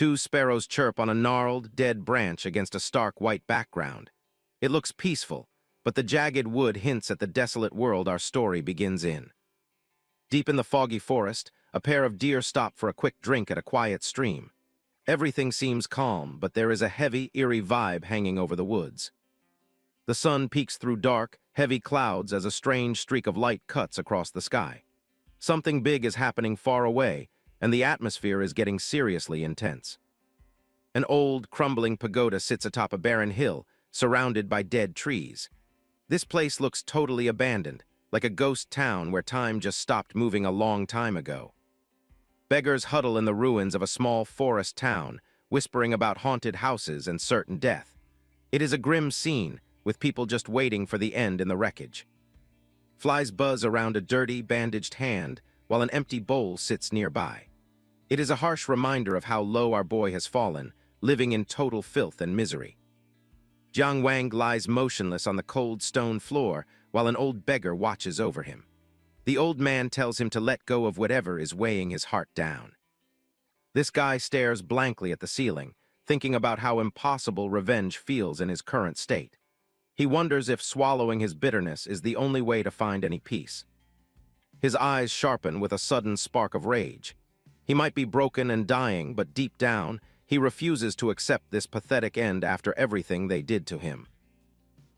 Two sparrows chirp on a gnarled, dead branch against a stark white background. It looks peaceful, but the jagged wood hints at the desolate world our story begins in. Deep in the foggy forest, a pair of deer stop for a quick drink at a quiet stream. Everything seems calm, but there is a heavy, eerie vibe hanging over the woods. The sun peeks through dark, heavy clouds as a strange streak of light cuts across the sky. Something big is happening far away, and the atmosphere is getting seriously intense. An old, crumbling pagoda sits atop a barren hill, surrounded by dead trees. This place looks totally abandoned, like a ghost town where time just stopped moving a long time ago. Beggars huddle in the ruins of a small forest town, whispering about haunted houses and certain death. It is a grim scene, with people just waiting for the end in the wreckage. Flies buzz around a dirty, bandaged hand, while an empty bowl sits nearby. It is a harsh reminder of how low our boy has fallen, living in total filth and misery. Jiang Wang lies motionless on the cold stone floor, while an old beggar watches over him. The old man tells him to let go of whatever is weighing his heart down. This guy stares blankly at the ceiling, thinking about how impossible revenge feels in his current state. He wonders if swallowing his bitterness is the only way to find any peace. His eyes sharpen with a sudden spark of rage. He might be broken and dying, but deep down, he refuses to accept this pathetic end after everything they did to him.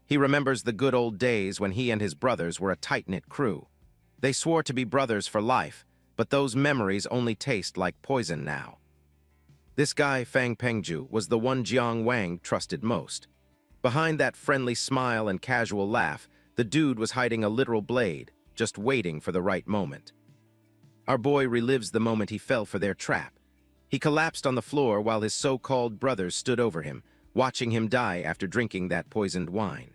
He remembers the good old days when he and his brothers were a tight-knit crew. They swore to be brothers for life, but those memories only taste like poison now. This guy, Fang Pengju, was the one Jiang Wang trusted most. Behind that friendly smile and casual laugh, the dude was hiding a literal blade, just waiting for the right moment. Our boy relives the moment he fell for their trap. He collapsed on the floor while his so-called brothers stood over him, watching him die after drinking that poisoned wine.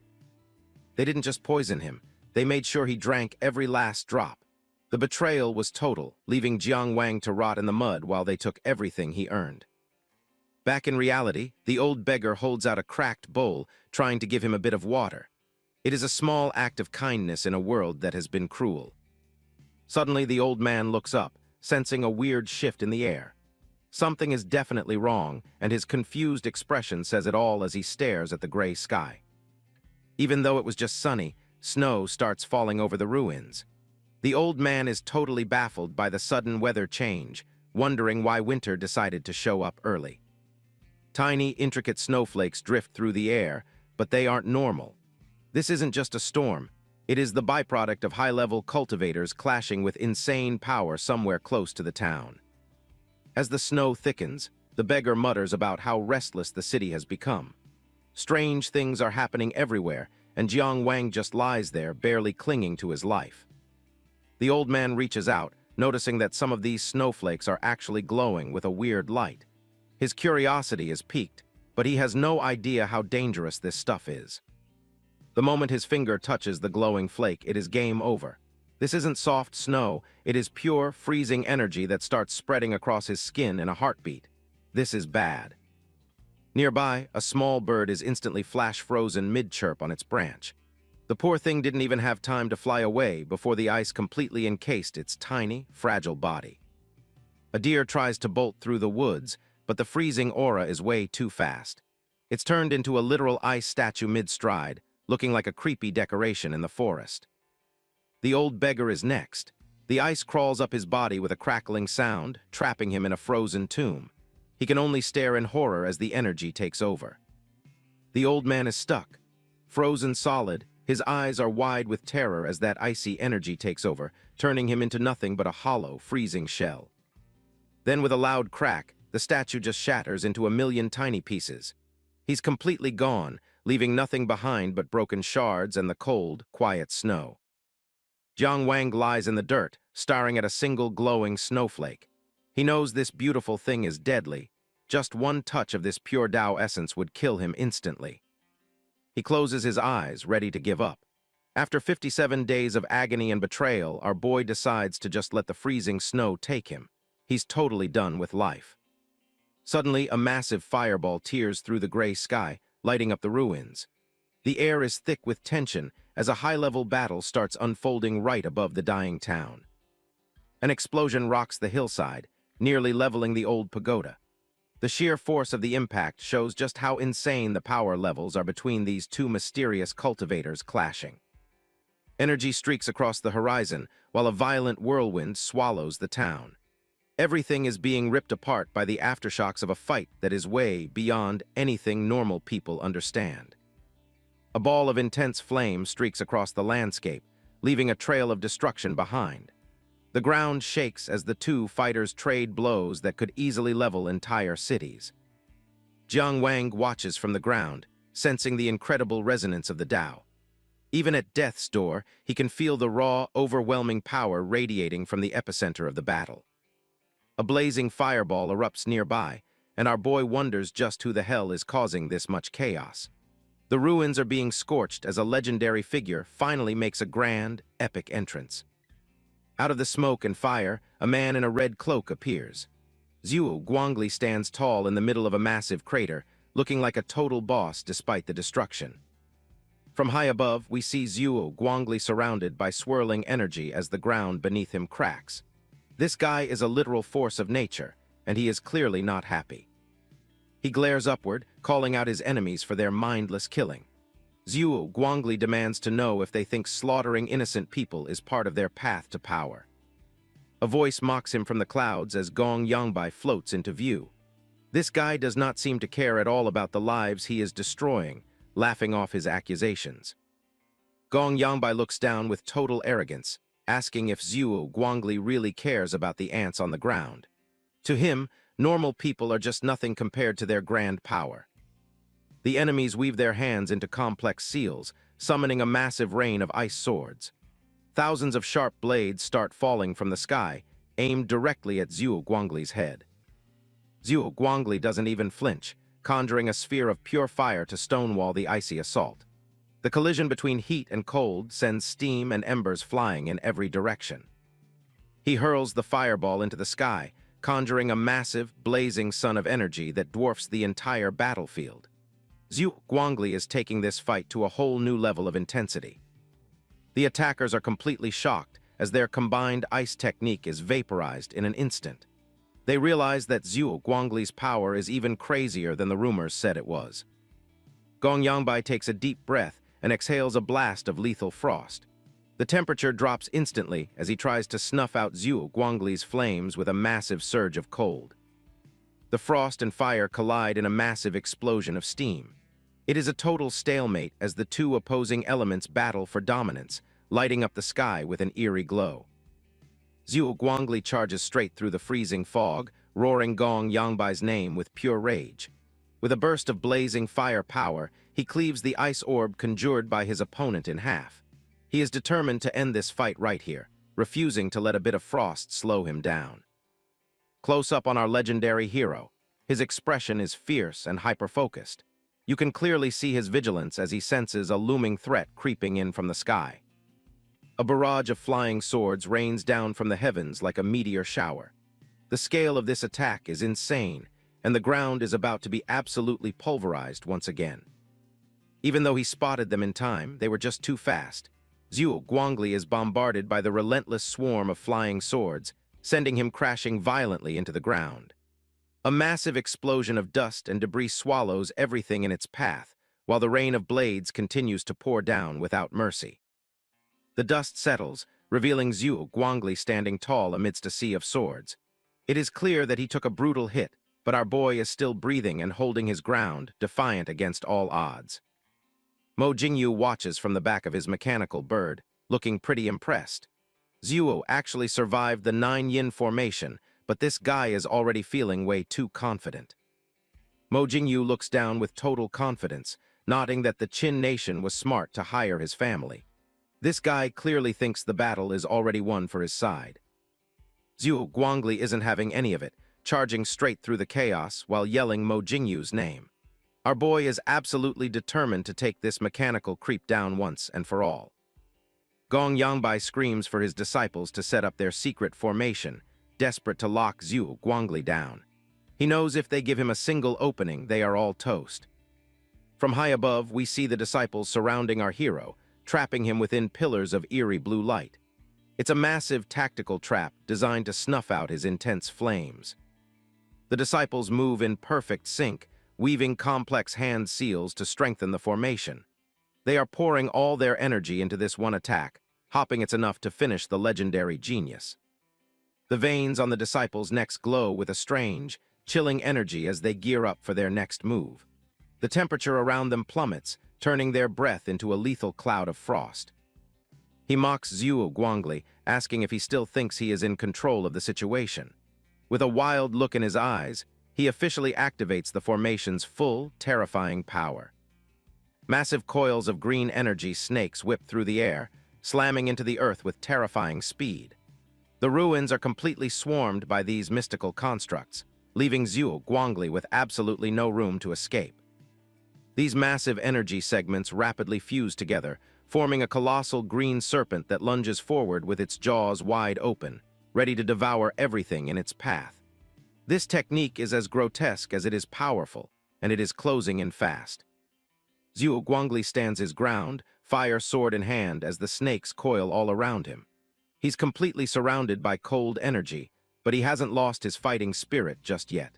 They didn't just poison him, they made sure he drank every last drop. The betrayal was total, leaving Jiang Wang to rot in the mud while they took everything he earned. Back in reality, the old beggar holds out a cracked bowl, trying to give him a bit of water. It is a small act of kindness in a world that has been cruel. Suddenly, the old man looks up, sensing a weird shift in the air. Something is definitely wrong, and his confused expression says it all as he stares at the gray sky. Even though it was just sunny, snow starts falling over the ruins. The old man is totally baffled by the sudden weather change, wondering why winter decided to show up early. Tiny, intricate snowflakes drift through the air, but they aren't normal. This isn't just a storm. It is the byproduct of high-level cultivators clashing with insane power somewhere close to the town. As the snow thickens, the beggar mutters about how restless the city has become. Strange things are happening everywhere, and Jiang Wang just lies there, barely clinging to his life. The old man reaches out, noticing that some of these snowflakes are actually glowing with a weird light. His curiosity is piqued, but he has no idea how dangerous this stuff is. The moment his finger touches the glowing flake, it is game over. This isn't soft snow, it is pure, freezing energy that starts spreading across his skin in a heartbeat. This is bad. Nearby, a small bird is instantly flash-frozen mid-chirp on its branch. The poor thing didn't even have time to fly away before the ice completely encased its tiny, fragile body. A deer tries to bolt through the woods, but the freezing aura is way too fast. It's turned into a literal ice statue mid-stride, looking like a creepy decoration in the forest. The old beggar is next. The ice crawls up his body with a crackling sound, trapping him in a frozen tomb. He can only stare in horror as the energy takes over. The old man is stuck. Frozen solid, his eyes are wide with terror as that icy energy takes over, turning him into nothing but a hollow, freezing shell. Then with a loud crack, the statue just shatters into a million tiny pieces. He's completely gone, leaving nothing behind but broken shards and the cold, quiet snow. Jiang Wang lies in the dirt, staring at a single glowing snowflake. He knows this beautiful thing is deadly. Just one touch of this pure Tao essence would kill him instantly. He closes his eyes, ready to give up. After 57 days of agony and betrayal, our boy decides to just let the freezing snow take him. He's totally done with life. Suddenly, a massive fireball tears through the gray sky, lighting up the ruins. The air is thick with tension as a high-level battle starts unfolding right above the dying town. An explosion rocks the hillside, nearly leveling the old pagoda. The sheer force of the impact shows just how insane the power levels are between these two mysterious cultivators clashing. Energy streaks across the horizon, while a violent whirlwind swallows the town. Everything is being ripped apart by the aftershocks of a fight that is way beyond anything normal people understand. A ball of intense flame streaks across the landscape, leaving a trail of destruction behind. The ground shakes as the two fighters trade blows that could easily level entire cities. Jiang Wang watches from the ground, sensing the incredible resonance of the Tao. Even at death's door, he can feel the raw, overwhelming power radiating from the epicenter of the battle. A blazing fireball erupts nearby, and our boy wonders just who the hell is causing this much chaos. The ruins are being scorched as a legendary figure finally makes a grand, epic entrance. Out of the smoke and fire, a man in a red cloak appears. Zhuo Guangli stands tall in the middle of a massive crater, looking like a total boss despite the destruction. From high above, we see Zhuo Guangli surrounded by swirling energy as the ground beneath him cracks. This guy is a literal force of nature, and he is clearly not happy. He glares upward, calling out his enemies for their mindless killing. Zhuo Guangli demands to know if they think slaughtering innocent people is part of their path to power. A voice mocks him from the clouds as Gong Yangbai floats into view. This guy does not seem to care at all about the lives he is destroying, laughing off his accusations. Gong Yangbai looks down with total arrogance, asking if Zhuo Guangli really cares about the ants on the ground. To him, normal people are just nothing compared to their grand power. The enemies weave their hands into complex seals, summoning a massive rain of ice swords. Thousands of sharp blades start falling from the sky, aimed directly at Zhuo Guangli's head. Zhuo Guangli doesn't even flinch, conjuring a sphere of pure fire to stonewall the icy assault. The collision between heat and cold sends steam and embers flying in every direction. He hurls the fireball into the sky, conjuring a massive, blazing sun of energy that dwarfs the entire battlefield. Zhuo Guangli is taking this fight to a whole new level of intensity. The attackers are completely shocked as their combined ice technique is vaporized in an instant. They realize that Zhuo Guangli's power is even crazier than the rumors said it was. Gong Yangbai takes a deep breath and exhales a blast of lethal frost. The temperature drops instantly as he tries to snuff out Zhuo Guangli's flames with a massive surge of cold. The frost and fire collide in a massive explosion of steam. It is a total stalemate as the two opposing elements battle for dominance, lighting up the sky with an eerie glow. Zhuo Guangli charges straight through the freezing fog, roaring Gong Yangbai's name with pure rage. With a burst of blazing fire power, he cleaves the ice orb conjured by his opponent in half. He is determined to end this fight right here, refusing to let a bit of frost slow him down. Close up on our legendary hero, his expression is fierce and hyper-focused. You can clearly see his vigilance as he senses a looming threat creeping in from the sky. A barrage of flying swords rains down from the heavens like a meteor shower. The scale of this attack is insane, and the ground is about to be absolutely pulverized once again. Even though he spotted them in time, they were just too fast. Zhuo Guangli is bombarded by the relentless swarm of flying swords, sending him crashing violently into the ground. A massive explosion of dust and debris swallows everything in its path, while the rain of blades continues to pour down without mercy. The dust settles, revealing Zhuo Guangli standing tall amidst a sea of swords. It is clear that he took a brutal hit, but our boy is still breathing and holding his ground, defiant against all odds. Mo Jingyu watches from the back of his mechanical bird, looking pretty impressed. Zhuo actually survived the 9-yin formation, but this guy is already feeling way too confident. Mo Jingyu looks down with total confidence, nodding that the Qin nation was smart to hire his family. This guy clearly thinks the battle is already won for his side. Zhuo Guangli isn't having any of it, charging straight through the chaos while yelling Mo Jingyu's name. Our boy is absolutely determined to take this mechanical creep down once and for all. Gong Yangbai screams for his disciples to set up their secret formation, desperate to lock Zhuo Guangli down. He knows if they give him a single opening, they are all toast. From high above, we see the disciples surrounding our hero, trapping him within pillars of eerie blue light. It's a massive tactical trap designed to snuff out his intense flames. The disciples move in perfect sync, weaving complex hand seals to strengthen the formation. They are pouring all their energy into this one attack, hoping it's enough to finish the legendary genius. The veins on the disciples' necks glow with a strange, chilling energy as they gear up for their next move. The temperature around them plummets, turning their breath into a lethal cloud of frost. He mocks Zhuo Guangli, asking if he still thinks he is in control of the situation. With a wild look in his eyes, he officially activates the formation's full, terrifying power. Massive coils of green energy snakes whip through the air, slamming into the earth with terrifying speed. The ruins are completely swarmed by these mystical constructs, leaving Zhuo Guangli with absolutely no room to escape. These massive energy segments rapidly fuse together, forming a colossal green serpent that lunges forward with its jaws wide open, ready to devour everything in its path. This technique is as grotesque as it is powerful, and it is closing in fast. Zhuo Guangli stands his ground, fire sword in hand, as the snakes coil all around him. He's completely surrounded by cold energy, but he hasn't lost his fighting spirit just yet.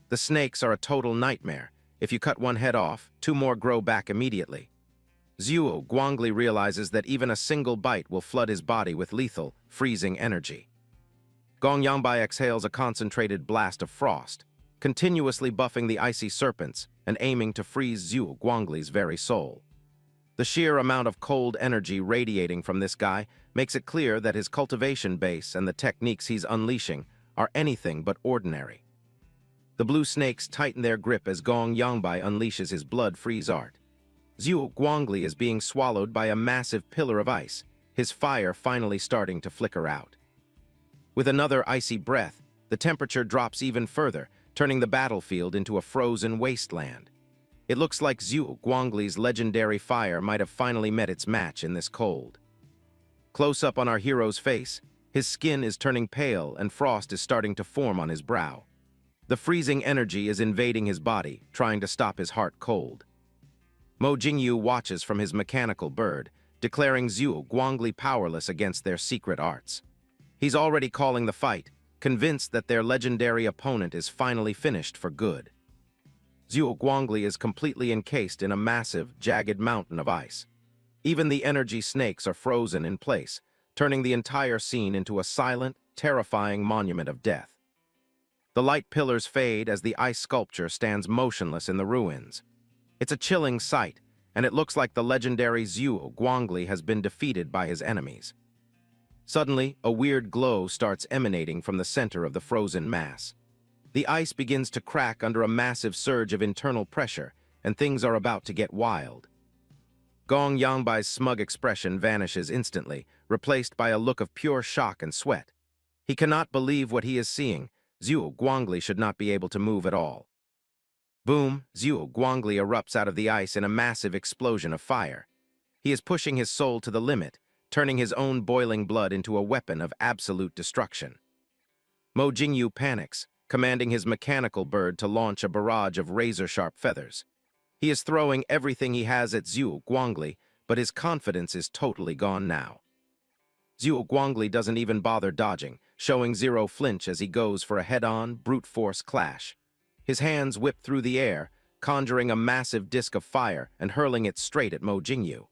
The snakes are a total nightmare. If you cut one head off, two more grow back immediately. Zhuo Guangli realizes that even a single bite will flood his body with lethal, freezing energy. Gong Yangbai exhales a concentrated blast of frost, continuously buffing the icy serpents and aiming to freeze Zhuo Guangli's very soul. The sheer amount of cold energy radiating from this guy makes it clear that his cultivation base and the techniques he's unleashing are anything but ordinary. The blue snakes tighten their grip as Gong Yangbai unleashes his blood freeze art. Zhuo Guangli is being swallowed by a massive pillar of ice, his fire finally starting to flicker out. With another icy breath, the temperature drops even further, turning the battlefield into a frozen wasteland. It looks like Zhuo Guangli's legendary fire might have finally met its match in this cold. Close up on our hero's face, his skin is turning pale and frost is starting to form on his brow. The freezing energy is invading his body, trying to stop his heart cold. Mo Jingyu watches from his mechanical bird, declaring Zhuo Guangli powerless against their secret arts. He's already calling the fight, convinced that their legendary opponent is finally finished for good. Zhuo Guangli is completely encased in a massive, jagged mountain of ice. Even the energy snakes are frozen in place, turning the entire scene into a silent, terrifying monument of death. The light pillars fade as the ice sculpture stands motionless in the ruins. It's a chilling sight, and it looks like the legendary Zhuo Guangli has been defeated by his enemies. Suddenly, a weird glow starts emanating from the center of the frozen mass. The ice begins to crack under a massive surge of internal pressure, and things are about to get wild. Gong Yangbai's smug expression vanishes instantly, replaced by a look of pure shock and sweat. He cannot believe what he is seeing. Zhuo Guangli should not be able to move at all. Boom! Zhuo Guangli erupts out of the ice in a massive explosion of fire. He is pushing his soul to the limit, turning his own boiling blood into a weapon of absolute destruction. Mo Jingyu panics, commanding his mechanical bird to launch a barrage of razor-sharp feathers. He is throwing everything he has at Zhuo Guangli, but his confidence is totally gone now. Zhuo Guangli doesn't even bother dodging, showing zero flinch as he goes for a head-on, brute-force clash. His hands whip through the air, conjuring a massive disc of fire and hurling it straight at Mo Jingyu.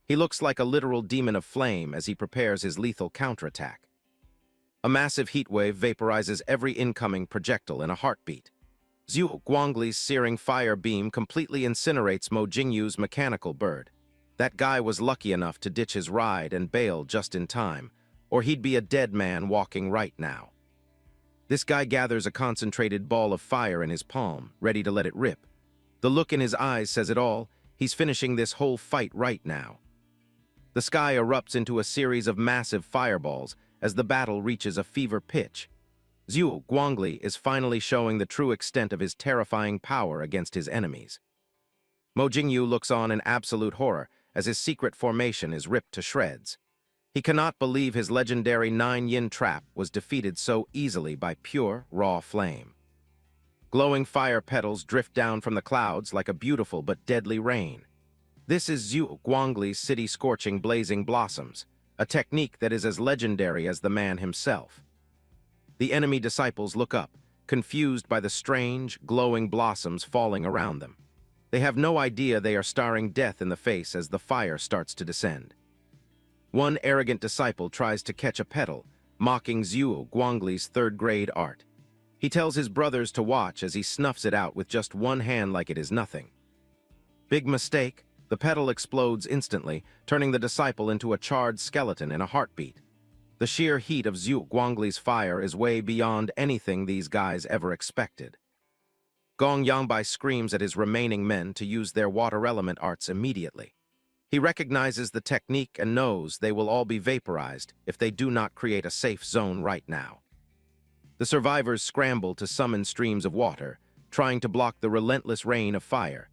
He looks like a literal demon of flame as he prepares his lethal counterattack. A massive heat wave vaporizes every incoming projectile in a heartbeat. Zhuo Guangli's searing fire beam completely incinerates Mo Jingyu's mechanical bird. That guy was lucky enough to ditch his ride and bail just in time, or he'd be a dead man walking right now. This guy gathers a concentrated ball of fire in his palm, ready to let it rip. The look in his eyes says it all. He's finishing this whole fight right now. The sky erupts into a series of massive fireballs as the battle reaches a fever pitch. Zhuo Guangli is finally showing the true extent of his terrifying power against his enemies. Mo Jingyu looks on in absolute horror as his secret formation is ripped to shreds. He cannot believe his legendary 9-yin trap was defeated so easily by pure, raw flame. Glowing fire petals drift down from the clouds like a beautiful but deadly rain. This is Zhuo Guangli's city-scorching blazing blossoms, a technique that is as legendary as the man himself. The enemy disciples look up, confused by the strange, glowing blossoms falling around them. They have no idea they are staring death in the face as the fire starts to descend. One arrogant disciple tries to catch a petal, mocking Zhuo Guangli's third-grade art. He tells his brothers to watch as he snuffs it out with just one hand like it is nothing. Big mistake, the petal explodes instantly, turning the disciple into a charred skeleton in a heartbeat. The sheer heat of Zhuo Guangli's fire is way beyond anything these guys ever expected. Gong Yangbai screams at his remaining men to use their water element arts immediately. He recognizes the technique and knows they will all be vaporized if they do not create a safe zone right now. The survivors scramble to summon streams of water, trying to block the relentless rain of fire.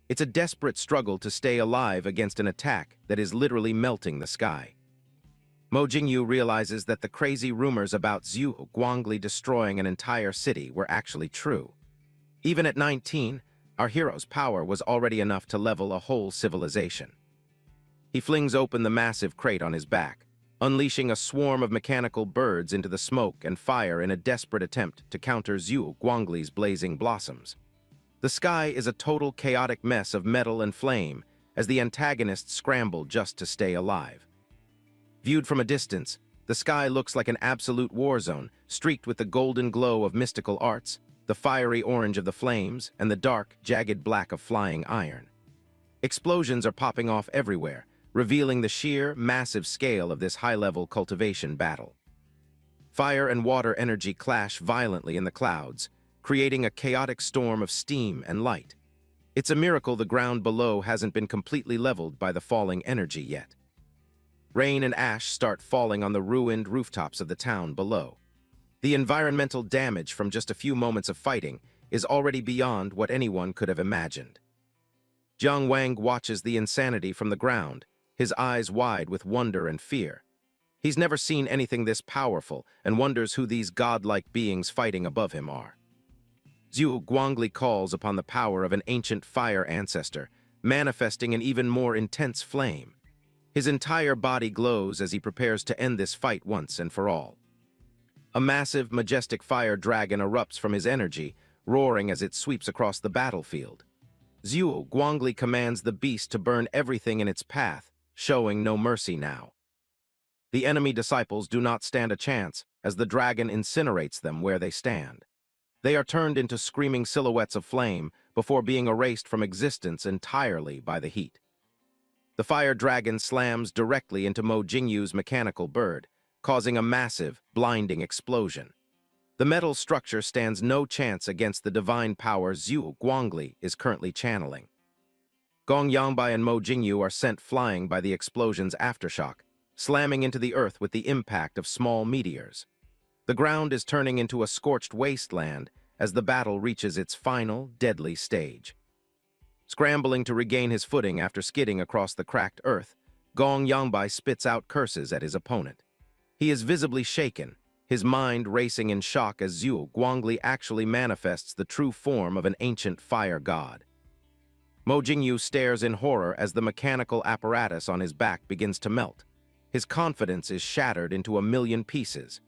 It's a desperate struggle to stay alive against an attack that is literally melting the sky. Mo Jingyu realizes that the crazy rumors about Zhuo Guangli destroying an entire city were actually true. Even at 19, our hero's power was already enough to level a whole civilization. He flings open the massive crate on his back, unleashing a swarm of mechanical birds into the smoke and fire in a desperate attempt to counter Zhuo Guangli's blazing blossoms. The sky is a total chaotic mess of metal and flame as the antagonists scramble just to stay alive. Viewed from a distance, the sky looks like an absolute war zone, streaked with the golden glow of mystical arts, the fiery orange of the flames, and the dark, jagged black of flying iron. Explosions are popping off everywhere, revealing the sheer, massive scale of this high-level cultivation battle. Fire and water energy clash violently in the clouds, creating a chaotic storm of steam and light. It's a miracle the ground below hasn't been completely leveled by the falling energy yet. Rain and ash start falling on the ruined rooftops of the town below. The environmental damage from just a few moments of fighting is already beyond what anyone could have imagined. Jiang Wang watches the insanity from the ground, his eyes wide with wonder and fear. He's never seen anything this powerful and wonders who these godlike beings fighting above him are. Zhuo Guangli calls upon the power of an ancient fire ancestor, manifesting an even more intense flame. His entire body glows as he prepares to end this fight once and for all. A massive, majestic fire dragon erupts from his energy, roaring as it sweeps across the battlefield. Zhuo Guangli commands the beast to burn everything in its path, showing no mercy now. The enemy disciples do not stand a chance as the dragon incinerates them where they stand. They are turned into screaming silhouettes of flame before being erased from existence entirely by the heat. The fire dragon slams directly into Mo Jingyu's mechanical bird, causing a massive, blinding explosion. The metal structure stands no chance against the divine power Zhuo Guangli is currently channeling. Gong Yangbai and Mo Jingyu are sent flying by the explosion's aftershock, slamming into the earth with the impact of small meteors. The ground is turning into a scorched wasteland as the battle reaches its final, deadly stage. Scrambling to regain his footing after skidding across the cracked earth, Gong Yangbai spits out curses at his opponent. He is visibly shaken, his mind racing in shock as Zhuo Guangli actually manifests the true form of an ancient fire god. Mo Jingyu stares in horror as the mechanical apparatus on his back begins to melt. His confidence is shattered into a million pieces.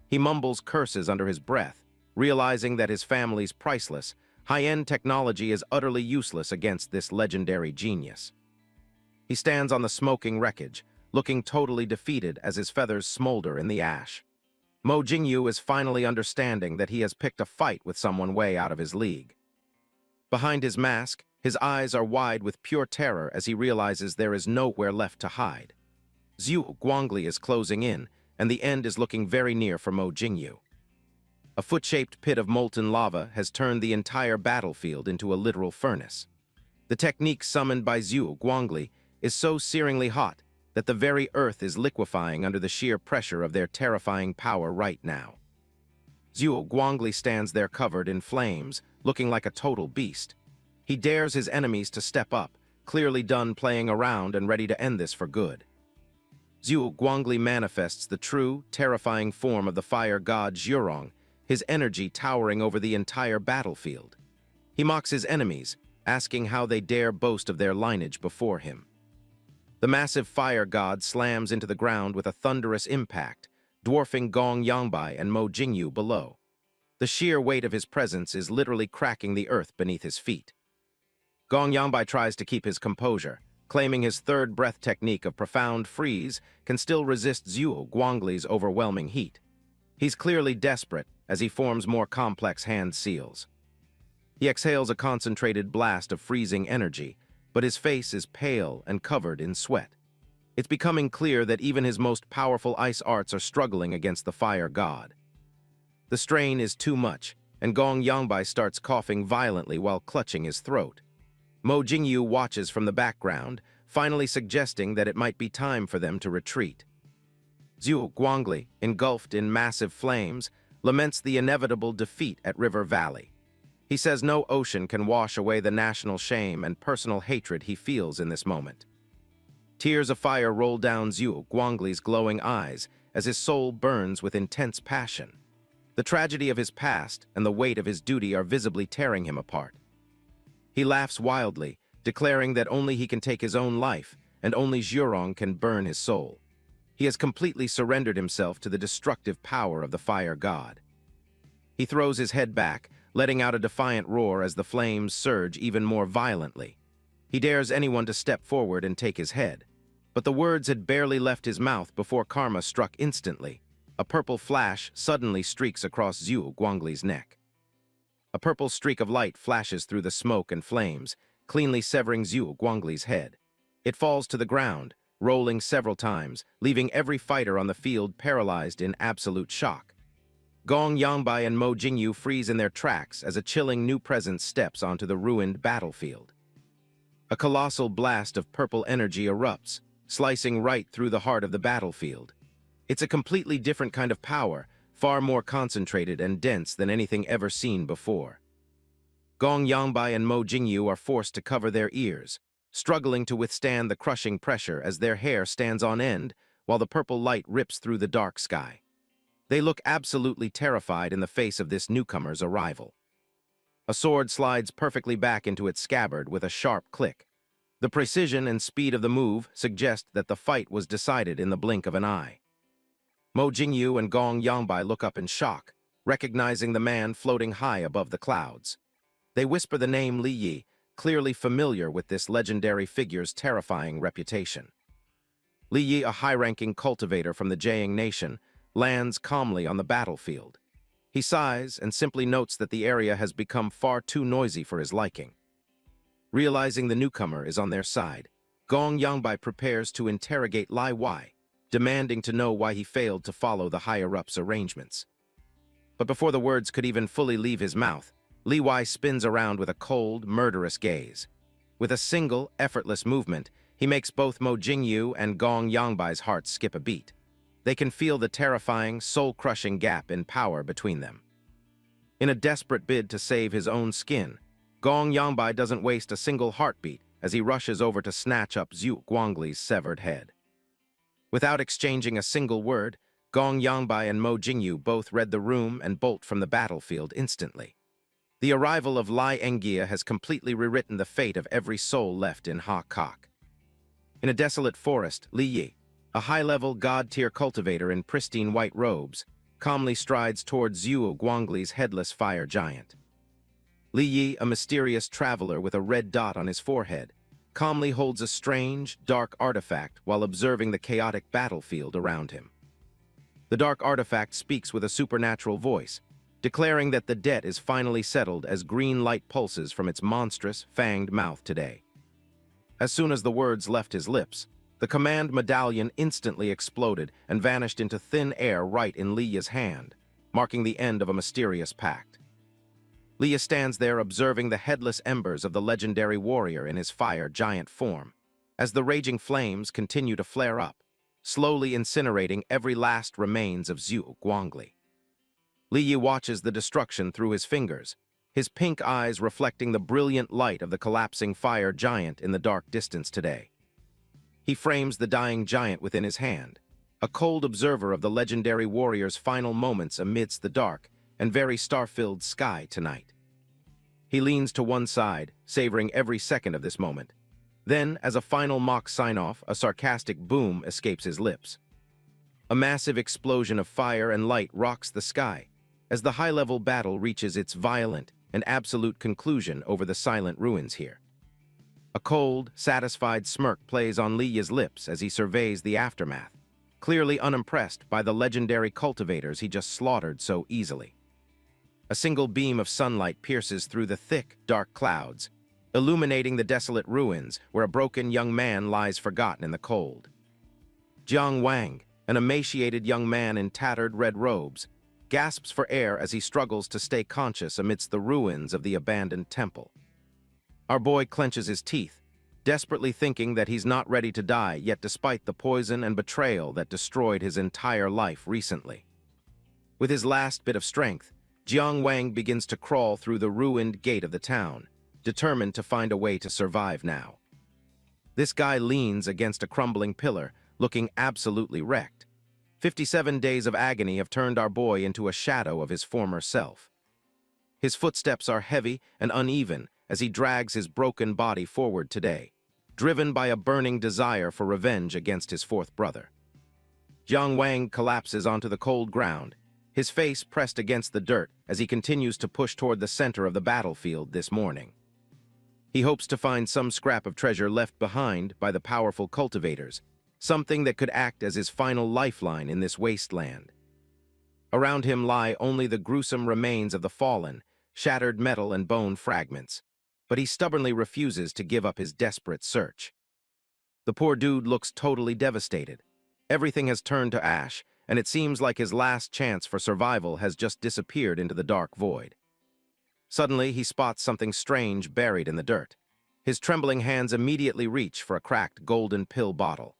He mumbles curses under his breath, realizing that his family's priceless, high-end technology is utterly useless against this legendary genius. He stands on the smoking wreckage, looking totally defeated as his feathers smolder in the ash. Mo Jingyu is finally understanding that he has picked a fight with someone way out of his league. Behind his mask, his eyes are wide with pure terror as he realizes there is nowhere left to hide. Zhuo Guangli is closing in, and the end is looking very near for Mo Jingyu. A foot-shaped pit of molten lava has turned the entire battlefield into a literal furnace. The technique summoned by Zhuo Guangli is so searingly hot that the very earth is liquefying under the sheer pressure of their terrifying power right now. Zhuo Guangli stands there covered in flames, looking like a total beast. He dares his enemies to step up, clearly done playing around and ready to end this for good. Zhuo Guangli manifests the true, terrifying form of the fire god Zhurong, his energy towering over the entire battlefield. He mocks his enemies, asking how they dare boast of their lineage before him. The massive fire god slams into the ground with a thunderous impact, dwarfing Gong Yangbai and Mo Jingyu below. The sheer weight of his presence is literally cracking the earth beneath his feet. Gong Yangbai tries to keep his composure, claiming his third breath technique of profound freeze can still resist Zhuo Guangli's overwhelming heat. He's clearly desperate as he forms more complex hand seals. He exhales a concentrated blast of freezing energy, but his face is pale and covered in sweat. It's becoming clear that even his most powerful ice arts are struggling against the fire god. The strain is too much, and Gong Yangbai starts coughing violently while clutching his throat. Mo Jingyu watches from the background, finally suggesting that it might be time for them to retreat. Zhuo Guangli, engulfed in massive flames, laments the inevitable defeat at River Valley. He says no ocean can wash away the national shame and personal hatred he feels in this moment. Tears of fire roll down Zhuo Guangli's glowing eyes as his soul burns with intense passion. The tragedy of his past and the weight of his duty are visibly tearing him apart. He laughs wildly, declaring that only he can take his own life, and only Zhurong can burn his soul. He has completely surrendered himself to the destructive power of the fire god. He throws his head back, letting out a defiant roar as the flames surge even more violently. He dares anyone to step forward and take his head. But the words had barely left his mouth before karma struck instantly. A purple flash suddenly streaks across Zhuo Guangli's neck. A purple streak of light flashes through the smoke and flames, cleanly severing Zhuo Guangli's head. It falls to the ground, rolling several times, leaving every fighter on the field paralyzed in absolute shock. Gong Yangbai and Mo Jingyu freeze in their tracks as a chilling new presence steps onto the ruined battlefield. A colossal blast of purple energy erupts, slicing right through the heart of the battlefield. It's a completely different kind of power, far more concentrated and dense than anything ever seen before. Gong Yangbai and Mo Jingyu are forced to cover their ears, struggling to withstand the crushing pressure as their hair stands on end while the purple light rips through the dark sky. They look absolutely terrified in the face of this newcomer's arrival. A sword slides perfectly back into its scabbard with a sharp click. The precision and speed of the move suggest that the fight was decided in the blink of an eye. Mo Jingyu and Gong Yangbai look up in shock, recognizing the man floating high above the clouds. They whisper the name Li Yi, clearly familiar with this legendary figure's terrifying reputation. Li Yi, a high-ranking cultivator from the Jiang Nation, lands calmly on the battlefield. He sighs and simply notes that the area has become far too noisy for his liking. Realizing the newcomer is on their side, Gong Yangbai prepares to interrogate Li Wei, demanding to know why he failed to follow the higher-ups' arrangements. But before the words could even fully leave his mouth, Li Wei spins around with a cold, murderous gaze. With a single, effortless movement, he makes both Mo Jingyu and Gong Yangbai's hearts skip a beat. They can feel the terrifying, soul-crushing gap in power between them. In a desperate bid to save his own skin, Gong Yangbai doesn't waste a single heartbeat as he rushes over to snatch up Zhuo Guangli's severed head. Without exchanging a single word, Gong Yangbai and Mo Jingyu both read the room and bolt from the battlefield instantly. The arrival of Lai Engia has completely rewritten the fate of every soul left in Ha Kok. In a desolate forest, Li Yi, a high-level god-tier cultivator in pristine white robes, calmly strides towards Zhuo Guangli's headless fire giant. Li Yi, a mysterious traveler with a red dot on his forehead, calmly holds a strange, dark artifact while observing the chaotic battlefield around him. The dark artifact speaks with a supernatural voice, declaring that the debt is finally settled as green light pulses from its monstrous, fanged mouth today. As soon as the words left his lips, the command medallion instantly exploded and vanished into thin air right in Liya's hand, marking the end of a mysterious pact. Liya stands there observing the headless embers of the legendary warrior in his fire giant form, as the raging flames continue to flare up, slowly incinerating every last remains of Zhuo Guangli. Li Yi watches the destruction through his fingers, his pink eyes reflecting the brilliant light of the collapsing fire giant in the dark distance today. He frames the dying giant within his hand, a cold observer of the legendary warrior's final moments amidst the dark and very star-filled sky tonight. He leans to one side, savoring every second of this moment. Then, as a final mock sign-off, a sarcastic boom escapes his lips. A massive explosion of fire and light rocks the sky, as the high-level battle reaches its violent and absolute conclusion over the silent ruins here. A cold, satisfied smirk plays on Liya's lips as he surveys the aftermath, clearly unimpressed by the legendary cultivators he just slaughtered so easily. A single beam of sunlight pierces through the thick, dark clouds, illuminating the desolate ruins where a broken young man lies forgotten in the cold. Jiang Wang, an emaciated young man in tattered red robes, gasps for air as he struggles to stay conscious amidst the ruins of the abandoned temple. Our boy clenches his teeth, desperately thinking that he's not ready to die, yet despite the poison and betrayal that destroyed his entire life recently. With his last bit of strength, Jiang Wang begins to crawl through the ruined gate of the town, determined to find a way to survive now. This guy leans against a crumbling pillar, looking absolutely wrecked. 57 days of agony have turned our boy into a shadow of his former self. His footsteps are heavy and uneven as he drags his broken body forward today, driven by a burning desire for revenge against his fourth brother. Jiang Wang collapses onto the cold ground, his face pressed against the dirt as he continues to push toward the center of the battlefield this morning. He hopes to find some scrap of treasure left behind by the powerful cultivators, something that could act as his final lifeline in this wasteland. Around him lie only the gruesome remains of the fallen, shattered metal and bone fragments, but he stubbornly refuses to give up his desperate search. The poor dude looks totally devastated. Everything has turned to ash, and it seems like his last chance for survival has just disappeared into the dark void. Suddenly, he spots something strange buried in the dirt. His trembling hands immediately reach for a cracked golden pill bottle.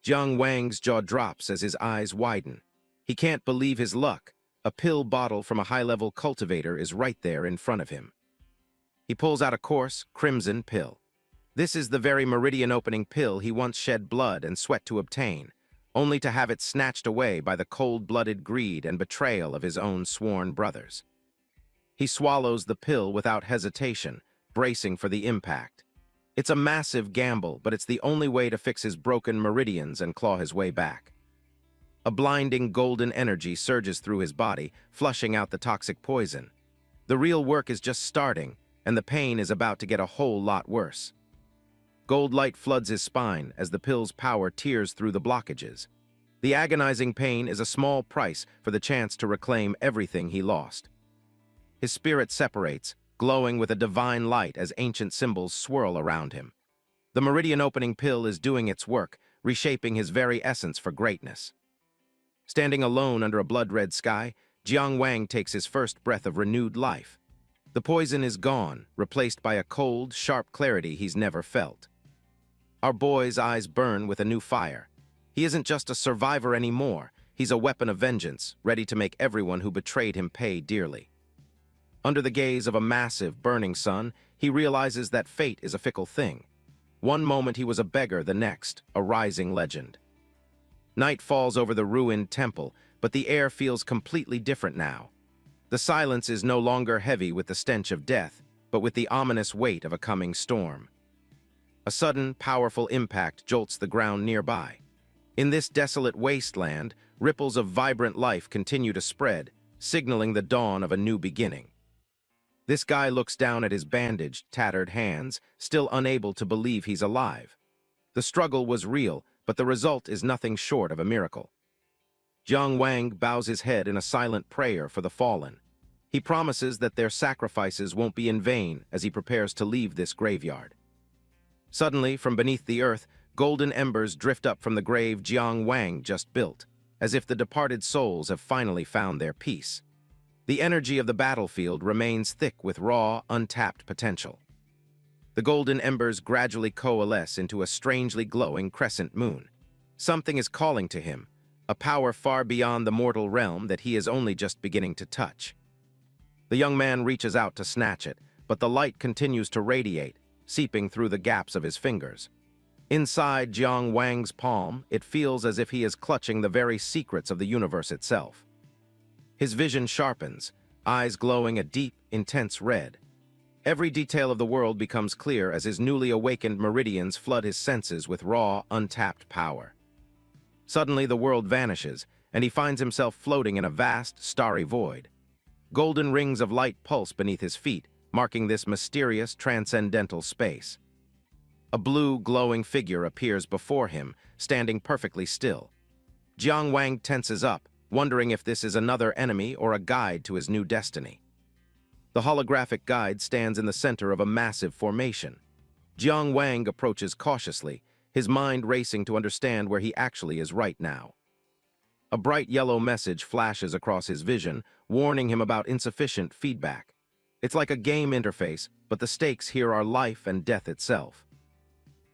Jiang Wang's jaw drops as his eyes widen. He can't believe his luck. A pill bottle from a high-level cultivator is right there in front of him. He pulls out a coarse, crimson pill. This is the very meridian-opening pill he once shed blood and sweat to obtain, only to have it snatched away by the cold-blooded greed and betrayal of his own sworn brothers. He swallows the pill without hesitation, bracing for the impact. It's a massive gamble, but it's the only way to fix his broken meridians and claw his way back. A blinding golden energy surges through his body, flushing out the toxic poison. The real work is just starting, and the pain is about to get a whole lot worse. Gold light floods his spine as the pill's power tears through the blockages. The agonizing pain is a small price for the chance to reclaim everything he lost. His spirit separates, glowing with a divine light as ancient symbols swirl around him. The meridian-opening pill is doing its work, reshaping his very essence for greatness. Standing alone under a blood-red sky, Jiang Wang takes his first breath of renewed life. The poison is gone, replaced by a cold, sharp clarity he's never felt. Our boy's eyes burn with a new fire. He isn't just a survivor anymore. He's a weapon of vengeance, ready to make everyone who betrayed him pay dearly. Under the gaze of a massive, burning sun, he realizes that fate is a fickle thing. One moment he was a beggar, the next, a rising legend. Night falls over the ruined temple, but the air feels completely different now. The silence is no longer heavy with the stench of death, but with the ominous weight of a coming storm. A sudden, powerful impact jolts the ground nearby. In this desolate wasteland, ripples of vibrant life continue to spread, signaling the dawn of a new beginning. This guy looks down at his bandaged, tattered hands, still unable to believe he's alive. The struggle was real, but the result is nothing short of a miracle. Jiang Wang bows his head in a silent prayer for the fallen. He promises that their sacrifices won't be in vain as he prepares to leave this graveyard. Suddenly, from beneath the earth, golden embers drift up from the grave Jiang Wang just built, as if the departed souls have finally found their peace. The energy of the battlefield remains thick with raw, untapped potential. The golden embers gradually coalesce into a strangely glowing crescent moon. Something is calling to him, a power far beyond the mortal realm that he is only just beginning to touch. The young man reaches out to snatch it, but the light continues to radiate, seeping through the gaps of his fingers. Inside Jiang Wang's palm, it feels as if he is clutching the very secrets of the universe itself. His vision sharpens, eyes glowing a deep, intense red. Every detail of the world becomes clear as his newly awakened meridians flood his senses with raw, untapped power. Suddenly, the world vanishes, and he finds himself floating in a vast, starry void. Golden rings of light pulse beneath his feet, marking this mysterious, transcendental space. A blue, glowing figure appears before him, standing perfectly still. Jiang Wang tenses up, wondering if this is another enemy or a guide to his new destiny. The holographic guide stands in the center of a massive formation. Jiang Wang approaches cautiously, his mind racing to understand where he actually is right now. A bright yellow message flashes across his vision, warning him about insufficient feedback. It's like a game interface, but the stakes here are life and death itself.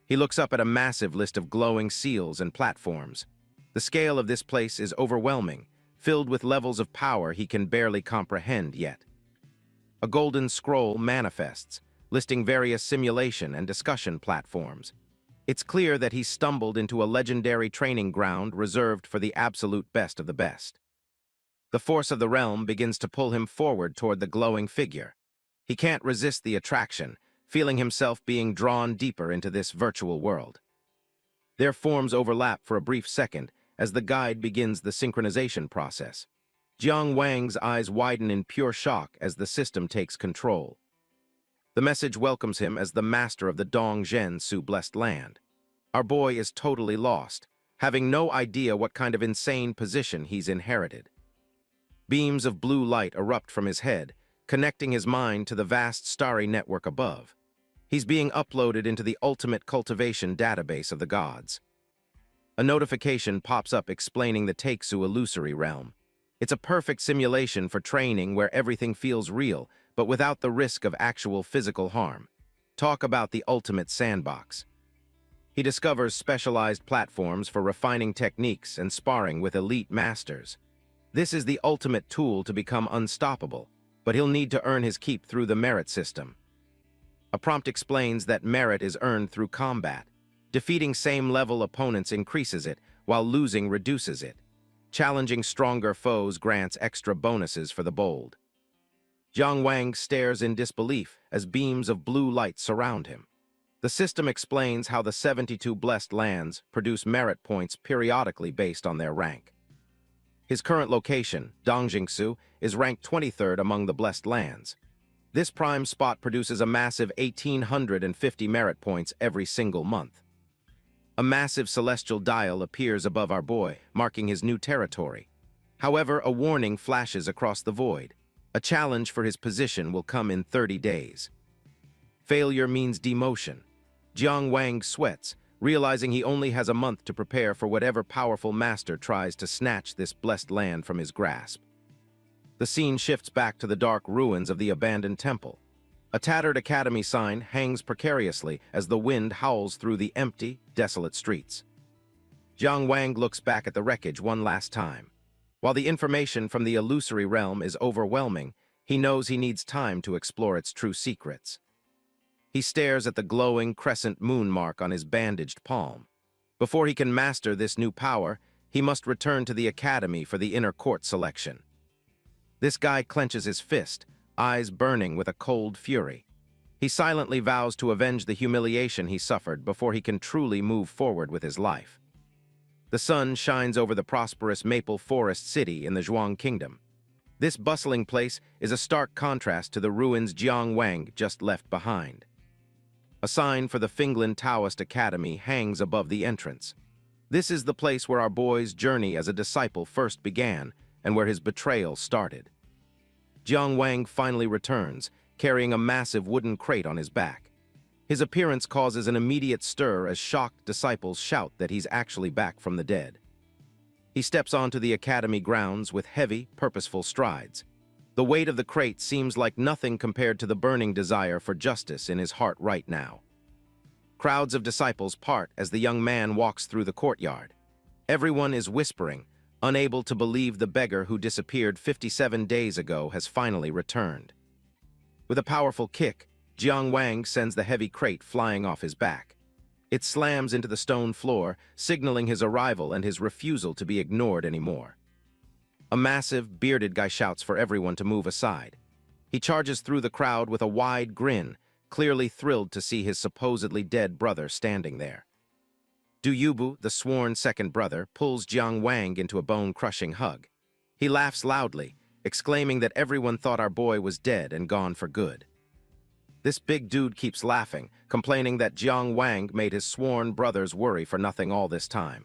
He looks up at a massive list of glowing seals and platforms. The scale of this place is overwhelming, filled with levels of power he can barely comprehend yet. A golden scroll manifests, listing various simulation and discussion platforms. It's clear that he stumbled into a legendary training ground reserved for the absolute best of the best. The force of the realm begins to pull him forward toward the glowing figure. He can't resist the attraction, feeling himself being drawn deeper into this virtual world. Their forms overlap for a brief second as the guide begins the synchronization process. Jiang Wang's eyes widen in pure shock as the system takes control. The message welcomes him as the master of the Dong Zhen Su blessed land. Our boy is totally lost, having no idea what kind of insane position he's inherited. Beams of blue light erupt from his head, connecting his mind to the vast starry network above. He's being uploaded into the ultimate cultivation database of the gods. A notification pops up explaining the Takesu illusory realm. It's a perfect simulation for training where everything feels real, but without the risk of actual physical harm. Talk about the ultimate sandbox. He discovers specialized platforms for refining techniques and sparring with elite masters. This is the ultimate tool to become unstoppable, but he'll need to earn his keep through the merit system. A prompt explains that merit is earned through combat. Defeating same-level opponents increases it, while losing reduces it. Challenging stronger foes grants extra bonuses for the bold. Jiang Wang stares in disbelief as beams of blue light surround him. The system explains how the 72 blessed lands produce merit points periodically based on their rank. His current location, Dongjingsu, is ranked 23rd among the blessed lands. This prime spot produces a massive 1,850 merit points every single month. A massive celestial dial appears above our boy, marking his new territory. However, a warning flashes across the void. A challenge for his position will come in 30 days. Failure means demotion. Jiang Wang sweats, realizing he only has a month to prepare for whatever powerful master tries to snatch this blessed land from his grasp. The scene shifts back to the dark ruins of the abandoned temple. A tattered academy sign hangs precariously as the wind howls through the empty, desolate streets. Jiang Wang looks back at the wreckage one last time. While the information from the illusory realm is overwhelming, he knows he needs time to explore its true secrets. He stares at the glowing crescent moon mark on his bandaged palm. Before he can master this new power, he must return to the academy for the inner court selection. This guy clenches his fist, eyes burning with a cold fury. He silently vows to avenge the humiliation he suffered before he can truly move forward with his life. The sun shines over the prosperous maple forest city in the Zhuang Kingdom. This bustling place is a stark contrast to the ruins Jiang Wang just left behind. A sign for the Finglin Taoist Academy hangs above the entrance. This is the place where our boy's journey as a disciple first began and where his betrayal started. Jiang Wang finally returns, carrying a massive wooden crate on his back. His appearance causes an immediate stir as shocked disciples shout that he's actually back from the dead. He steps onto the academy grounds with heavy, purposeful strides. The weight of the crate seems like nothing compared to the burning desire for justice in his heart right now. Crowds of disciples part as the young man walks through the courtyard. Everyone is whispering, unable to believe the beggar who disappeared 57 days ago has finally returned. With a powerful kick, Jiang Wang sends the heavy crate flying off his back. It slams into the stone floor, signaling his arrival and his refusal to be ignored anymore. A massive, bearded guy shouts for everyone to move aside. He charges through the crowd with a wide grin, clearly thrilled to see his supposedly dead brother standing there. Du Yubu, the sworn second brother, pulls Jiang Wang into a bone-crushing hug. He laughs loudly, exclaiming that everyone thought our boy was dead and gone for good. This big dude keeps laughing, complaining that Jiang Wang made his sworn brothers worry for nothing all this time.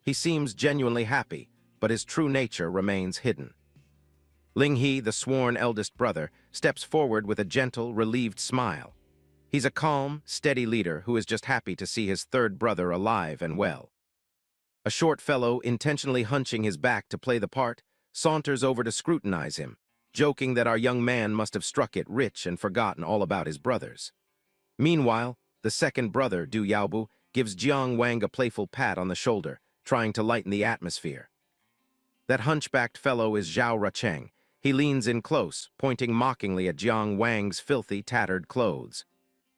He seems genuinely happy, but his true nature remains hidden. Ling He, the sworn eldest brother, steps forward with a gentle, relieved smile. He's a calm, steady leader who is just happy to see his third brother alive and well. A short fellow, intentionally hunching his back to play the part, saunters over to scrutinize him, joking that our young man must have struck it rich and forgotten all about his brothers. Meanwhile, the second brother, Du Yaobu, gives Jiang Wang a playful pat on the shoulder, trying to lighten the atmosphere. That hunchbacked fellow is Zhao Rucheng. He leans in close, pointing mockingly at Jiang Wang's filthy, tattered clothes.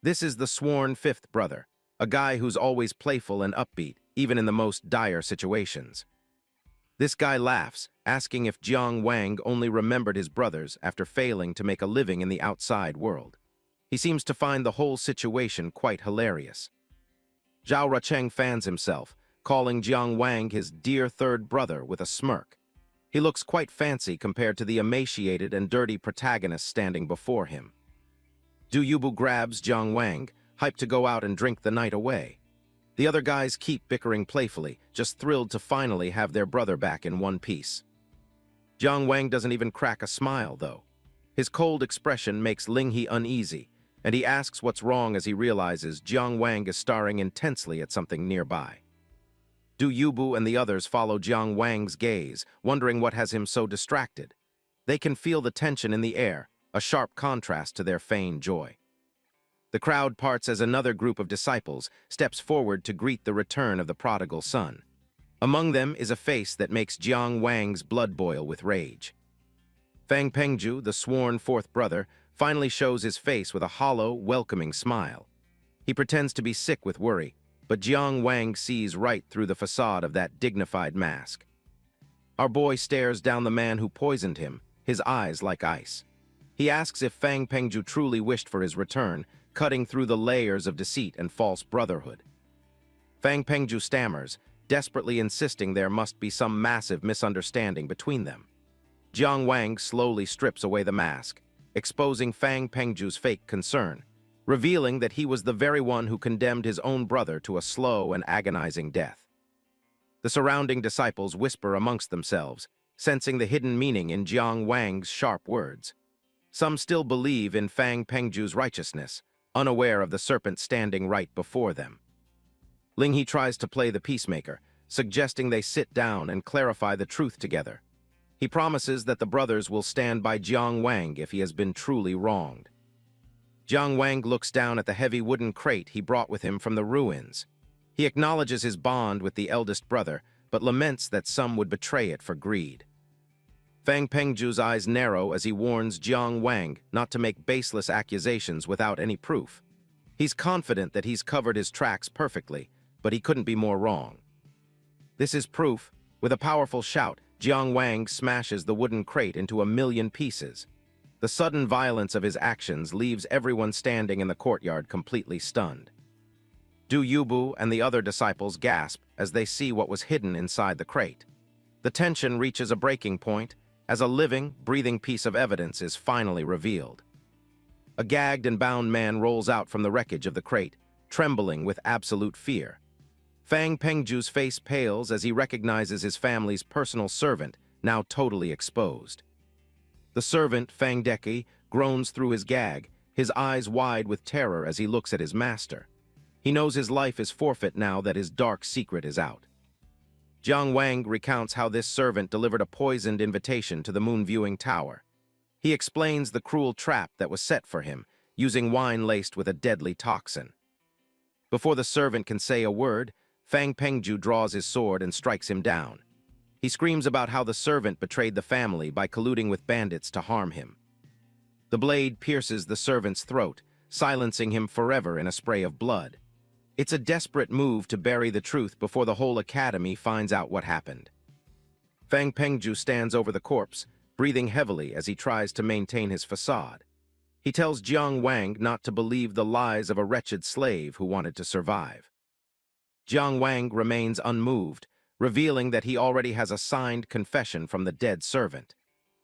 This is the sworn fifth brother, a guy who's always playful and upbeat, even in the most dire situations. This guy laughs, asking if Jiang Wang only remembered his brothers after failing to make a living in the outside world. He seems to find the whole situation quite hilarious. Zhao Rucheng fans himself, calling Jiang Wang his dear third brother with a smirk. He looks quite fancy compared to the emaciated and dirty protagonist standing before him. Du Yubu grabs Jiang Wang, hyped to go out and drink the night away. The other guys keep bickering playfully, just thrilled to finally have their brother back in one piece. Jiang Wang doesn't even crack a smile, though. His cold expression makes Ling He uneasy, and he asks what's wrong as he realizes Jiang Wang is staring intensely at something nearby. Du Yubu and the others follow Jiang Wang's gaze, wondering what has him so distracted. They can feel the tension in the air, a sharp contrast to their feigned joy. The crowd parts as another group of disciples steps forward to greet the return of the prodigal son. Among them is a face that makes Jiang Wang's blood boil with rage. Fang Pengju, the sworn fourth brother, finally shows his face with a hollow, welcoming smile. He pretends to be sick with worry, but Jiang Wang sees right through the facade of that dignified mask. Our boy stares down the man who poisoned him, his eyes like ice. He asks if Fang Pengju truly wished for his return, cutting through the layers of deceit and false brotherhood. Fang Pengju stammers, desperately insisting there must be some massive misunderstanding between them. Jiang Wang slowly strips away the mask, exposing Fang Pengju's fake concern, revealing that he was the very one who condemned his own brother to a slow and agonizing death. The surrounding disciples whisper amongst themselves, sensing the hidden meaning in Jiang Wang's sharp words. Some still believe in Fang Pengju's righteousness, unaware of the serpent standing right before them. Ling He tries to play the peacemaker, suggesting they sit down and clarify the truth together. He promises that the brothers will stand by Jiang Wang if he has been truly wronged. Jiang Wang looks down at the heavy wooden crate he brought with him from the ruins. He acknowledges his bond with the eldest brother, but laments that some would betray it for greed. Fang Pengju's eyes narrow as he warns Jiang Wang not to make baseless accusations without any proof. He's confident that he's covered his tracks perfectly, but he couldn't be more wrong. This is proof. With a powerful shout, Jiang Wang smashes the wooden crate into 1,000,000 pieces. The sudden violence of his actions leaves everyone standing in the courtyard completely stunned. Du Yubu and the other disciples gasp as they see what was hidden inside the crate. The tension reaches a breaking point as a living, breathing piece of evidence is finally revealed. A gagged and bound man rolls out from the wreckage of the crate, trembling with absolute fear. Fang Pengju's face pales as he recognizes his family's personal servant, now totally exposed. The servant, Fang Deki, groans through his gag, his eyes wide with terror as he looks at his master. He knows his life is forfeit now that his dark secret is out. Jiang Wang recounts how this servant delivered a poisoned invitation to the moon-viewing tower. He explains the cruel trap that was set for him, using wine laced with a deadly toxin. Before the servant can say a word, Fang Pengju draws his sword and strikes him down. He screams about how the servant betrayed the family by colluding with bandits to harm him. The blade pierces the servant's throat, silencing him forever in a spray of blood. It's a desperate move to bury the truth before the whole academy finds out what happened. Fang Pengju stands over the corpse, breathing heavily as he tries to maintain his facade. He tells Jiang Wang not to believe the lies of a wretched slave who wanted to survive. Jiang Wang remains unmoved, revealing that he already has a signed confession from the dead servant.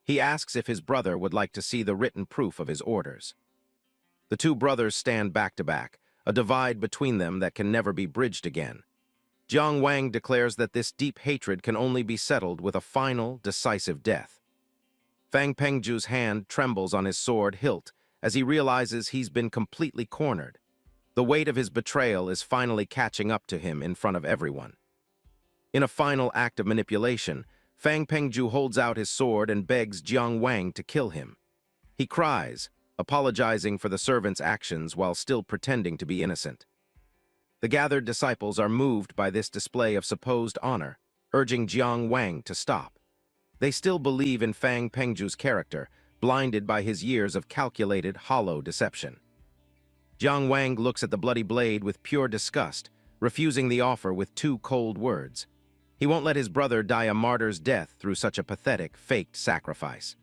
He asks if his brother would like to see the written proof of his orders. The two brothers stand back to back, a divide between them that can never be bridged again. Jiang Wang declares that this deep hatred can only be settled with a final, decisive death. Fang Pengju's hand trembles on his sword hilt as he realizes he's been completely cornered. The weight of his betrayal is finally catching up to him in front of everyone. In a final act of manipulation, Fang Pengju holds out his sword and begs Jiang Wang to kill him. He cries, apologizing for the servant's actions while still pretending to be innocent. The gathered disciples are moved by this display of supposed honor, urging Jiang Wang to stop. They still believe in Fang Pengju's character, blinded by his years of calculated, hollow deception. Jiang Wang looks at the bloody blade with pure disgust, refusing the offer with two cold words. He won't let his brother die a martyr's death through such a pathetic, faked sacrifice.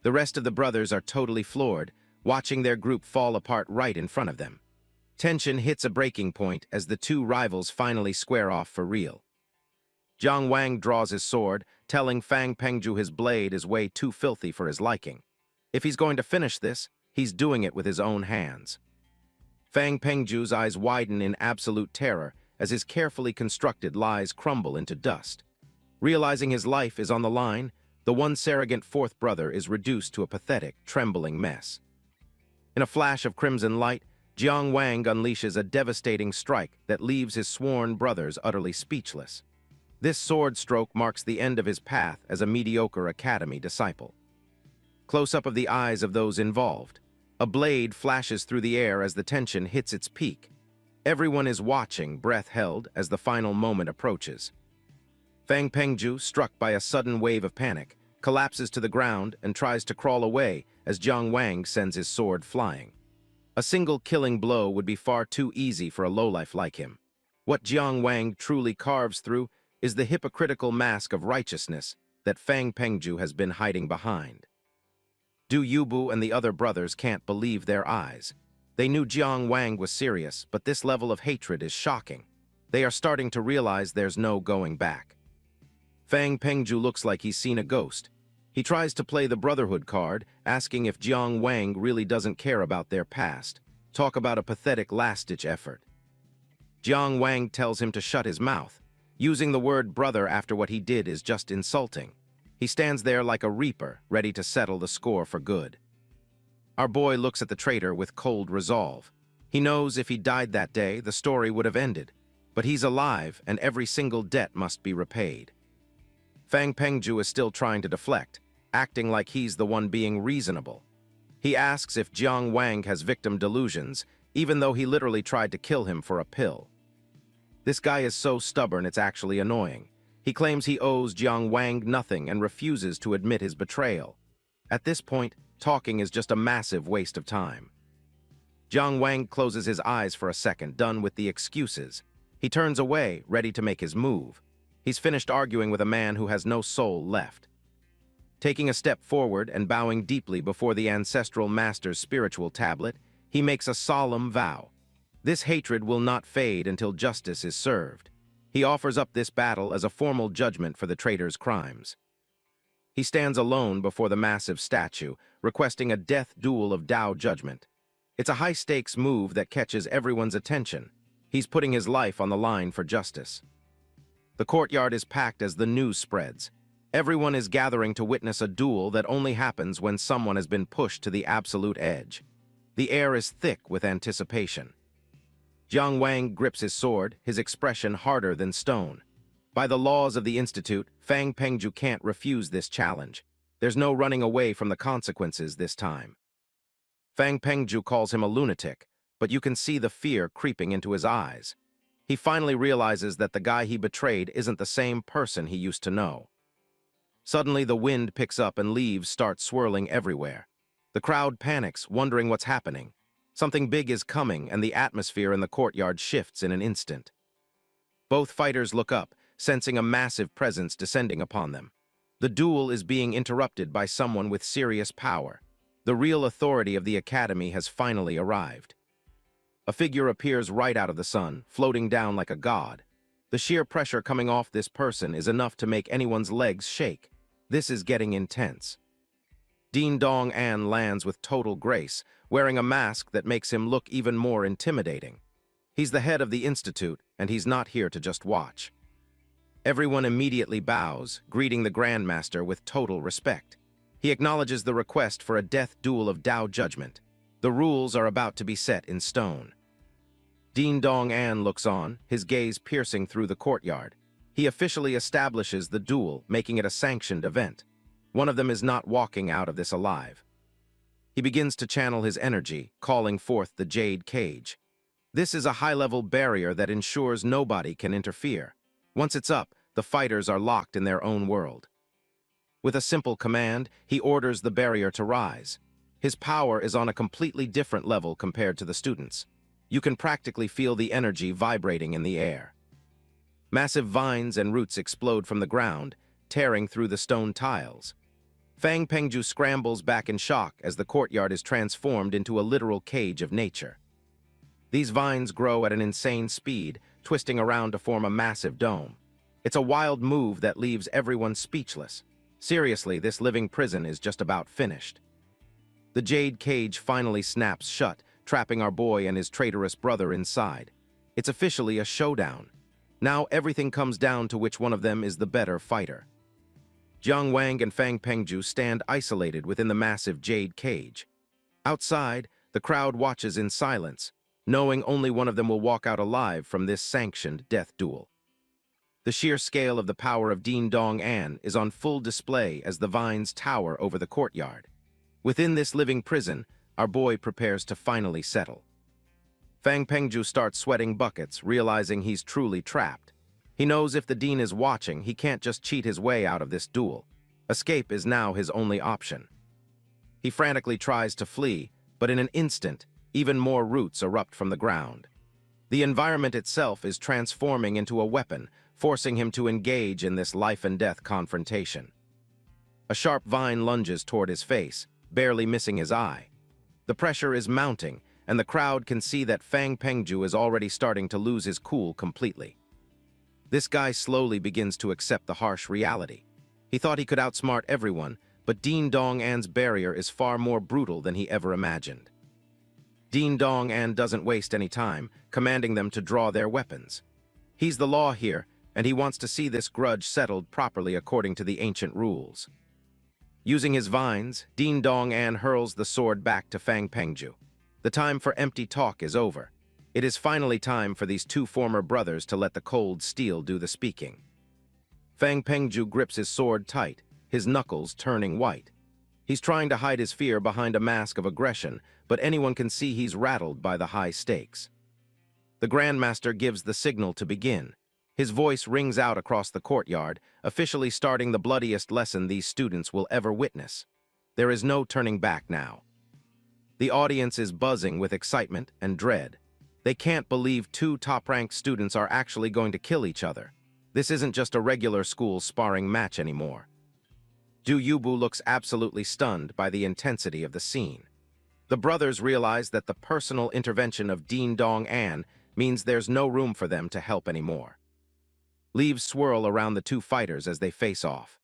The rest of the brothers are totally floored, watching their group fall apart right in front of them. Tension hits a breaking point as the two rivals finally square off for real. Jiang Wang draws his sword, telling Fang Pengju his blade is way too filthy for his liking. If he's going to finish this, he's doing it with his own hands. Fang Pengju's eyes widen in absolute terror as his carefully constructed lies crumble into dust. Realizing his life is on the line, the once arrogant fourth brother is reduced to a pathetic, trembling mess. In a flash of crimson light, Jiang Wang unleashes a devastating strike that leaves his sworn brothers utterly speechless. This sword stroke marks the end of his path as a mediocre academy disciple. Close-up of the eyes of those involved. A blade flashes through the air as the tension hits its peak. Everyone is watching, breath held, as the final moment approaches. Fang Pengju, struck by a sudden wave of panic, collapses to the ground and tries to crawl away as Jiang Wang sends his sword flying. A single killing blow would be far too easy for a lowlife like him. What Jiang Wang truly carves through is the hypocritical mask of righteousness that Fang Pengju has been hiding behind. Du Yubu and the other brothers can't believe their eyes. They knew Jiang Wang was serious, but this level of hatred is shocking. They are starting to realize there's no going back. Fang Pengju looks like he's seen a ghost. He tries to play the Brotherhood card, asking if Jiang Wang really doesn't care about their past. Talk about a pathetic last-ditch effort. Jiang Wang tells him to shut his mouth. Using the word brother after what he did is just insulting. He stands there like a reaper, ready to settle the score for good. Our boy looks at the traitor with cold resolve. He knows if he died that day, the story would have ended. But he's alive, and every single debt must be repaid. Fang Pengju is still trying to deflect, acting like he's the one being reasonable. He asks if Jiang Wang has victim delusions, even though he literally tried to kill him for a pill. This guy is so stubborn it's actually annoying. He claims he owes Jiang Wang nothing and refuses to admit his betrayal. At this point, talking is just a massive waste of time. Jiang Wang closes his eyes for a second, done with the excuses. He turns away, ready to make his move. He's finished arguing with a man who has no soul left. Taking a step forward and bowing deeply before the ancestral master's spiritual tablet, he makes a solemn vow. This hatred will not fade until justice is served. He offers up this battle as a formal judgment for the traitor's crimes. He stands alone before the massive statue, requesting a death duel of Tao judgment. It's a high-stakes move that catches everyone's attention. He's putting his life on the line for justice. The courtyard is packed as the news spreads. Everyone is gathering to witness a duel that only happens when someone has been pushed to the absolute edge. The air is thick with anticipation. Jiang Wang grips his sword, his expression harder than stone. By the laws of the Institute, Fang Pengju can't refuse this challenge. There's no running away from the consequences this time. Fang Pengju calls him a lunatic, but you can see the fear creeping into his eyes. He finally realizes that the guy he betrayed isn't the same person he used to know. Suddenly, the wind picks up and leaves start swirling everywhere. The crowd panics, wondering what's happening. Something big is coming, and the atmosphere in the courtyard shifts in an instant. Both fighters look up, sensing a massive presence descending upon them. The duel is being interrupted by someone with serious power. The real authority of the academy has finally arrived. A figure appears right out of the sun, floating down like a god. The sheer pressure coming off this person is enough to make anyone's legs shake. This is getting intense. Dean Dong An lands with total grace, wearing a mask that makes him look even more intimidating. He's the head of the institute, and he's not here to just watch. Everyone immediately bows, greeting the Grandmaster with total respect. He acknowledges the request for a death duel of Dao judgment. The rules are about to be set in stone. Dean Dong An looks on, his gaze piercing through the courtyard. He officially establishes the duel, making it a sanctioned event. One of them is not walking out of this alive. He begins to channel his energy, calling forth the Jade Cage. This is a high-level barrier that ensures nobody can interfere. Once it's up, the fighters are locked in their own world. With a simple command, he orders the barrier to rise. His power is on a completely different level compared to the students. You can practically feel the energy vibrating in the air. Massive vines and roots explode from the ground, tearing through the stone tiles. Fang Pengju scrambles back in shock as the courtyard is transformed into a literal cage of nature. These vines grow at an insane speed, twisting around to form a massive dome. It's a wild move that leaves everyone speechless. Seriously, this living prison is just about finished. The Jade Cage finally snaps shut, trapping our boy and his traitorous brother inside. It's officially a showdown. Now everything comes down to which one of them is the better fighter. Jiang Wang and Fang Pengju stand isolated within the massive Jade Cage. Outside, the crowd watches in silence, knowing only one of them will walk out alive from this sanctioned death duel. The sheer scale of the power of Dean Dong An is on full display as the vines tower over the courtyard. Within this living prison, our boy prepares to finally settle. Fang Pengju starts sweating buckets, realizing he's truly trapped. He knows if the dean is watching, he can't just cheat his way out of this duel. Escape is now his only option. He frantically tries to flee, but in an instant, even more roots erupt from the ground. The environment itself is transforming into a weapon, forcing him to engage in this life-and-death confrontation. A sharp vine lunges toward his face, barely missing his eye. The pressure is mounting, and the crowd can see that Fang Pengju is already starting to lose his cool completely. This guy slowly begins to accept the harsh reality. He thought he could outsmart everyone, but Dean Dong An's barrier is far more brutal than he ever imagined. Dean Dong An doesn't waste any time, commanding them to draw their weapons. He's the law here, and he wants to see this grudge settled properly according to the ancient rules. Using his vines, Dean Dong An hurls the sword back to Fang Pengju. The time for empty talk is over. It is finally time for these two former brothers to let the cold steel do the speaking. Fang Pengju grips his sword tight, his knuckles turning white. He's trying to hide his fear behind a mask of aggression, but anyone can see he's rattled by the high stakes. The Grandmaster gives the signal to begin. His voice rings out across the courtyard, officially starting the bloodiest lesson these students will ever witness. There is no turning back now. The audience is buzzing with excitement and dread. They can't believe two top-ranked students are actually going to kill each other. This isn't just a regular school sparring match anymore. Du Yubu looks absolutely stunned by the intensity of the scene. The brothers realize that the personal intervention of Dean Dong An means there's no room for them to help anymore. Leaves swirl around the two fighters as they face off.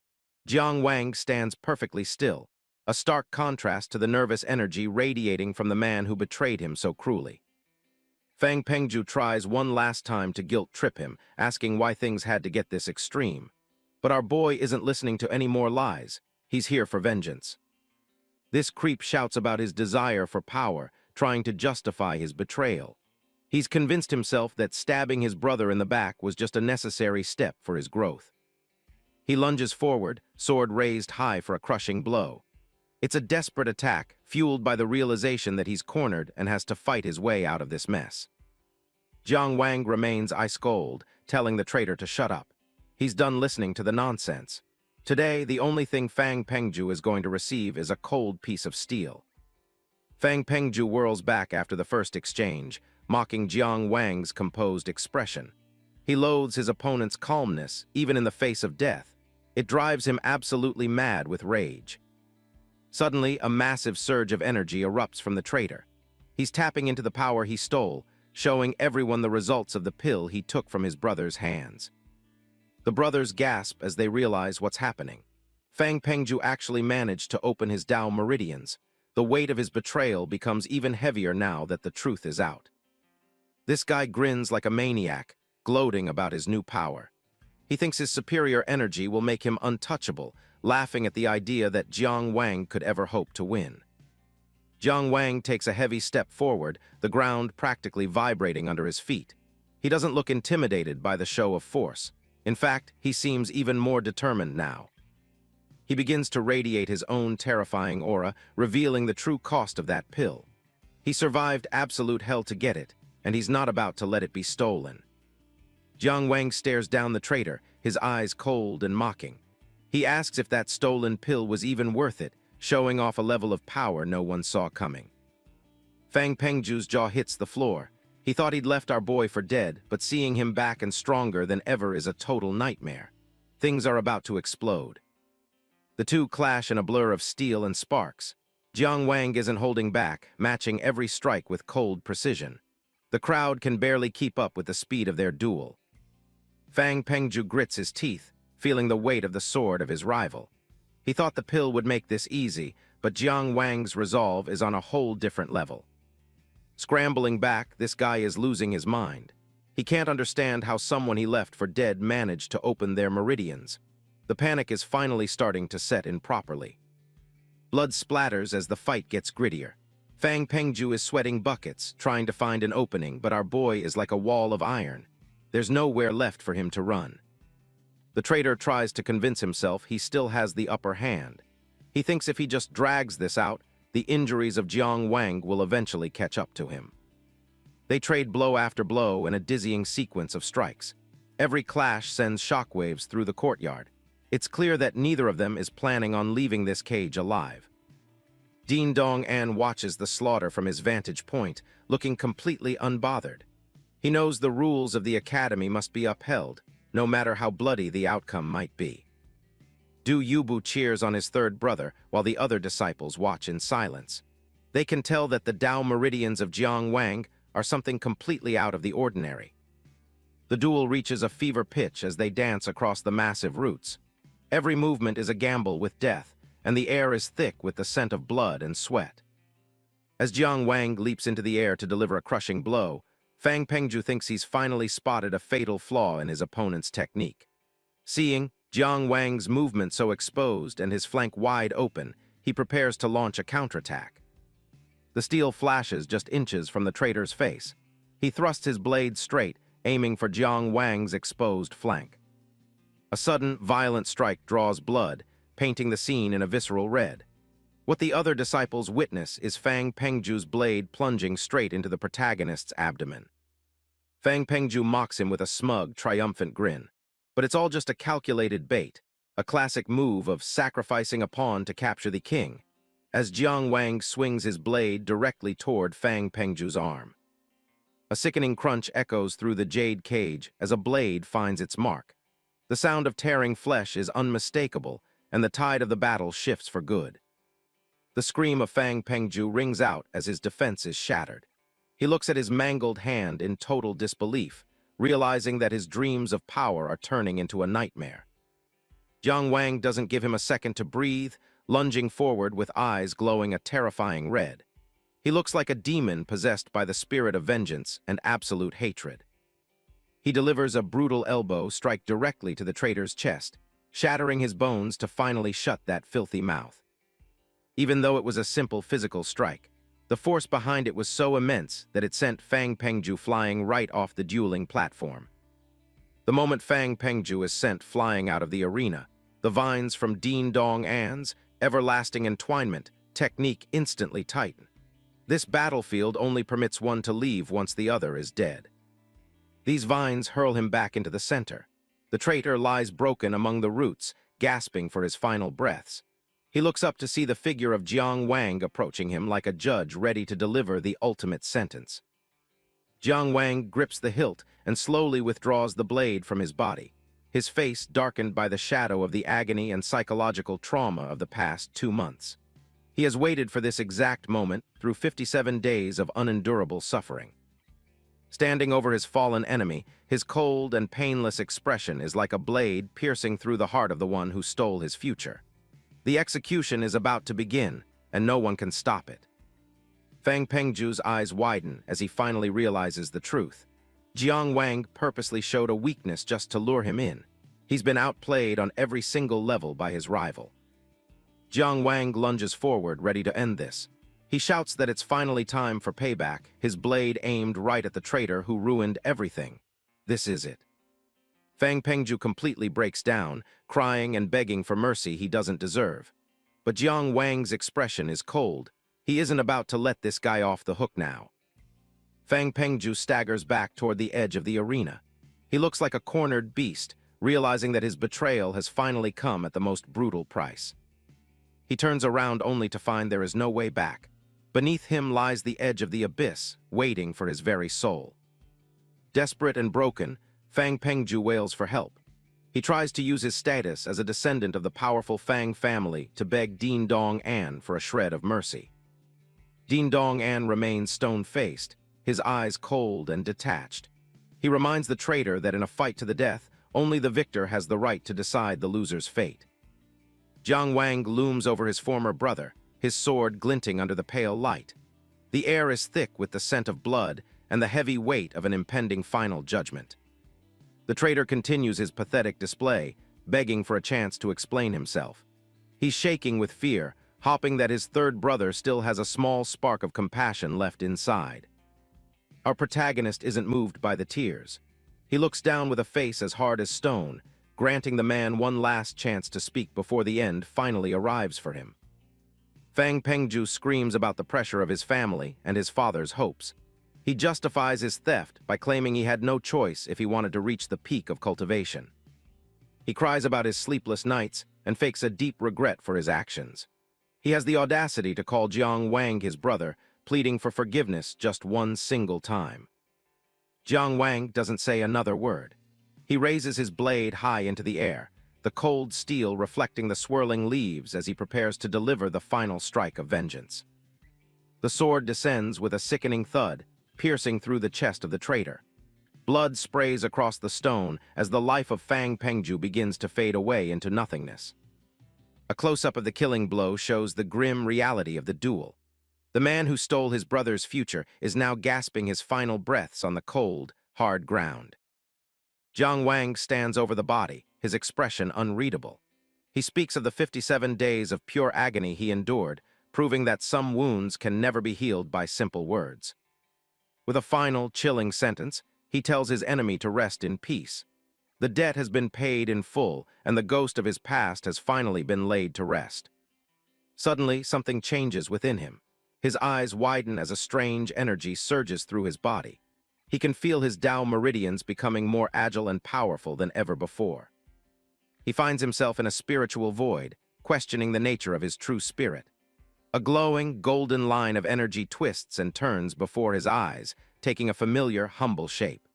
Jiang Wang stands perfectly still, a stark contrast to the nervous energy radiating from the man who betrayed him so cruelly. Fang Pengju tries one last time to guilt-trip him, asking why things had to get this extreme. But our boy isn't listening to any more lies. He's here for vengeance. This creep shouts about his desire for power, trying to justify his betrayal. He's convinced himself that stabbing his brother in the back was just a necessary step for his growth. He lunges forward, sword raised high for a crushing blow. It's a desperate attack, fueled by the realization that he's cornered and has to fight his way out of this mess. Jiang Wang remains ice-cold, telling the traitor to shut up. He's done listening to the nonsense. Today, the only thing Fang Pengju is going to receive is a cold piece of steel. Fang Pengju whirls back after the first exchange, mocking Jiang Wang's composed expression. He loathes his opponent's calmness, even in the face of death. It drives him absolutely mad with rage. Suddenly, a massive surge of energy erupts from the traitor. He's tapping into the power he stole, showing everyone the results of the pill he took from his brother's hands. The brothers gasp as they realize what's happening. Fang Pengju actually managed to open his Tao meridians. The weight of his betrayal becomes even heavier now that the truth is out. This guy grins like a maniac, gloating about his new power. He thinks his superior energy will make him untouchable, laughing at the idea that Jiang Wang could ever hope to win. Jiang Wang takes a heavy step forward, the ground practically vibrating under his feet. He doesn't look intimidated by the show of force. In fact, he seems even more determined now. He begins to radiate his own terrifying aura, revealing the true cost of that pill. He survived absolute hell to get it, and he's not about to let it be stolen. Jiang Wang stares down the traitor, his eyes cold and mocking. He asks if that stolen pill was even worth it, showing off a level of power no one saw coming. Fang Pengju's jaw hits the floor. He thought he'd left our boy for dead, but seeing him back and stronger than ever is a total nightmare. Things are about to explode. The two clash in a blur of steel and sparks. Jiang Wang isn't holding back, matching every strike with cold precision. The crowd can barely keep up with the speed of their duel. Fang Pengju grits his teeth, feeling the weight of the sword of his rival. He thought the pill would make this easy, but Jiang Wang's resolve is on a whole different level. Scrambling back, this guy is losing his mind. He can't understand how someone he left for dead managed to open their meridians. The panic is finally starting to set in properly. Blood splatters as the fight gets grittier. Fang Pengju is sweating buckets, trying to find an opening, but our boy is like a wall of iron. There's nowhere left for him to run. The traitor tries to convince himself he still has the upper hand. He thinks if he just drags this out, the injuries of Jiang Wang will eventually catch up to him. They trade blow after blow in a dizzying sequence of strikes. Every clash sends shockwaves through the courtyard. It's clear that neither of them is planning on leaving this cage alive. Din Dong An watches the slaughter from his vantage point, looking completely unbothered. He knows the rules of the academy must be upheld, no matter how bloody the outcome might be. Du Yubu cheers on his third brother, while the other disciples watch in silence. They can tell that the Tao meridians of Jiang Wang are something completely out of the ordinary. The duel reaches a fever pitch as they dance across the massive roots. Every movement is a gamble with death, and the air is thick with the scent of blood and sweat. As Jiang Wang leaps into the air to deliver a crushing blow, Fang Pengju thinks he's finally spotted a fatal flaw in his opponent's technique. Seeing Jiang Wang's movement so exposed and his flank wide open, he prepares to launch a counterattack. The steel flashes just inches from the traitor's face. He thrusts his blade straight, aiming for Jiang Wang's exposed flank. A sudden, violent strike draws blood, painting the scene in a visceral red. What the other disciples witness is Fang Pengju's blade plunging straight into the protagonist's abdomen. Fang Pengju mocks him with a smug, triumphant grin. But it's all just a calculated bait, a classic move of sacrificing a pawn to capture the king, as Jiang Wang swings his blade directly toward Fang Pengju's arm. A sickening crunch echoes through the jade cage as a blade finds its mark. The sound of tearing flesh is unmistakable, and the tide of the battle shifts for good. The scream of Fang Pengju rings out as his defense is shattered. He looks at his mangled hand in total disbelief, realizing that his dreams of power are turning into a nightmare. Jiang Wang doesn't give him a second to breathe, lunging forward with eyes glowing a terrifying red. He looks like a demon possessed by the spirit of vengeance and absolute hatred. He delivers a brutal elbow strike directly to the traitor's chest, shattering his bones to finally shut that filthy mouth. Even though it was a simple physical strike, the force behind it was so immense that it sent Fang Pengju flying right off the dueling platform. The moment Fang Pengju is sent flying out of the arena, the vines from Din Dong An's everlasting entwinement technique instantly tighten. This battlefield only permits one to leave once the other is dead. These vines hurl him back into the center. The traitor lies broken among the roots, gasping for his final breaths. He looks up to see the figure of Jiang Wang approaching him like a judge ready to deliver the ultimate sentence. Jiang Wang grips the hilt and slowly withdraws the blade from his body, his face darkened by the shadow of the agony and psychological trauma of the past 2 months. He has waited for this exact moment through 57 days of unendurable suffering. Standing over his fallen enemy, his cold and painless expression is like a blade piercing through the heart of the one who stole his future. The execution is about to begin, and no one can stop it. Fang Pengju's eyes widen as he finally realizes the truth. Jiang Wang purposely showed a weakness just to lure him in. He's been outplayed on every single level by his rival. Jiang Wang lunges forward, ready to end this. He shouts that it's finally time for payback, his blade aimed right at the traitor who ruined everything. This is it. Fang Pengju completely breaks down, crying and begging for mercy he doesn't deserve. But Jiang Wang's expression is cold. He isn't about to let this guy off the hook now. Fang Pengju staggers back toward the edge of the arena. He looks like a cornered beast, realizing that his betrayal has finally come at the most brutal price. He turns around only to find there is no way back. Beneath him lies the edge of the abyss, waiting for his very soul. Desperate and broken, Fang Pengju wails for help. He tries to use his status as a descendant of the powerful Fang family to beg Din Dong An for a shred of mercy. Din Dong An remains stone-faced, his eyes cold and detached. He reminds the traitor that in a fight to the death, only the victor has the right to decide the loser's fate. Jiang Wang looms over his former brother, his sword glinting under the pale light. The air is thick with the scent of blood and the heavy weight of an impending final judgment. The traitor continues his pathetic display, begging for a chance to explain himself. He's shaking with fear, hoping that his third brother still has a small spark of compassion left inside. Our protagonist isn't moved by the tears. He looks down with a face as hard as stone, granting the man one last chance to speak before the end finally arrives for him. Fang Pengju screams about the pressure of his family and his father's hopes. He justifies his theft by claiming he had no choice if he wanted to reach the peak of cultivation. He cries about his sleepless nights and fakes a deep regret for his actions. He has the audacity to call Jiang Wang his brother, pleading for forgiveness just one single time. Jiang Wang doesn't say another word. He raises his blade high into the air, the cold steel reflecting the swirling leaves as he prepares to deliver the final strike of vengeance. The sword descends with a sickening thud, piercing through the chest of the traitor. Blood sprays across the stone as the life of Fang Pengju begins to fade away into nothingness. A close-up of the killing blow shows the grim reality of the duel. The man who stole his brother's future is now gasping his final breaths on the cold, hard ground. Jiang Wang stands over the body, his expression unreadable. He speaks of the 57 days of pure agony he endured, proving that some wounds can never be healed by simple words. With a final, chilling sentence, he tells his enemy to rest in peace. The debt has been paid in full, and the ghost of his past has finally been laid to rest. Suddenly, something changes within him. His eyes widen as a strange energy surges through his body. He can feel his Tao meridians becoming more agile and powerful than ever before. He finds himself in a spiritual void, questioning the nature of his true spirit. A glowing, golden line of energy twists and turns before his eyes, taking a familiar, humble shape.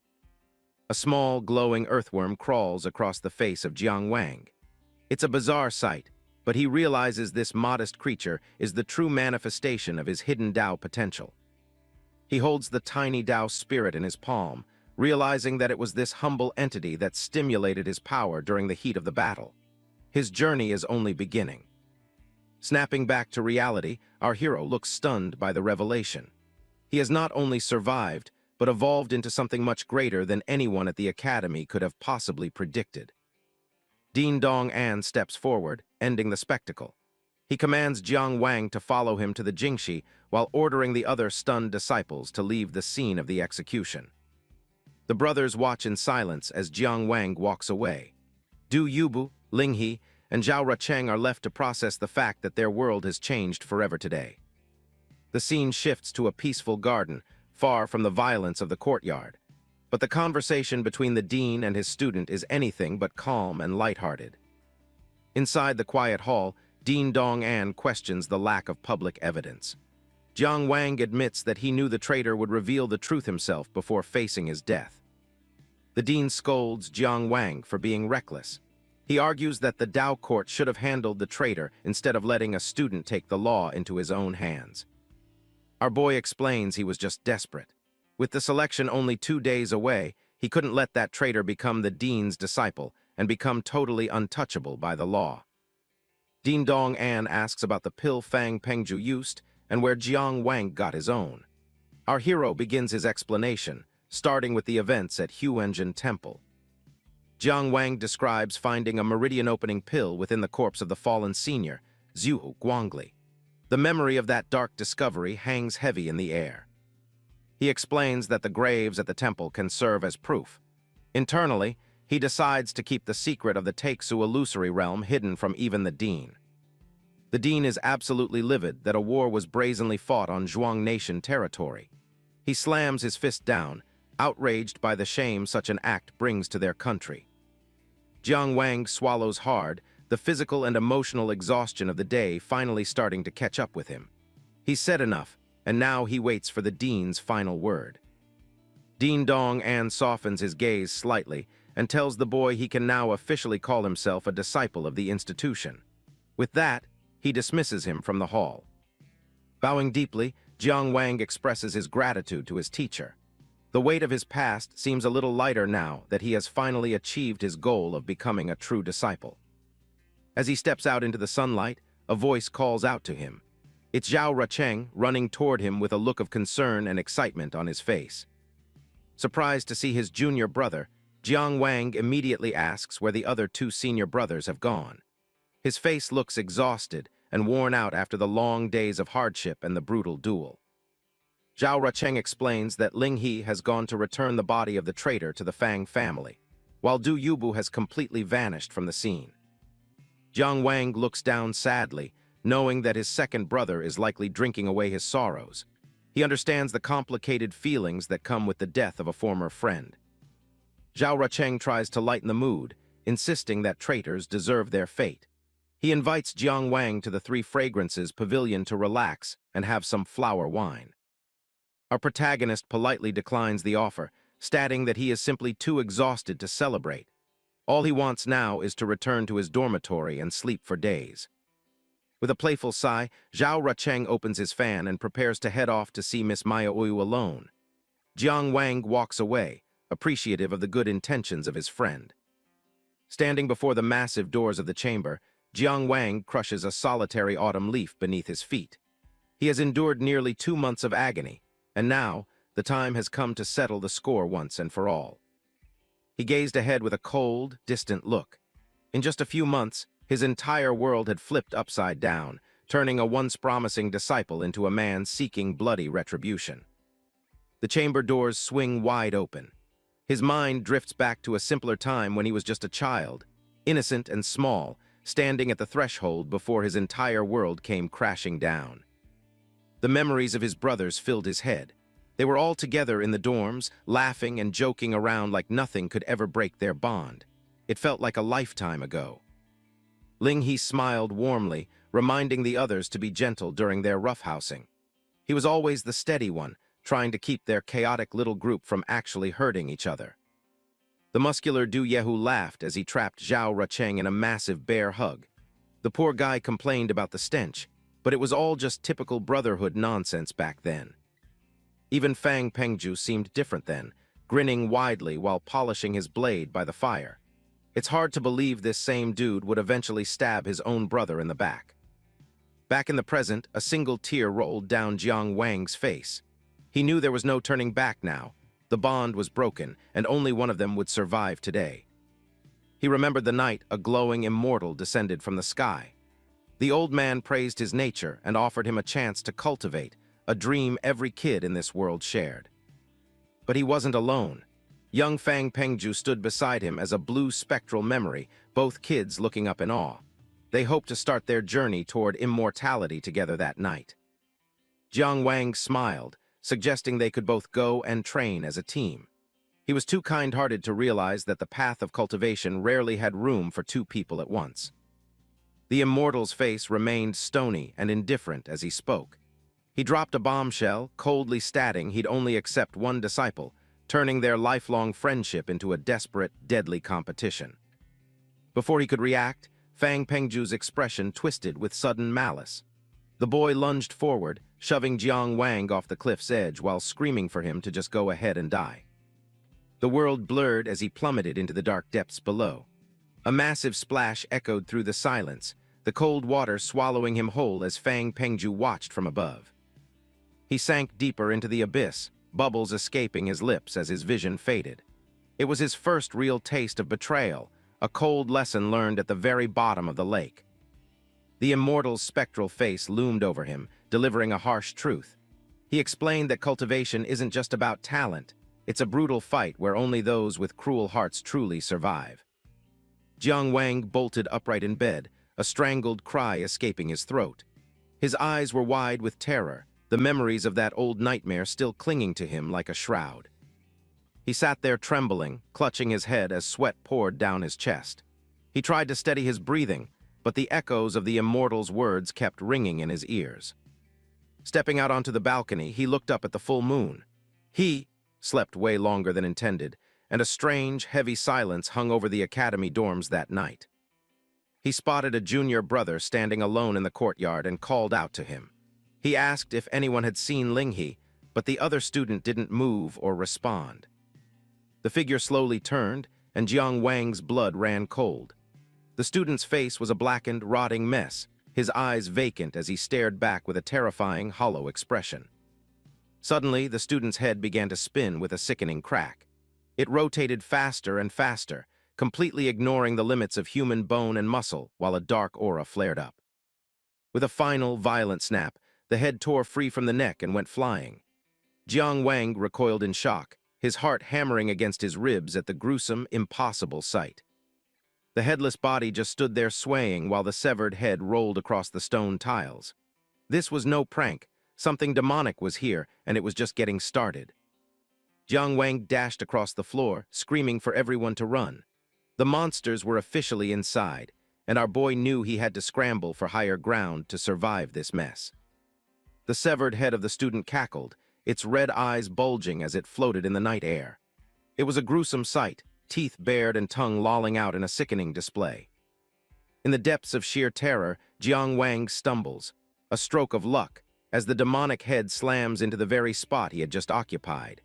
A small, glowing earthworm crawls across the face of Jiang Wang. It's a bizarre sight, but he realizes this modest creature is the true manifestation of his hidden Tao potential. He holds the tiny Tao spirit in his palm, realizing that it was this humble entity that stimulated his power during the heat of the battle. His journey is only beginning. Snapping back to reality, our hero looks stunned by the revelation. He has not only survived, but evolved into something much greater than anyone at the academy could have possibly predicted. Din Dong An steps forward, ending the spectacle. He commands Jiang Wang to follow him to the Jingxi while ordering the other stunned disciples to leave the scene of the execution. The brothers watch in silence as Jiang Wang walks away. Du Yubu, Ling He, and Zhao Rucheng are left to process the fact that their world has changed forever today. The scene shifts to a peaceful garden, far from the violence of the courtyard. But the conversation between the dean and his student is anything but calm and lighthearted. Inside the quiet hall, Din Dong An questions the lack of public evidence. Jiang Wang admits that he knew the traitor would reveal the truth himself before facing his death. The dean scolds Jiang Wang for being reckless. He argues that the Tao court should have handled the traitor instead of letting a student take the law into his own hands. Our boy explains he was just desperate. With the selection only 2 days away, he couldn't let that traitor become the dean's disciple and become totally untouchable by the law. Din Dong An asks about the pill Fang Pengju used and where Jiang Wang got his own. Our hero begins his explanation, starting with the events at Huenjin Temple. Jiang Wang describes finding a meridian-opening pill within the corpse of the fallen senior, Zhuhu Guangli. The memory of that dark discovery hangs heavy in the air. He explains that the graves at the temple can serve as proof. Internally, he decides to keep the secret of the Taixu illusory realm hidden from even the Dean. The Dean is absolutely livid that a war was brazenly fought on Zhuang Nation territory. He slams his fist down, outraged by the shame such an act brings to their country. Jiang Wang swallows hard, the physical and emotional exhaustion of the day finally starting to catch up with him. He's said enough, and now he waits for the Dean's final word. Din Dong An softens his gaze slightly and tells the boy he can now officially call himself a disciple of the institution. With that, he dismisses him from the hall. Bowing deeply, Jiang Wang expresses his gratitude to his teacher. The weight of his past seems a little lighter now that he has finally achieved his goal of becoming a true disciple. As he steps out into the sunlight, a voice calls out to him. It's Zhao Rucheng running toward him with a look of concern and excitement on his face. Surprised to see his junior brother, Jiang Wang immediately asks where the other two senior brothers have gone. His face looks exhausted and worn out after the long days of hardship and the brutal duel. Zhao Rucheng explains that Ling He has gone to return the body of the traitor to the Fang family, while Du Yubu has completely vanished from the scene. Jiang Wang looks down sadly, knowing that his second brother is likely drinking away his sorrows. He understands the complicated feelings that come with the death of a former friend. Zhao Rucheng tries to lighten the mood, insisting that traitors deserve their fate. He invites Jiang Wang to the Three Fragrances pavilion to relax and have some flower wine. Our protagonist politely declines the offer, stating that he is simply too exhausted to celebrate. All he wants now is to return to his dormitory and sleep for days. With a playful sigh, Zhao Rucheng opens his fan and prepares to head off to see Miss Maya Oyu alone. Jiang Wang walks away, appreciative of the good intentions of his friend. Standing before the massive doors of the chamber, Jiang Wang crushes a solitary autumn leaf beneath his feet. He has endured nearly 2 months of agony, and now the time has come to settle the score once and for all. He gazed ahead with a cold, distant look. In just a few months, his entire world had flipped upside down, turning a once promising disciple into a man seeking bloody retribution. The chamber doors swing wide open. His mind drifts back to a simpler time when he was just a child, innocent and small, standing at the threshold before his entire world came crashing down. The memories of his brothers filled his head. They were all together in the dorms, laughing and joking around like nothing could ever break their bond. It felt like a lifetime ago. Ling He smiled warmly, reminding the others to be gentle during their roughhousing. He was always the steady one, trying to keep their chaotic little group from actually hurting each other. The muscular Du Yehu laughed as he trapped Zhao Rucheng in a massive bear hug. The poor guy complained about the stench, but it was all just typical brotherhood nonsense back then. Even Fang Pengju seemed different then, grinning widely while polishing his blade by the fire. It's hard to believe this same dude would eventually stab his own brother in the back. Back in the present, a single tear rolled down Jiang Wang's face. He knew there was no turning back now. The bond was broken, and only one of them would survive today. He remembered the night a glowing immortal descended from the sky. The old man praised his nature and offered him a chance to cultivate, a dream every kid in this world shared. But he wasn't alone. Young Fang Pengju stood beside him as a blue spectral memory, both kids looking up in awe. They hoped to start their journey toward immortality together that night. Jiang Wang smiled, suggesting they could both go and train as a team. He was too kind-hearted to realize that the path of cultivation rarely had room for two people at once. The immortal's face remained stony and indifferent as he spoke. He dropped a bombshell, coldly stating he'd only accept one disciple, turning their lifelong friendship into a desperate, deadly competition. Before he could react, Fang Pengju's expression twisted with sudden malice. The boy lunged forward, shoving Jiang Wang off the cliff's edge while screaming for him to just go ahead and die. The world blurred as he plummeted into the dark depths below. A massive splash echoed through the silence, the cold water swallowing him whole as Fang Pengju watched from above. He sank deeper into the abyss, bubbles escaping his lips as his vision faded. It was his first real taste of betrayal, a cold lesson learned at the very bottom of the lake. The immortal's spectral face loomed over him, delivering a harsh truth. He explained that cultivation isn't just about talent, it's a brutal fight where only those with cruel hearts truly survive. Jiang Wang bolted upright in bed, a strangled cry escaping his throat. His eyes were wide with terror, the memories of that old nightmare still clinging to him like a shroud. He sat there trembling, clutching his head as sweat poured down his chest. He tried to steady his breathing, but the echoes of the immortal's words kept ringing in his ears. Stepping out onto the balcony, he looked up at the full moon. He slept way longer than intended, and a strange, heavy silence hung over the academy dorms that night. He spotted a junior brother standing alone in the courtyard and called out to him. He asked if anyone had seen Linghe, but the other student didn't move or respond. The figure slowly turned, and Jiang Wang's blood ran cold. The student's face was a blackened, rotting mess, his eyes vacant as he stared back with a terrifying, hollow expression. Suddenly, the student's head began to spin with a sickening crack. It rotated faster and faster, completely ignoring the limits of human bone and muscle while a dark aura flared up. With a final, violent snap, the head tore free from the neck and went flying. Jiang Wang recoiled in shock, his heart hammering against his ribs at the gruesome, impossible sight. The headless body just stood there swaying while the severed head rolled across the stone tiles. This was no prank. Something demonic was here, and it was just getting started. Jiang Wang dashed across the floor, screaming for everyone to run. The monsters were officially inside, and our boy knew he had to scramble for higher ground to survive this mess. The severed head of the student cackled, its red eyes bulging as it floated in the night air. It was a gruesome sight, teeth bared and tongue lolling out in a sickening display. In the depths of sheer terror, Jiang Wang stumbles, a stroke of luck, as the demonic head slams into the very spot he had just occupied.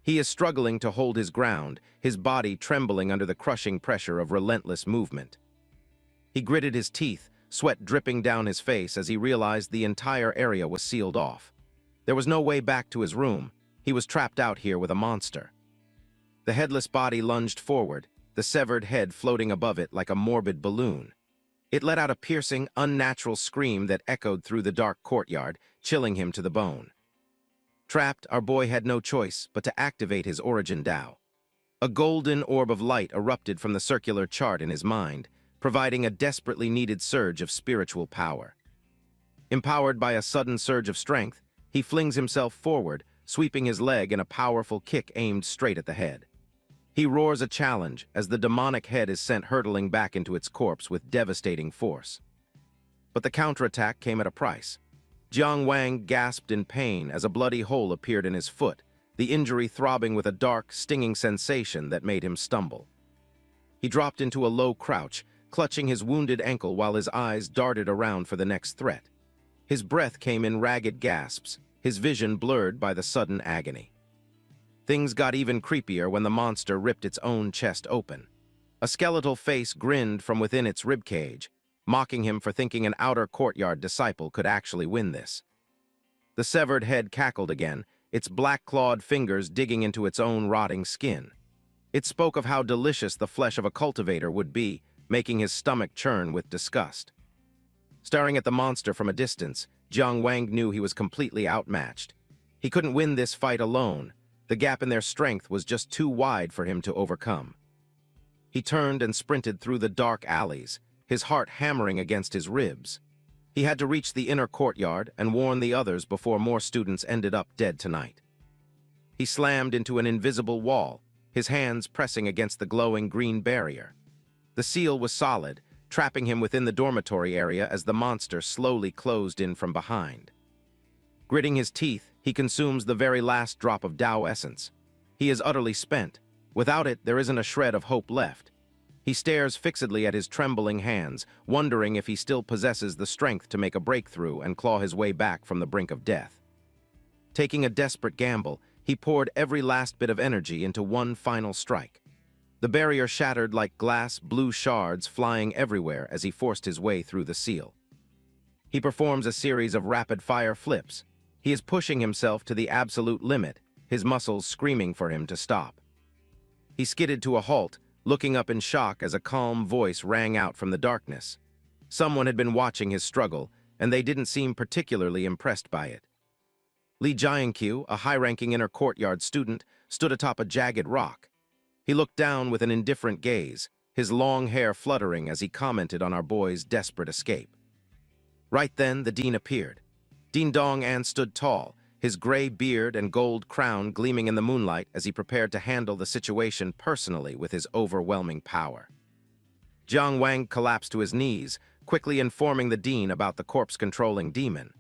He is struggling to hold his ground, his body trembling under the crushing pressure of relentless movement. He gritted his teeth, sweat dripping down his face as he realized the entire area was sealed off. There was no way back to his room. He was trapped out here with a monster. The headless body lunged forward, the severed head floating above it like a morbid balloon. It let out a piercing, unnatural scream that echoed through the dark courtyard, chilling him to the bone. Trapped, our boy had no choice but to activate his origin Tao. A golden orb of light erupted from the circular chart in his mind, providing a desperately needed surge of spiritual power. Empowered by a sudden surge of strength, he flings himself forward, sweeping his leg in a powerful kick aimed straight at the head. He roars a challenge as the demonic head is sent hurtling back into its corpse with devastating force. But the counterattack came at a price. Jiang Wang gasped in pain as a bloody hole appeared in his foot, the injury throbbing with a dark, stinging sensation that made him stumble. He dropped into a low crouch, clutching his wounded ankle while his eyes darted around for the next threat. His breath came in ragged gasps, his vision blurred by the sudden agony. Things got even creepier when the monster ripped its own chest open. A skeletal face grinned from within its ribcage, mocking him for thinking an outer courtyard disciple could actually win this. The severed head cackled again, its black-clawed fingers digging into its own rotting skin. It spoke of how delicious the flesh of a cultivator would be, making his stomach churn with disgust. Staring at the monster from a distance, Jiang Wang knew he was completely outmatched. He couldn't win this fight alone. The gap in their strength was just too wide for him to overcome. He turned and sprinted through the dark alleys, his heart hammering against his ribs. He had to reach the inner courtyard and warn the others before more students ended up dead tonight. He slammed into an invisible wall, his hands pressing against the glowing green barrier. The seal was solid, trapping him within the dormitory area as the monster slowly closed in from behind. Gritting his teeth, he consumes the very last drop of Tao essence. He is utterly spent. Without it, there isn't a shred of hope left. He stares fixedly at his trembling hands, wondering if he still possesses the strength to make a breakthrough and claw his way back from the brink of death. Taking a desperate gamble, he poured every last bit of energy into one final strike. The barrier shattered like glass blue shards flying everywhere as he forced his way through the seal. He performs a series of rapid-fire flips. He is pushing himself to the absolute limit, his muscles screaming for him to stop. He skidded to a halt, looking up in shock as a calm voice rang out from the darkness. Someone had been watching his struggle, and they didn't seem particularly impressed by it. Lee Jiankyu, a high-ranking inner courtyard student, stood atop a jagged rock. He looked down with an indifferent gaze, his long hair fluttering as he commented on our boy's desperate escape. Right then, the dean appeared. Dean Dong-an stood tall, his gray beard and gold crown gleaming in the moonlight as he prepared to handle the situation personally with his overwhelming power. Jiang Wang collapsed to his knees, quickly informing the dean about the corpse-controlling demon.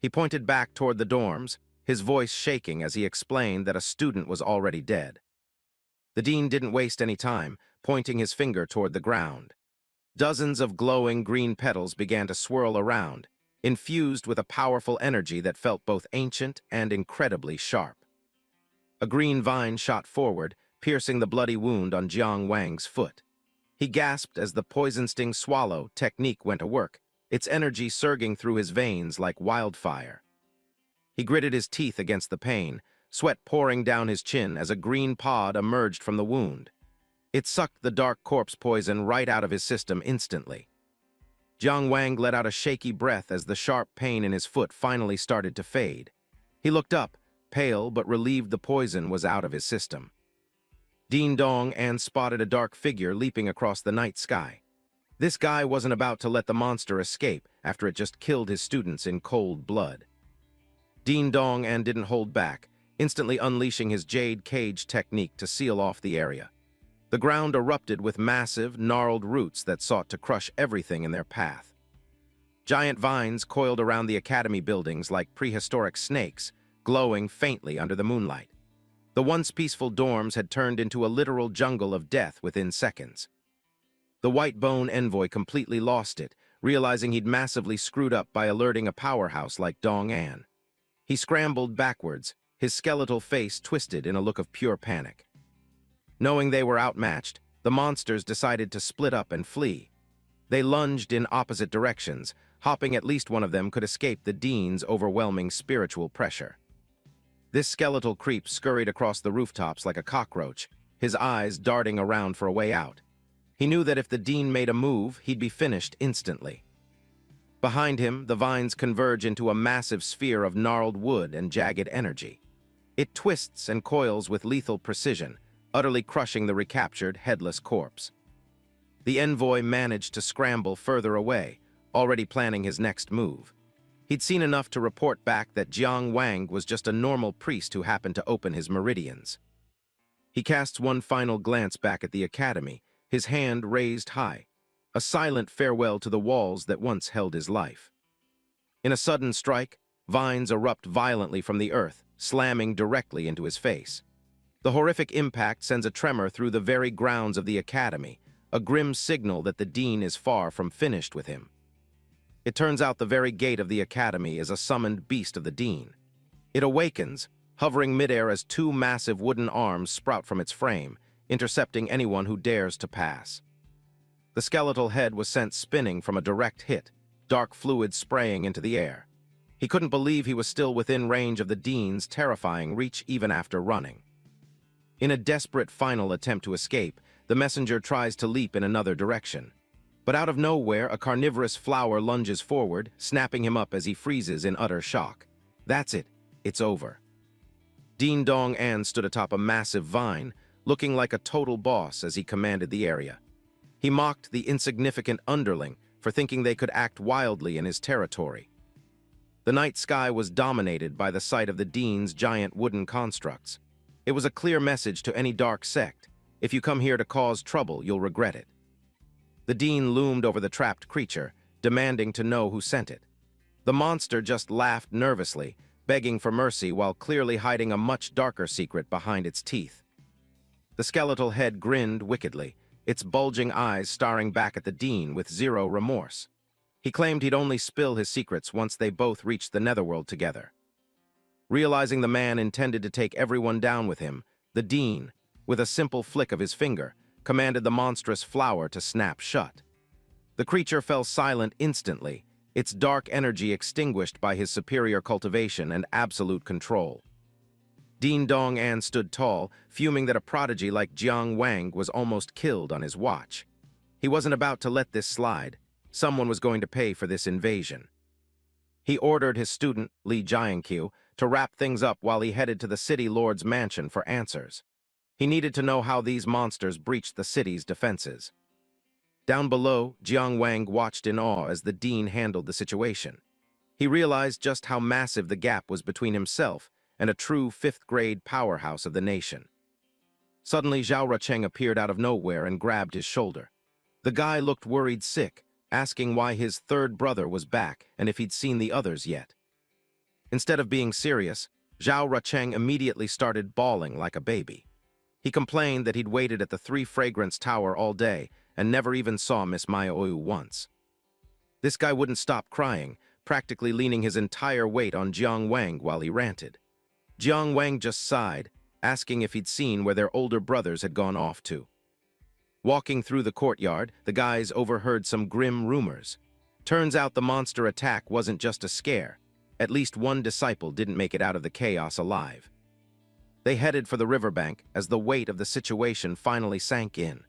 He pointed back toward the dorms, his voice shaking as he explained that a student was already dead. The dean didn't waste any time, pointing his finger toward the ground. Dozens of glowing green petals began to swirl around, infused with a powerful energy that felt both ancient and incredibly sharp. A green vine shot forward, piercing the bloody wound on Jiang Wang's foot. He gasped as the poison sting swallow technique went to work, its energy surging through his veins like wildfire. He gritted his teeth against the pain, sweat pouring down his chin as a green pod emerged from the wound. It sucked the dark corpse poison right out of his system instantly. Jiang Wang let out a shaky breath as the sharp pain in his foot finally started to fade. He looked up, pale but relieved the poison was out of his system. Dean Dong-an spotted a dark figure leaping across the night sky. This guy wasn't about to let the monster escape after it just killed his students in cold blood. Dean Dong-an didn't hold back, instantly unleashing his jade cage technique to seal off the area. The ground erupted with massive, gnarled roots that sought to crush everything in their path. Giant vines coiled around the academy buildings like prehistoric snakes, glowing faintly under the moonlight. The once peaceful dorms had turned into a literal jungle of death within seconds. The white bone envoy completely lost it, realizing he'd massively screwed up by alerting a powerhouse like Dong-an. He scrambled backwards, his skeletal face twisted in a look of pure panic. Knowing they were outmatched, the monsters decided to split up and flee. They lunged in opposite directions, hoping at least one of them could escape the dean's overwhelming spiritual pressure. This skeletal creep scurried across the rooftops like a cockroach, his eyes darting around for a way out. He knew that if the dean made a move, he'd be finished instantly. Behind him, the vines converge into a massive sphere of gnarled wood and jagged energy. It twists and coils with lethal precision, utterly crushing the recaptured, headless corpse. The envoy managed to scramble further away, already planning his next move. He'd seen enough to report back that Jiang Wang was just a normal priest who happened to open his meridians. He casts one final glance back at the academy, his hand raised high, a silent farewell to the walls that once held his life. In a sudden strike, vines erupt violently from the earth, slamming directly into his face. The horrific impact sends a tremor through the very grounds of the academy, a grim signal that the dean is far from finished with him. It turns out the very gate of the academy is a summoned beast of the dean. It awakens, hovering midair as two massive wooden arms sprout from its frame, intercepting anyone who dares to pass. The skeletal head was sent spinning from a direct hit, dark fluid spraying into the air. He couldn't believe he was still within range of the dean's terrifying reach even after running. In a desperate final attempt to escape, the messenger tries to leap in another direction. But out of nowhere, a carnivorous flower lunges forward, snapping him up as he freezes in utter shock. That's it. It's over. Dean Dong-an stood atop a massive vine, looking like a total boss as he commanded the area. He mocked the insignificant underling for thinking they could act wildly in his territory. The night sky was dominated by the sight of the dean's giant wooden constructs. It was a clear message to any dark sect. If you come here to cause trouble, you'll regret it. The dean loomed over the trapped creature, demanding to know who sent it. The monster just laughed nervously, begging for mercy while clearly hiding a much darker secret behind its teeth. The skeletal head grinned wickedly, its bulging eyes staring back at the dean with zero remorse. He claimed he'd only spill his secrets once they both reached the netherworld together. Realizing the man intended to take everyone down with him, the dean, with a simple flick of his finger, commanded the monstrous flower to snap shut. The creature fell silent instantly, its dark energy extinguished by his superior cultivation and absolute control. Din Dong An stood tall, fuming that a prodigy like Jiang Wang was almost killed on his watch. He wasn't about to let this slide. Someone was going to pay for this invasion. He ordered his student, Li Jiankyu, to wrap things up while he headed to the city lord's mansion for answers. He needed to know how these monsters breached the city's defenses. Down below, Jiang Wang watched in awe as the dean handled the situation. He realized just how massive the gap was between himself and a true fifth-grade powerhouse of the nation. Suddenly, Zhao Rucheng appeared out of nowhere and grabbed his shoulder. The guy looked worried sick, asking why his third brother was back and if he'd seen the others yet. Instead of being serious, Zhao Rucheng immediately started bawling like a baby. He complained that he'd waited at the Three Fragrance Tower all day and never even saw Miss Maioyu once. This guy wouldn't stop crying, practically leaning his entire weight on Jiang Wang while he ranted. Jiang Wang just sighed, asking if he'd seen where their older brothers had gone off to. Walking through the courtyard, the guys overheard some grim rumors. Turns out the monster attack wasn't just a scare. At least one disciple didn't make it out of the chaos alive. They headed for the riverbank as the weight of the situation finally sank in.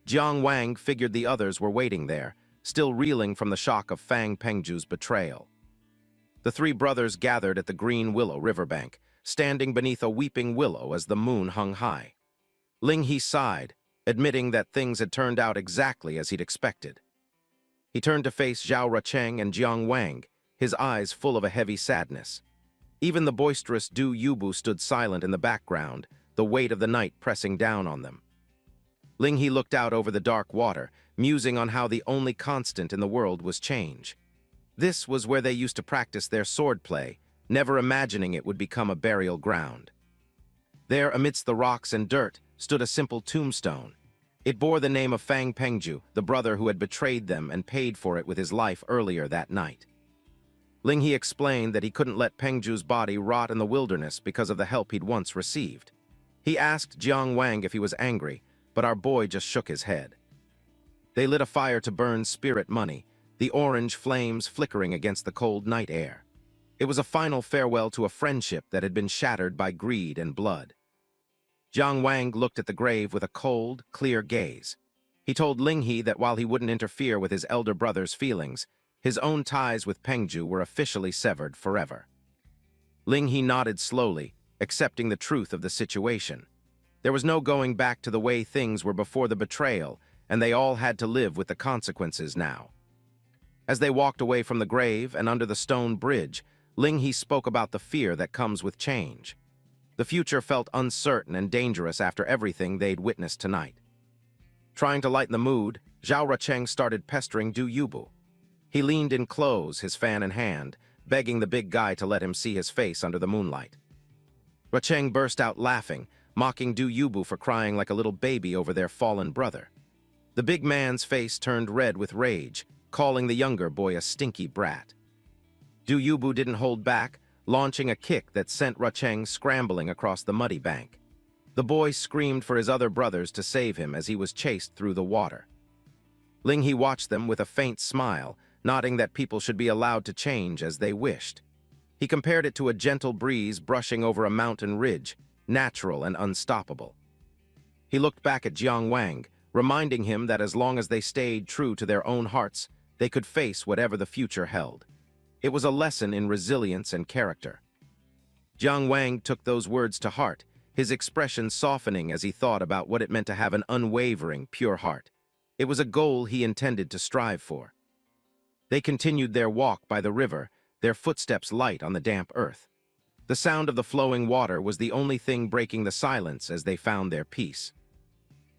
Jiang Wang figured the others were waiting there, still reeling from the shock of Fang Pengju's betrayal. The three brothers gathered at the Green Willow riverbank, standing beneath a weeping willow as the moon hung high. Ling He sighed, admitting that things had turned out exactly as he'd expected. He turned to face Zhao Rucheng and Jiang Wang, his eyes full of a heavy sadness. Even the boisterous Du Yubu stood silent in the background, the weight of the night pressing down on them. Ling He looked out over the dark water, musing on how the only constant in the world was change. This was where they used to practice their swordplay, never imagining it would become a burial ground. There, amidst the rocks and dirt, stood a simple tombstone. It bore the name of Fang Pengju, the brother who had betrayed them and paid for it with his life earlier that night. Ling He explained that he couldn't let Pengju's body rot in the wilderness because of the help he'd once received. He asked Jiang Wang if he was angry, but our boy just shook his head. They lit a fire to burn spirit money, the orange flames flickering against the cold night air. It was a final farewell to a friendship that had been shattered by greed and blood. Jiang Wang looked at the grave with a cold, clear gaze. He told Ling He that while he wouldn't interfere with his elder brother's feelings, his own ties with Pengju were officially severed forever. Ling He nodded slowly, accepting the truth of the situation. There was no going back to the way things were before the betrayal, and they all had to live with the consequences now. As they walked away from the grave and under the stone bridge, Ling He spoke about the fear that comes with change. The future felt uncertain and dangerous after everything they'd witnessed tonight. Trying to lighten the mood, Zhao Rucheng started pestering Du Yubu. He leaned in close, his fan in hand, begging the big guy to let him see his face under the moonlight. Rucheng burst out laughing, mocking Du Yubu for crying like a little baby over their fallen brother. The big man's face turned red with rage, calling the younger boy a stinky brat. Du Yubu didn't hold back, launching a kick that sent Rucheng scrambling across the muddy bank. The boy screamed for his other brothers to save him as he was chased through the water. Ling He watched them with a faint smile, nodding that people should be allowed to change as they wished. He compared it to a gentle breeze brushing over a mountain ridge, natural and unstoppable. He looked back at Jiang Wang, reminding him that as long as they stayed true to their own hearts, they could face whatever the future held. It was a lesson in resilience and character. Jiang Wang took those words to heart, his expression softening as he thought about what it meant to have an unwavering, pure heart. It was a goal he intended to strive for. They continued their walk by the river, their footsteps light on the damp earth. The sound of the flowing water was the only thing breaking the silence as they found their peace.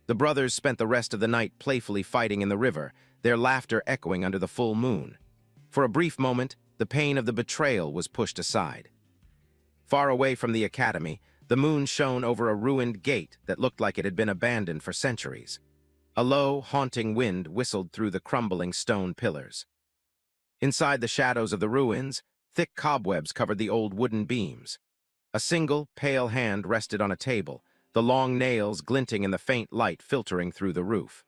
The brothers spent the rest of the night playfully fighting in the river, their laughter echoing under the full moon. For a brief moment, the pain of the betrayal was pushed aside. Far away from the academy, the moon shone over a ruined gate that looked like it had been abandoned for centuries. A low, haunting wind whistled through the crumbling stone pillars. Inside the shadows of the ruins, thick cobwebs covered the old wooden beams. A single, pale hand rested on a table, the long nails glinting in the faint light filtering through the roof.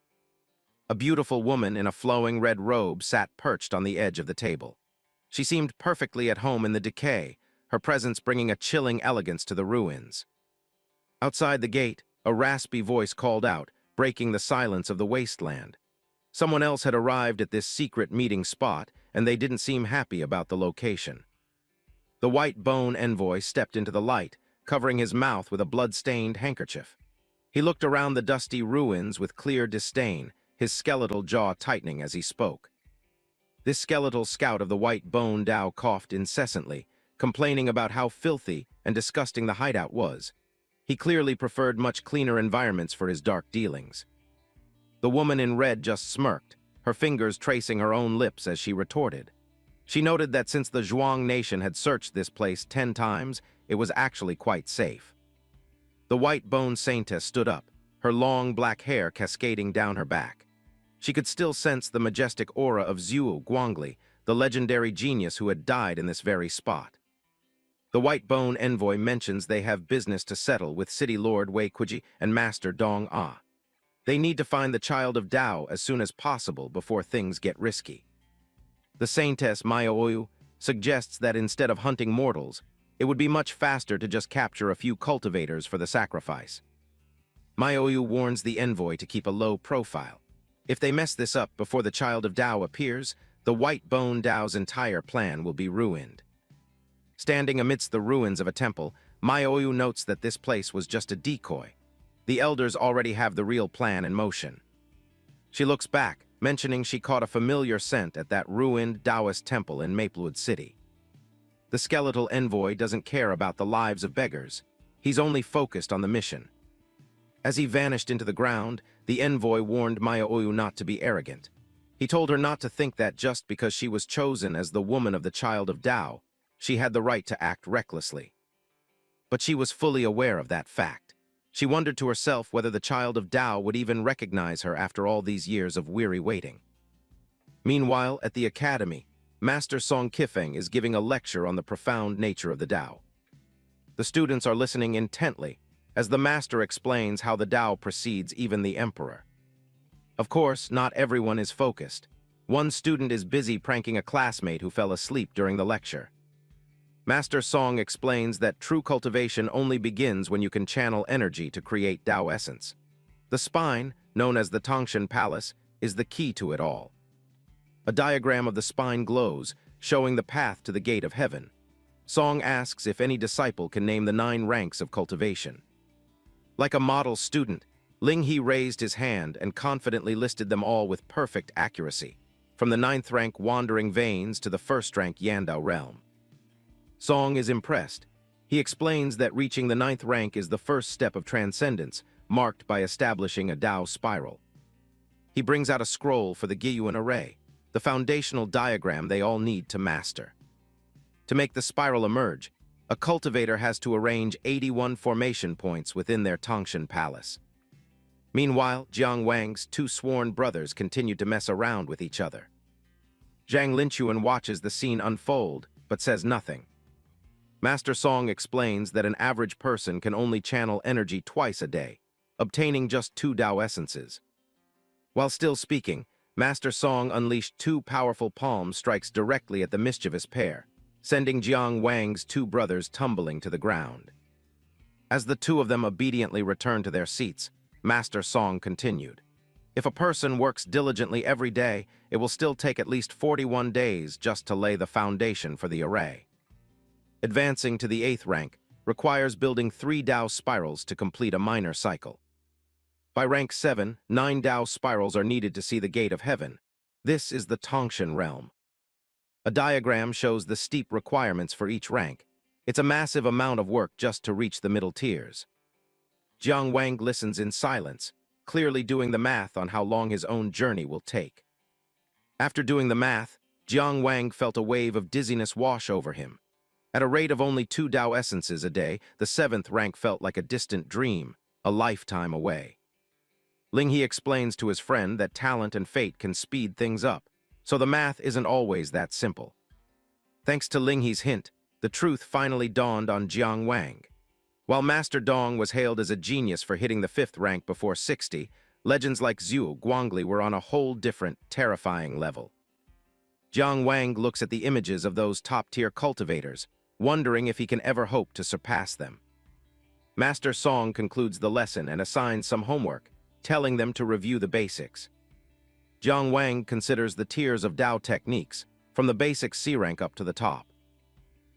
A beautiful woman in a flowing red robe sat perched on the edge of the table. She seemed perfectly at home in the decay, her presence bringing a chilling elegance to the ruins. Outside the gate, a raspy voice called out, breaking the silence of the wasteland. Someone else had arrived at this secret meeting spot, and they didn't seem happy about the location. The white bone envoy stepped into the light, covering his mouth with a blood-stained handkerchief. He looked around the dusty ruins with clear disdain, his skeletal jaw tightening as he spoke. This skeletal scout of the white bone Dao coughed incessantly, complaining about how filthy and disgusting the hideout was. He clearly preferred much cleaner environments for his dark dealings. The woman in red just smirked, her fingers tracing her own lips as she retorted. She noted that since the Zhuang nation had searched this place 10 times, it was actually quite safe. The white-bone saintess stood up, her long black hair cascading down her back. She could still sense the majestic aura of Zhuo Guangli, the legendary genius who had died in this very spot. The white-bone envoy mentions they have business to settle with City Lord Wei Kuji and Master Dong Ah. They need to find the child of Dao as soon as possible before things get risky. The saintess Maioyu suggests that instead of hunting mortals, it would be much faster to just capture a few cultivators for the sacrifice. Maioyu warns the envoy to keep a low profile. If they mess this up before the child of Dao appears, the white bone Dao's entire plan will be ruined. Standing amidst the ruins of a temple, Maioyu notes that this place was just a decoy. The elders already have the real plan in motion. She looks back, mentioning she caught a familiar scent at that ruined Taoist temple in Maplewood City. The skeletal envoy doesn't care about the lives of beggars. He's only focused on the mission. As he vanished into the ground, the envoy warned Maioyu not to be arrogant. He told her not to think that just because she was chosen as the woman of the child of Dao, she had the right to act recklessly. But she was fully aware of that fact. She wondered to herself whether the child of Dao would even recognize her after all these years of weary waiting. Meanwhile, at the academy, Master Song Kifeng is giving a lecture on the profound nature of the Dao. The students are listening intently as the master explains how the Dao precedes even the emperor. Of course, not everyone is focused. One student is busy pranking a classmate who fell asleep during the lecture. Master Song explains that true cultivation only begins when you can channel energy to create Dao essence. The spine, known as the Tangshan Palace, is the key to it all. A diagram of the spine glows, showing the path to the gate of heaven. Song asks if any disciple can name the 9 ranks of cultivation. Like a model student, Ling He raised his hand and confidently listed them all with perfect accuracy, from the 9th rank Wandering Veins to the 1st rank Yandao Realm. Song is impressed. He explains that reaching the 9th rank is the first step of transcendence, marked by establishing a Dao spiral. He brings out a scroll for the Giyuan array, the foundational diagram they all need to master. To make the spiral emerge, a cultivator has to arrange 81 formation points within their Tangshan Palace. Meanwhile, Jiang Wang's 2 sworn brothers continued to mess around with each other. Zhang Linchuan watches the scene unfold, but says nothing. Master Song explains that an average person can only channel energy twice a day, obtaining just 2 Dao essences. While still speaking, Master Song unleashed 2 powerful palm strikes directly at the mischievous pair, sending Jiang Wang's 2 brothers tumbling to the ground. As the 2 of them obediently returned to their seats, Master Song continued. If a person works diligently every day, it will still take at least 41 days just to lay the foundation for the array. Advancing to the 8th rank requires building 3 Dao spirals to complete a minor cycle. By rank 7, 9 Dao spirals are needed to see the gate of heaven. This is the Tangshan realm. A diagram shows the steep requirements for each rank. It's a massive amount of work just to reach the middle tiers. Jiang Wang listens in silence, clearly doing the math on how long his own journey will take. After doing the math, Jiang Wang felt a wave of dizziness wash over him. At a rate of only 2 Dao essences a day, the 7th rank felt like a distant dream, a lifetime away. Ling He explains to his friend that talent and fate can speed things up, so the math isn't always that simple. Thanks to Ling He's hint, the truth finally dawned on Jiang Wang. While Master Dong was hailed as a genius for hitting the 5th rank before 60, legends like Zhu Guangli were on a whole different, terrifying level. Jiang Wang looks at the images of those top-tier cultivators, wondering if he can ever hope to surpass them. Master Song concludes the lesson and assigns some homework, telling them to review the basics. Jiang Wang considers the tiers of Dao techniques, from the basic C rank up to the top.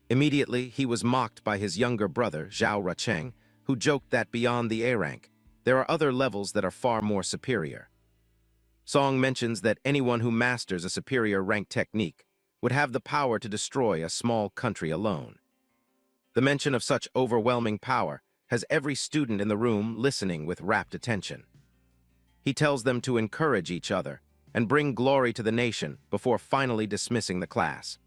Immediately, he was mocked by his younger brother, Zhao Rucheng, who joked that beyond the A rank, there are other levels that are far more superior. Song mentions that anyone who masters a superior rank technique would have the power to destroy a small country alone. The mention of such overwhelming power has every student in the room listening with rapt attention. He tells them to encourage each other and bring glory to the nation before finally dismissing the class.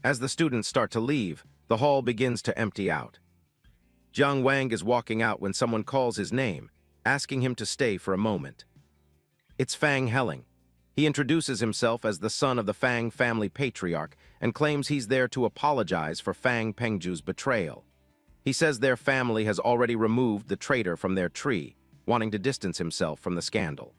As the students start to leave, the hall begins to empty out. Jiang Wang is walking out when someone calls his name, asking him to stay for a moment. It's Fang Helling. He introduces himself as the son of the Fang family patriarch and claims he's there to apologize for Fang Pengju's betrayal. He says their family has already removed the traitor from their tree, wanting to distance himself from the scandal.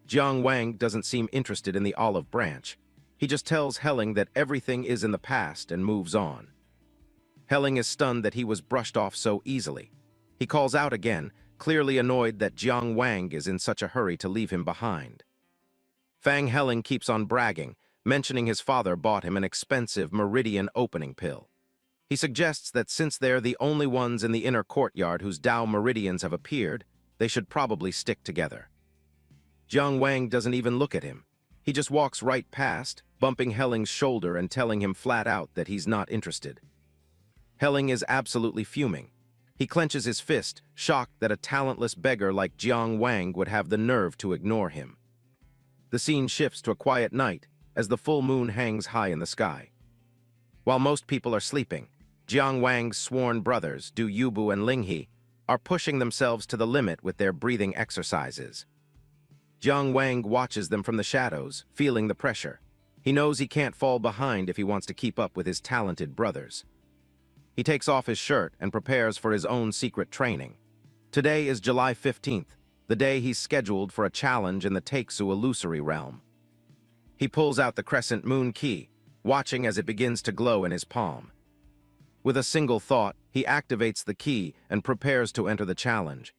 Jiang Wang doesn't seem interested in the olive branch. He just tells Helling that everything is in the past and moves on. Helling is stunned that he was brushed off so easily. He calls out again, clearly annoyed that Jiang Wang is in such a hurry to leave him behind. Fang Helling keeps on bragging, mentioning his father bought him an expensive meridian opening pill. He suggests that since they're the only ones in the inner courtyard whose Dao meridians have appeared, they should probably stick together. Jiang Wang doesn't even look at him. He just walks right past, bumping Helling's shoulder and telling him flat out that he's not interested. Helling is absolutely fuming. He clenches his fist, shocked that a talentless beggar like Jiang Wang would have the nerve to ignore him. The scene shifts to a quiet night as the full moon hangs high in the sky. While most people are sleeping, Jiang Wang's sworn brothers, Du Yubu and Ling He, are pushing themselves to the limit with their breathing exercises. Jiang Wang watches them from the shadows, feeling the pressure. He knows he can't fall behind if he wants to keep up with his talented brothers. He takes off his shirt and prepares for his own secret training. Today is July 15th, the day he's scheduled for a challenge in the Takesu illusory realm. He pulls out the crescent moon key, watching as it begins to glow in his palm. With a single thought, he activates the key and prepares to enter the challenge.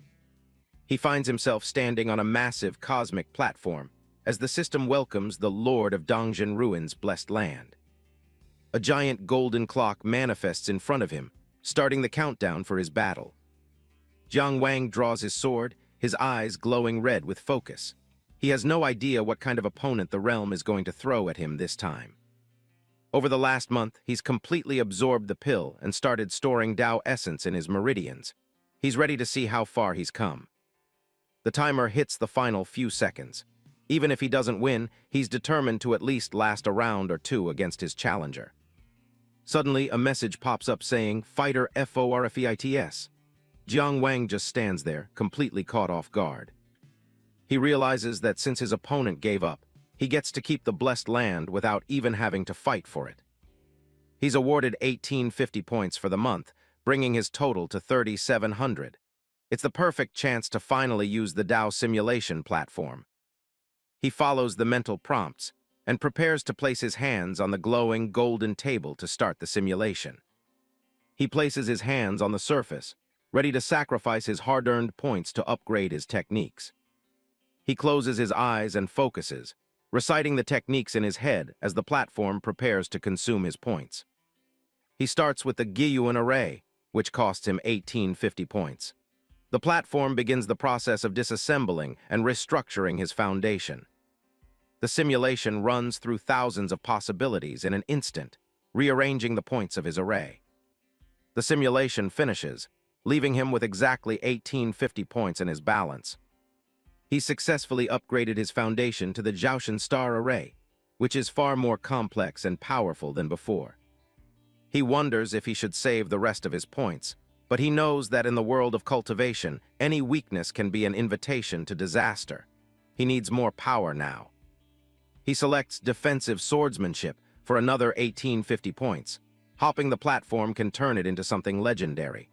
He finds himself standing on a massive cosmic platform as the system welcomes the Lord of Dongjin Ruin's blessed land. A giant golden clock manifests in front of him, starting the countdown for his battle. Jiang Wang draws his sword, his eyes glowing red with focus. He has no idea what kind of opponent the realm is going to throw at him this time. Over the last month, he's completely absorbed the pill and started storing Dao essence in his meridians. He's ready to see how far he's come. The timer hits the final few seconds. Even if he doesn't win, he's determined to at least last a round or two against his challenger. Suddenly, a message pops up saying, "Fighter FORFEITS." Jiang Wang just stands there, completely caught off guard. He realizes that since his opponent gave up, he gets to keep the blessed land without even having to fight for it. He's awarded 1850 points for the month, bringing his total to 3,700. It's the perfect chance to finally use the Dao simulation platform. He follows the mental prompts and prepares to place his hands on the glowing golden table to start the simulation. He places his hands on the surface, ready to sacrifice his hard-earned points to upgrade his techniques. He closes his eyes and focuses, reciting the techniques in his head as the platform prepares to consume his points. He starts with the Gyuan array, which costs him 1850 points. The platform begins the process of disassembling and restructuring his foundation. The simulation runs through thousands of possibilities in an instant, rearranging the points of his array. The simulation finishes, leaving him with exactly 1850 points in his balance. He successfully upgraded his foundation to the Jiaoshan star array, which is far more complex and powerful than before. He wonders if he should save the rest of his points, but he knows that in the world of cultivation, any weakness can be an invitation to disaster. He needs more power now. He selects defensive swordsmanship for another 1850 points. Hopping the platform can turn it into something legendary.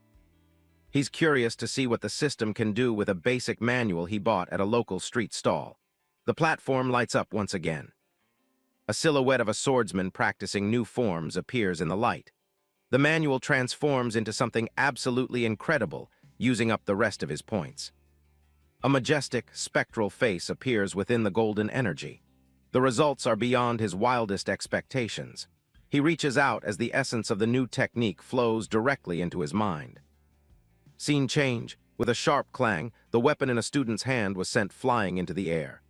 He's curious to see what the system can do with a basic manual he bought at a local street stall. The platform lights up once again. A silhouette of a swordsman practicing new forms appears in the light. The manual transforms into something absolutely incredible, using up the rest of his points. A majestic, spectral face appears within the golden energy. The results are beyond his wildest expectations. He reaches out as the essence of the new technique flows directly into his mind. Scene change. With a sharp clang, the weapon in a student's hand was sent flying into the air.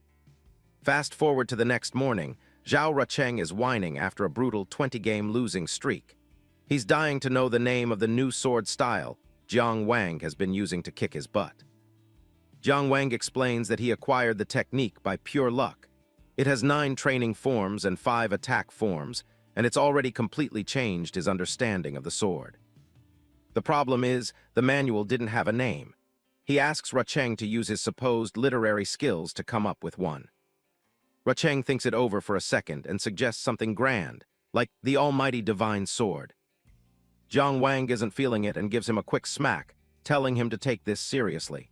Fast forward to the next morning, Zhao Rucheng is whining after a brutal 20-game losing streak. He's dying to know the name of the new sword style Jiang Wang has been using to kick his butt. Jiang Wang explains that he acquired the technique by pure luck. It has 9 training forms and 5 attack forms, and it's already completely changed his understanding of the sword. The problem is, the manual didn't have a name. He asks Rucheng to use his supposed literary skills to come up with one. Rucheng thinks it over for a second and suggests something grand, like the almighty divine sword. Jiang Wang isn't feeling it and gives him a quick smack, telling him to take this seriously.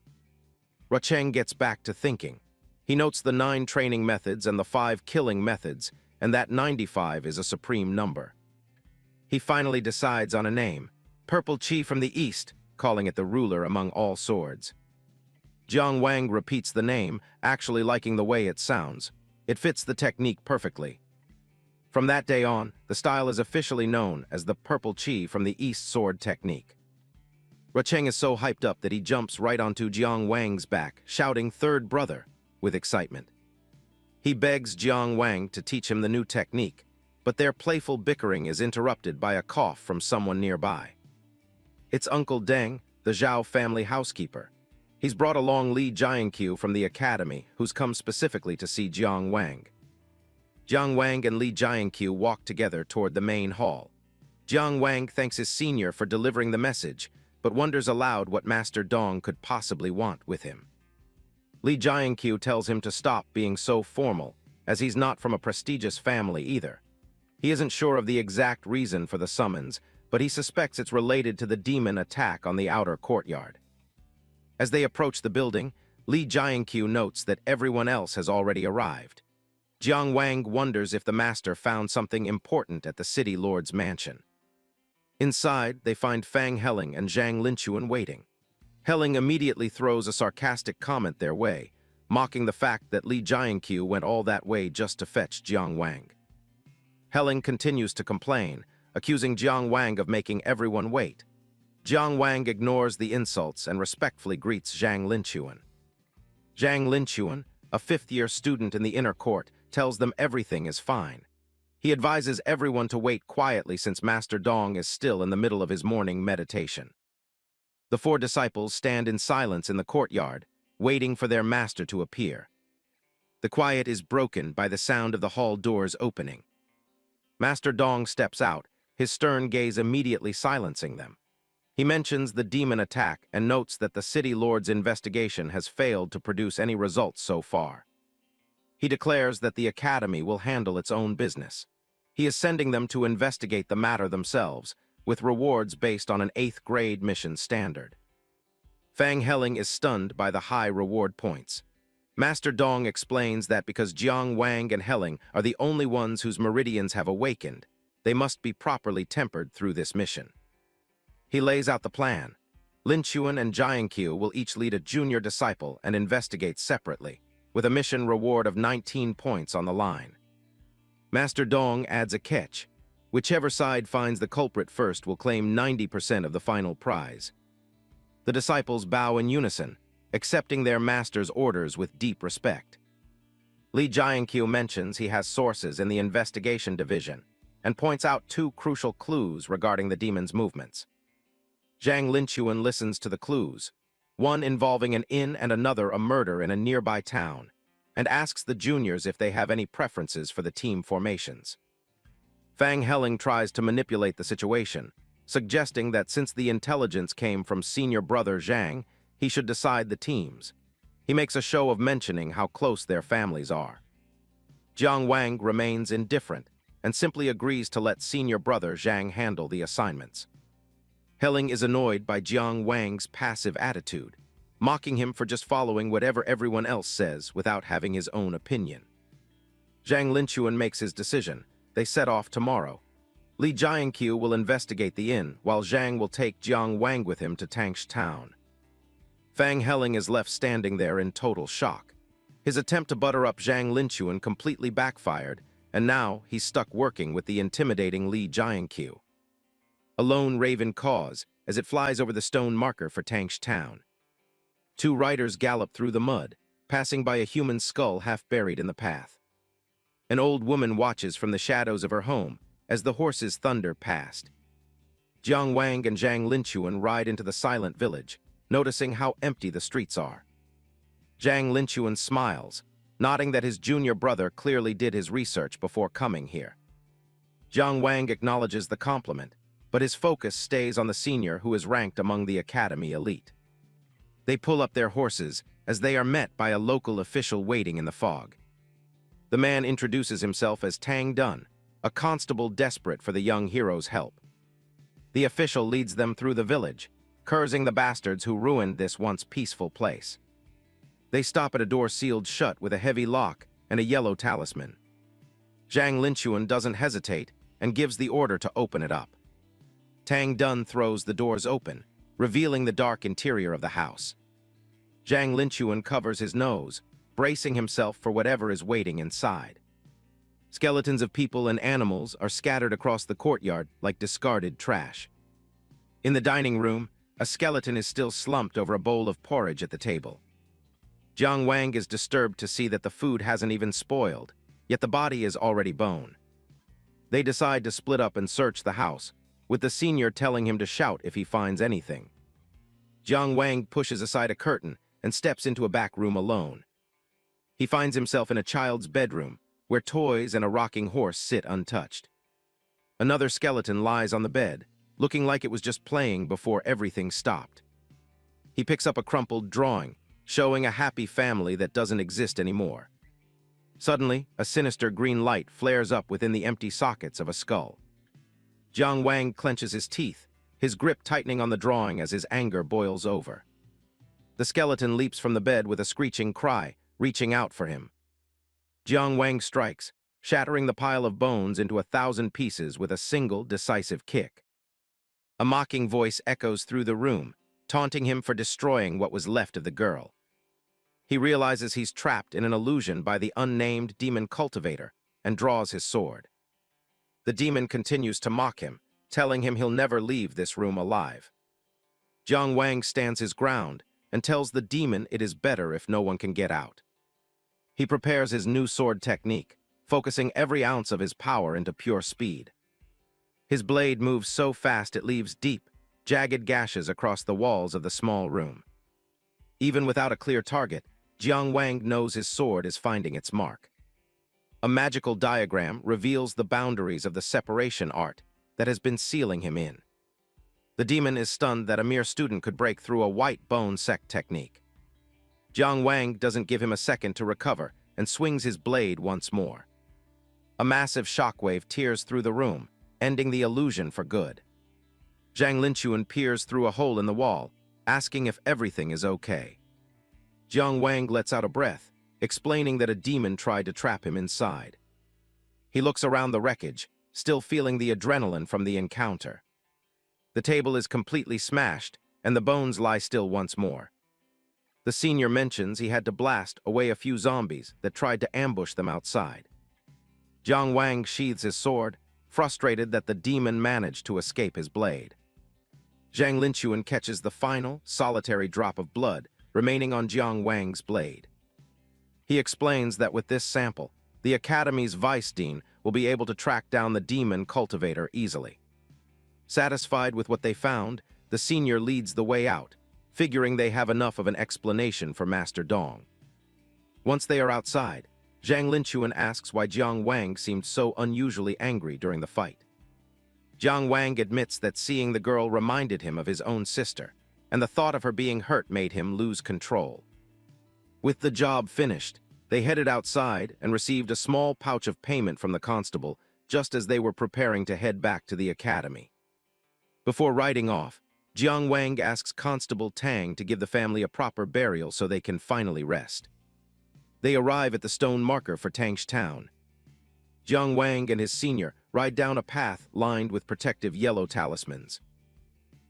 Rucheng gets back to thinking. He notes the 9 training methods and the 5 killing methods, and that 95 is a supreme number. He finally decides on a name, Purple Chi from the East, calling it the ruler among all swords. Jiang Wang repeats the name, actually liking the way it sounds. It fits the technique perfectly. From that day on, the style is officially known as the Purple Chi from the East sword technique. Rucheng is so hyped up that he jumps right onto Jiang Wang's back, shouting "Third brother" with excitement. He begs Jiang Wang to teach him the new technique, but their playful bickering is interrupted by a cough from someone nearby. It's Uncle Deng, the Zhao family housekeeper. He's brought along Li Jiankyu from the academy, who's come specifically to see Jiang Wang. Jiang Wang and Li Jiankyu walk together toward the main hall. Jiang Wang thanks his senior for delivering the message, but wonders aloud what Master Dong could possibly want with him. Li Jiankyu tells him to stop being so formal, as he's not from a prestigious family either. He isn't sure of the exact reason for the summons, but he suspects it's related to the demon attack on the outer courtyard. As they approach the building, Li Jiankyu notes that everyone else has already arrived. Jiang Wang wonders if the master found something important at the city lord's mansion. Inside, they find Fang Helling and Zhang Linchuan waiting. Helling immediately throws a sarcastic comment their way, mocking the fact that Li Jiankyu went all that way just to fetch Jiang Wang. Helling continues to complain, accusing Jiang Wang of making everyone wait. Jiang Wang ignores the insults and respectfully greets Zhang Linchuan. Zhang Linchuan, a 5th-year student in the inner court, tells them everything is fine. He advises everyone to wait quietly since Master Dong is still in the middle of his morning meditation. The 4 disciples stand in silence in the courtyard, waiting for their master to appear. The quiet is broken by the sound of the hall doors opening. Master Dong steps out, his stern gaze immediately silencing them. He mentions the demon attack and notes that the city lord's investigation has failed to produce any results so far. He declares that the academy will handle its own business. He is sending them to investigate the matter themselves, with rewards based on an 8th grade mission standard. Fang Helling is stunned by the high reward points. Master Dong explains that because Jiang Wang and Helling are the only ones whose meridians have awakened, they must be properly tempered through this mission. He lays out the plan. Linchuan and Jiankyu will each lead a junior disciple and investigate separately, with a mission reward of 19 points on the line. Master Dong adds a catch. Whichever side finds the culprit first will claim 90% of the final prize. The disciples bow in unison, accepting their master's orders with deep respect. Li Jiankyu mentions he has sources in the investigation division and points out 2 crucial clues regarding the demon's movements. Zhang Linchuan listens to the clues, one involving an inn and another a murder in a nearby town, and asks the juniors if they have any preferences for the team formations. Fang Helling tries to manipulate the situation, suggesting that since the intelligence came from senior brother Zhang, he should decide the teams. He makes a show of mentioning how close their families are. Jiang Wang remains indifferent and simply agrees to let senior brother Zhang handle the assignments. Helling is annoyed by Jiang Wang's passive attitude, mocking him for just following whatever everyone else says without having his own opinion. Zhang Linchuan makes his decision. They set off tomorrow. Li Jianqiu will investigate the inn, while Zhang will take Jiang Wang with him to Tangsh town. Fang Helling is left standing there in total shock. His attempt to butter up Zhang Linchuan completely backfired, and now he's stuck working with the intimidating Li Jianqiu. A lone raven caws as it flies over the stone marker for Tangsh town. Two riders gallop through the mud, passing by a human skull half buried in the path. An old woman watches from the shadows of her home as the horses thunder past. Jiang Wang and Zhang Linchuan ride into the silent village, noticing how empty the streets are. Zhang Linchuan smiles, nodding that his junior brother clearly did his research before coming here. Jiang Wang acknowledges the compliment, but his focus stays on the senior who is ranked among the academy elite. They pull up their horses as they are met by a local official waiting in the fog. The man introduces himself as Tang Dun, a constable desperate for the young hero's help. The official leads them through the village, cursing the bastards who ruined this once peaceful place. They stop at a door sealed shut with a heavy lock and a yellow talisman. Zhang Linchuan doesn't hesitate and gives the order to open it up. Tang Dun throws the doors open, revealing the dark interior of the house. Zhang Linchuan covers his nose, bracing himself for whatever is waiting inside. Skeletons of people and animals are scattered across the courtyard like discarded trash. In the dining room, a skeleton is still slumped over a bowl of porridge at the table. Jiang Wang is disturbed to see that the food hasn't even spoiled, yet the body is already bone. They decide to split up and search the house, with the senior telling him to shout if he finds anything. Jiang Wang pushes aside a curtain and steps into a back room alone. He finds himself in a child's bedroom, where toys and a rocking horse sit untouched. Another skeleton lies on the bed, looking like it was just playing before everything stopped. He picks up a crumpled drawing, showing a happy family that doesn't exist anymore. Suddenly, a sinister green light flares up within the empty sockets of a skull. Jiang Wang clenches his teeth, his grip tightening on the drawing as his anger boils over. The skeleton leaps from the bed with a screeching cry, reaching out for him. Jiang Wang strikes, shattering the pile of bones into 1,000 pieces with a single decisive kick. A mocking voice echoes through the room, taunting him for destroying what was left of the girl. He realizes he's trapped in an illusion by the unnamed demon cultivator and draws his sword. The demon continues to mock him, telling him he'll never leave this room alive. Jiang Wang stands his ground and tells the demon it is better if no one can get out. He prepares his new sword technique, focusing every ounce of his power into pure speed. His blade moves so fast it leaves deep, jagged gashes across the walls of the small room. Even without a clear target, Jiang Wang knows his sword is finding its mark. A magical diagram reveals the boundaries of the separation art that has been sealing him in. The demon is stunned that a mere student could break through a white bone sect technique. Jiang Wang doesn't give him a second to recover and swings his blade once more. A massive shockwave tears through the room, ending the illusion for good. Zhang Linchuan peers through a hole in the wall, asking if everything is okay. Jiang Wang lets out a breath, explaining that a demon tried to trap him inside. He looks around the wreckage, still feeling the adrenaline from the encounter. The table is completely smashed, and the bones lie still once more. The senior mentions he had to blast away a few zombies that tried to ambush them outside. Jiang Wang sheathes his sword, frustrated that the demon managed to escape his blade. Zhang Linchuan catches the final, solitary drop of blood remaining on Jiang Wang's blade. He explains that with this sample, the Academy's vice dean will be able to track down the demon cultivator easily. Satisfied with what they found, the senior leads the way out, figuring they have enough of an explanation for Master Dong. Once they are outside, Zhang Linchuan asks why Jiang Wang seemed so unusually angry during the fight. Jiang Wang admits that seeing the girl reminded him of his own sister, and the thought of her being hurt made him lose control. With the job finished, they headed outside and received a small pouch of payment from the constable just as they were preparing to head back to the academy. Before riding off, Jiang Wang asks Constable Tang to give the family a proper burial so they can finally rest. They arrive at the stone marker for Tang's town. Jiang Wang and his senior ride down a path lined with protective yellow talismans.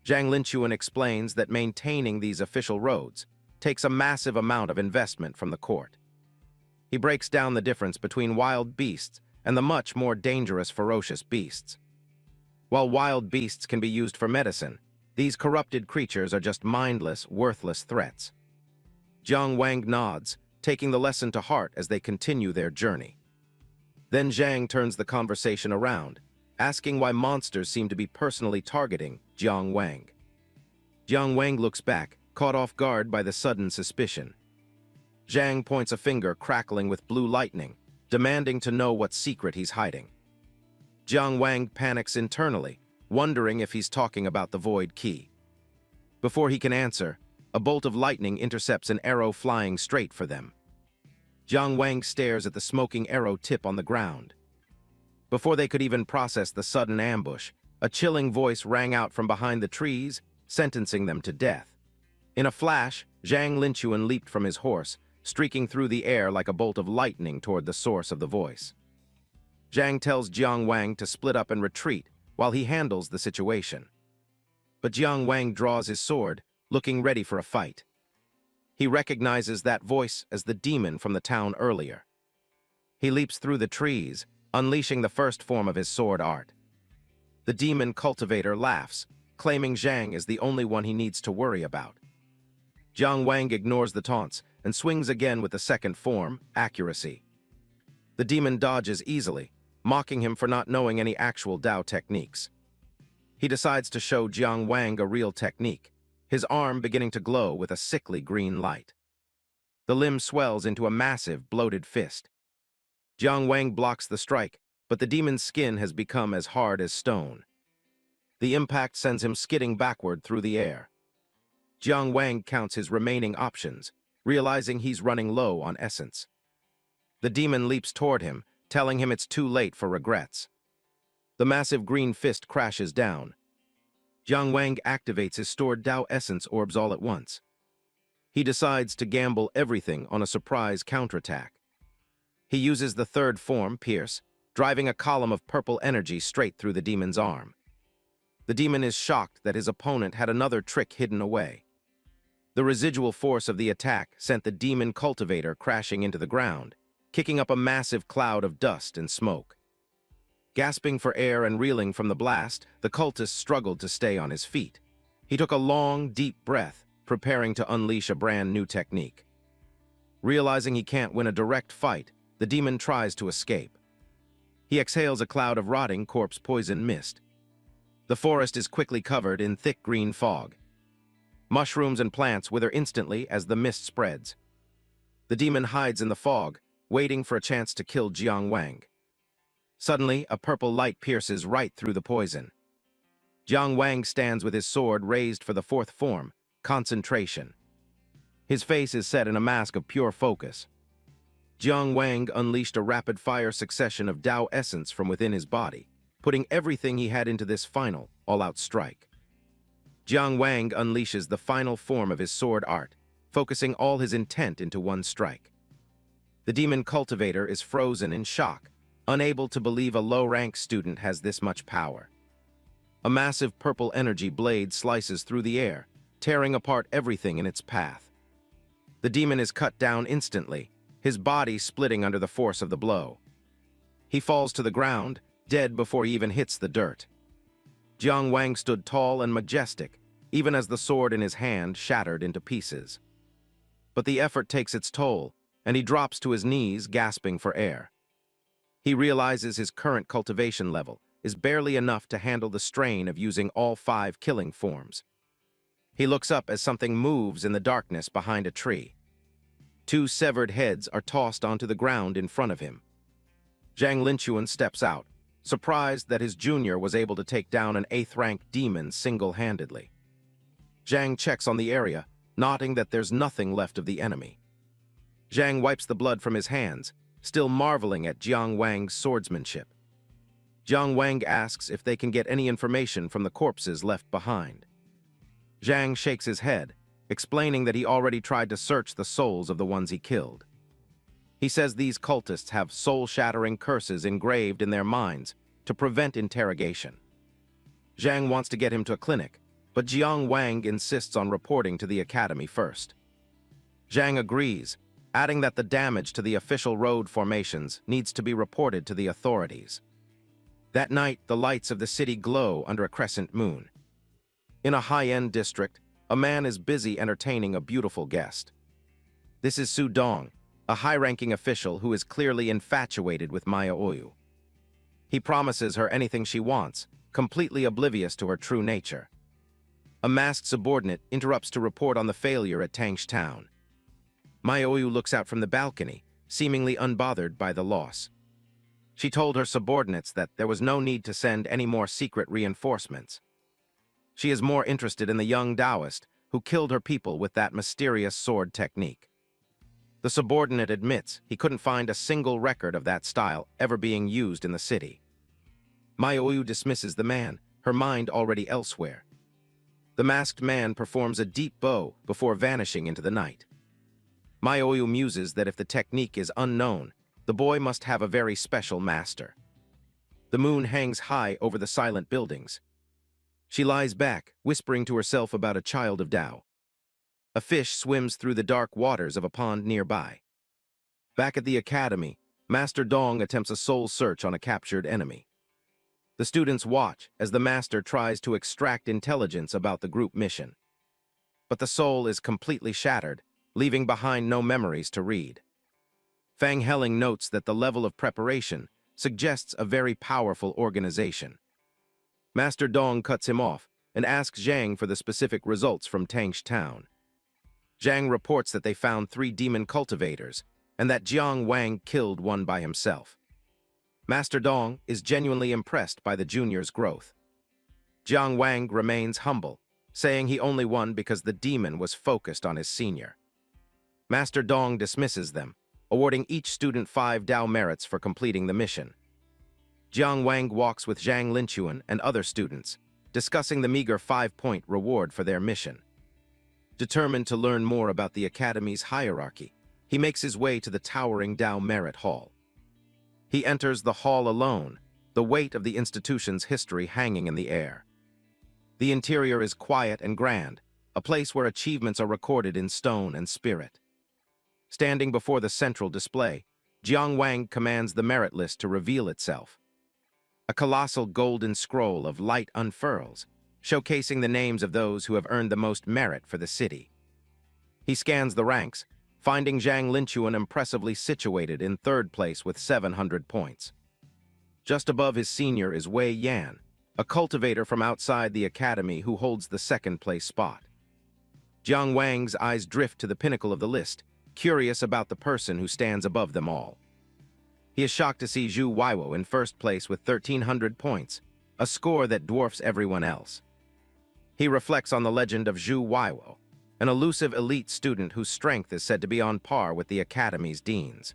Zhang Linchuan explains that maintaining these official roads takes a massive amount of investment from the court. He breaks down the difference between wild beasts and the much more dangerous ferocious beasts. While wild beasts can be used for medicine, these corrupted creatures are just mindless, worthless threats. Jiang Wang nods, taking the lesson to heart as they continue their journey. Then Zhang turns the conversation around, asking why monsters seem to be personally targeting Jiang Wang. Jiang Wang looks back, caught off guard by the sudden suspicion. Zhang points a finger crackling with blue lightning, demanding to know what secret he's hiding. Jiang Wang panics internally, wondering if he's talking about the void key. Before he can answer, a bolt of lightning intercepts an arrow flying straight for them. Jiang Wang stares at the smoking arrow tip on the ground. Before they could even process the sudden ambush, a chilling voice rang out from behind the trees, sentencing them to death. In a flash, Zhang Linchuan leaped from his horse, streaking through the air like a bolt of lightning toward the source of the voice. Zhang tells Jiang Wang to split up and retreat while he handles the situation. But Jiang Wang draws his sword, looking ready for a fight. He recognizes that voice as the demon from the town earlier. He leaps through the trees, unleashing the first form of his sword art. The demon cultivator laughs, claiming Zhang is the only one he needs to worry about. Jiang Wang ignores the taunts and swings again with the second form, accuracy. The demon dodges easily, mocking him for not knowing any actual Dao techniques. He decides to show Jiang Wang a real technique, his arm beginning to glow with a sickly green light. The limb swells into a massive, bloated fist. Jiang Wang blocks the strike, but the demon's skin has become as hard as stone. The impact sends him skidding backward through the air. Jiang Wang counts his remaining options, realizing he's running low on essence. The demon leaps toward him, telling him it's too late for regrets. The massive green fist crashes down. Jiang Wang activates his stored Dao essence orbs all at once. He decides to gamble everything on a surprise counterattack. He uses the third form, Pierce, driving a column of purple energy straight through the demon's arm. The demon is shocked that his opponent had another trick hidden away. The residual force of the attack sent the demon cultivator crashing into the ground, kicking up a massive cloud of dust and smoke. Gasping for air and reeling from the blast, the cultist struggled to stay on his feet. He took a long, deep breath, preparing to unleash a brand new technique. Realizing he can't win a direct fight, the demon tries to escape. He exhales a cloud of rotting corpse poison mist. The forest is quickly covered in thick green fog. Mushrooms and plants wither instantly as the mist spreads. The demon hides in the fog, waiting for a chance to kill Jiang Wang. Suddenly, a purple light pierces right through the poison. Jiang Wang stands with his sword raised for the fourth form, concentration. His face is set in a mask of pure focus. Jiang Wang unleashed a rapid-fire succession of Dao essence from within his body, putting everything he had into this final, all-out strike. Jiang Wang unleashes the final form of his sword art, focusing all his intent into one strike. The demon cultivator is frozen in shock, unable to believe a low-rank student has this much power. A massive purple energy blade slices through the air, tearing apart everything in its path. The demon is cut down instantly, his body splitting under the force of the blow. He falls to the ground, dead before he even hits the dirt. Jiang Wang stood tall and majestic, even as the sword in his hand shattered into pieces. But the effort takes its toll, and he drops to his knees, gasping for air. He realizes his current cultivation level is barely enough to handle the strain of using all 5 killing forms. He looks up as something moves in the darkness behind a tree. 2 severed heads are tossed onto the ground in front of him. Zhang Linchuan steps out, surprised that his junior was able to take down an 8th-rank demon single-handedly. Zhang checks on the area, noting that there's nothing left of the enemy. Zhang wipes the blood from his hands, still marveling at Jiang Wang's swordsmanship. Jiang Wang asks if they can get any information from the corpses left behind. Zhang shakes his head, explaining that he already tried to search the souls of the ones he killed. He says these cultists have soul-shattering curses engraved in their minds to prevent interrogation. Zhang wants to get him to a clinic, but Jiang Wang insists on reporting to the academy first. Zhang agrees, adding that the damage to the official road formations needs to be reported to the authorities. That night, the lights of the city glow under a crescent moon. In a high-end district, a man is busy entertaining a beautiful guest. This is Su Dong, a high-ranking official who is clearly infatuated with Maya Oyu. He promises her anything she wants, completely oblivious to her true nature. A masked subordinate interrupts to report on the failure at Tangsh Town. Maya Oyu looks out from the balcony, seemingly unbothered by the loss. She told her subordinates that there was no need to send any more secret reinforcements. She is more interested in the young Taoist who killed her people with that mysterious sword technique. The subordinate admits he couldn't find a single record of that style ever being used in the city. Maya Oyu dismisses the man, her mind already elsewhere. The masked man performs a deep bow before vanishing into the night. Maya Oyu muses that if the technique is unknown, the boy must have a very special master. The moon hangs high over the silent buildings. She lies back, whispering to herself about a child of Tao. A fish swims through the dark waters of a pond nearby. Back at the academy, Master Dong attempts a soul search on a captured enemy. The students watch as the master tries to extract intelligence about the group mission. But the soul is completely shattered, leaving behind no memories to read. Fang Helling notes that the level of preparation suggests a very powerful organization. Master Dong cuts him off and asks Zhang for the specific results from Tangsh Town. Zhang reports that they found 3 demon cultivators and that Jiang Wang killed one by himself. Master Dong is genuinely impressed by the junior's growth. Jiang Wang remains humble, saying he only won because the demon was focused on his senior. Master Dong dismisses them, awarding each student 5 Tao merits for completing the mission. Jiang Wang walks with Zhang Linquan and other students, discussing the meager 5-point reward for their mission. Determined to learn more about the academy's hierarchy, he makes his way to the towering Tao Merit Hall. He enters the hall alone, the weight of the institution's history hanging in the air. The interior is quiet and grand, a place where achievements are recorded in stone and spirit. Standing before the central display, Jiang Wang commands the merit list to reveal itself. A colossal golden scroll of light unfurls, showcasing the names of those who have earned the most merit for the city. He scans the ranks, finding Zhang Linquan impressively situated in 3rd place with 700 points. Just above his senior is Wei Yan, a cultivator from outside the academy who holds the 2nd place spot. Jiang Wang's eyes drift to the pinnacle of the list, curious about the person who stands above them all. He is shocked to see Zhu Weiwo in 1st place with 1,300 points, a score that dwarfs everyone else. He reflects on the legend of Zhu Weiwo, an elusive elite student whose strength is said to be on par with the academy's deans.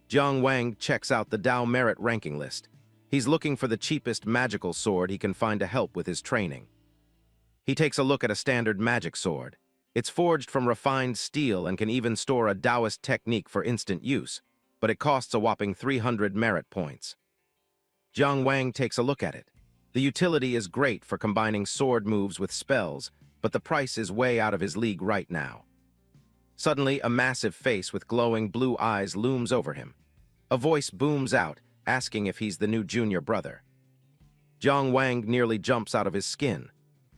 Jiang Wang checks out the Tao Merit ranking list. He's looking for the cheapest magical sword he can find to help with his training. He takes a look at a standard magic sword. It's forged from refined steel and can even store a Taoist technique for instant use, but it costs a whopping 300 merit points. Jiang Wang takes a look at it. The utility is great for combining sword moves with spells, but the price is way out of his league right now. Suddenly, a massive face with glowing blue eyes looms over him. A voice booms out, asking if he's the new junior brother. Jiang Wang nearly jumps out of his skin.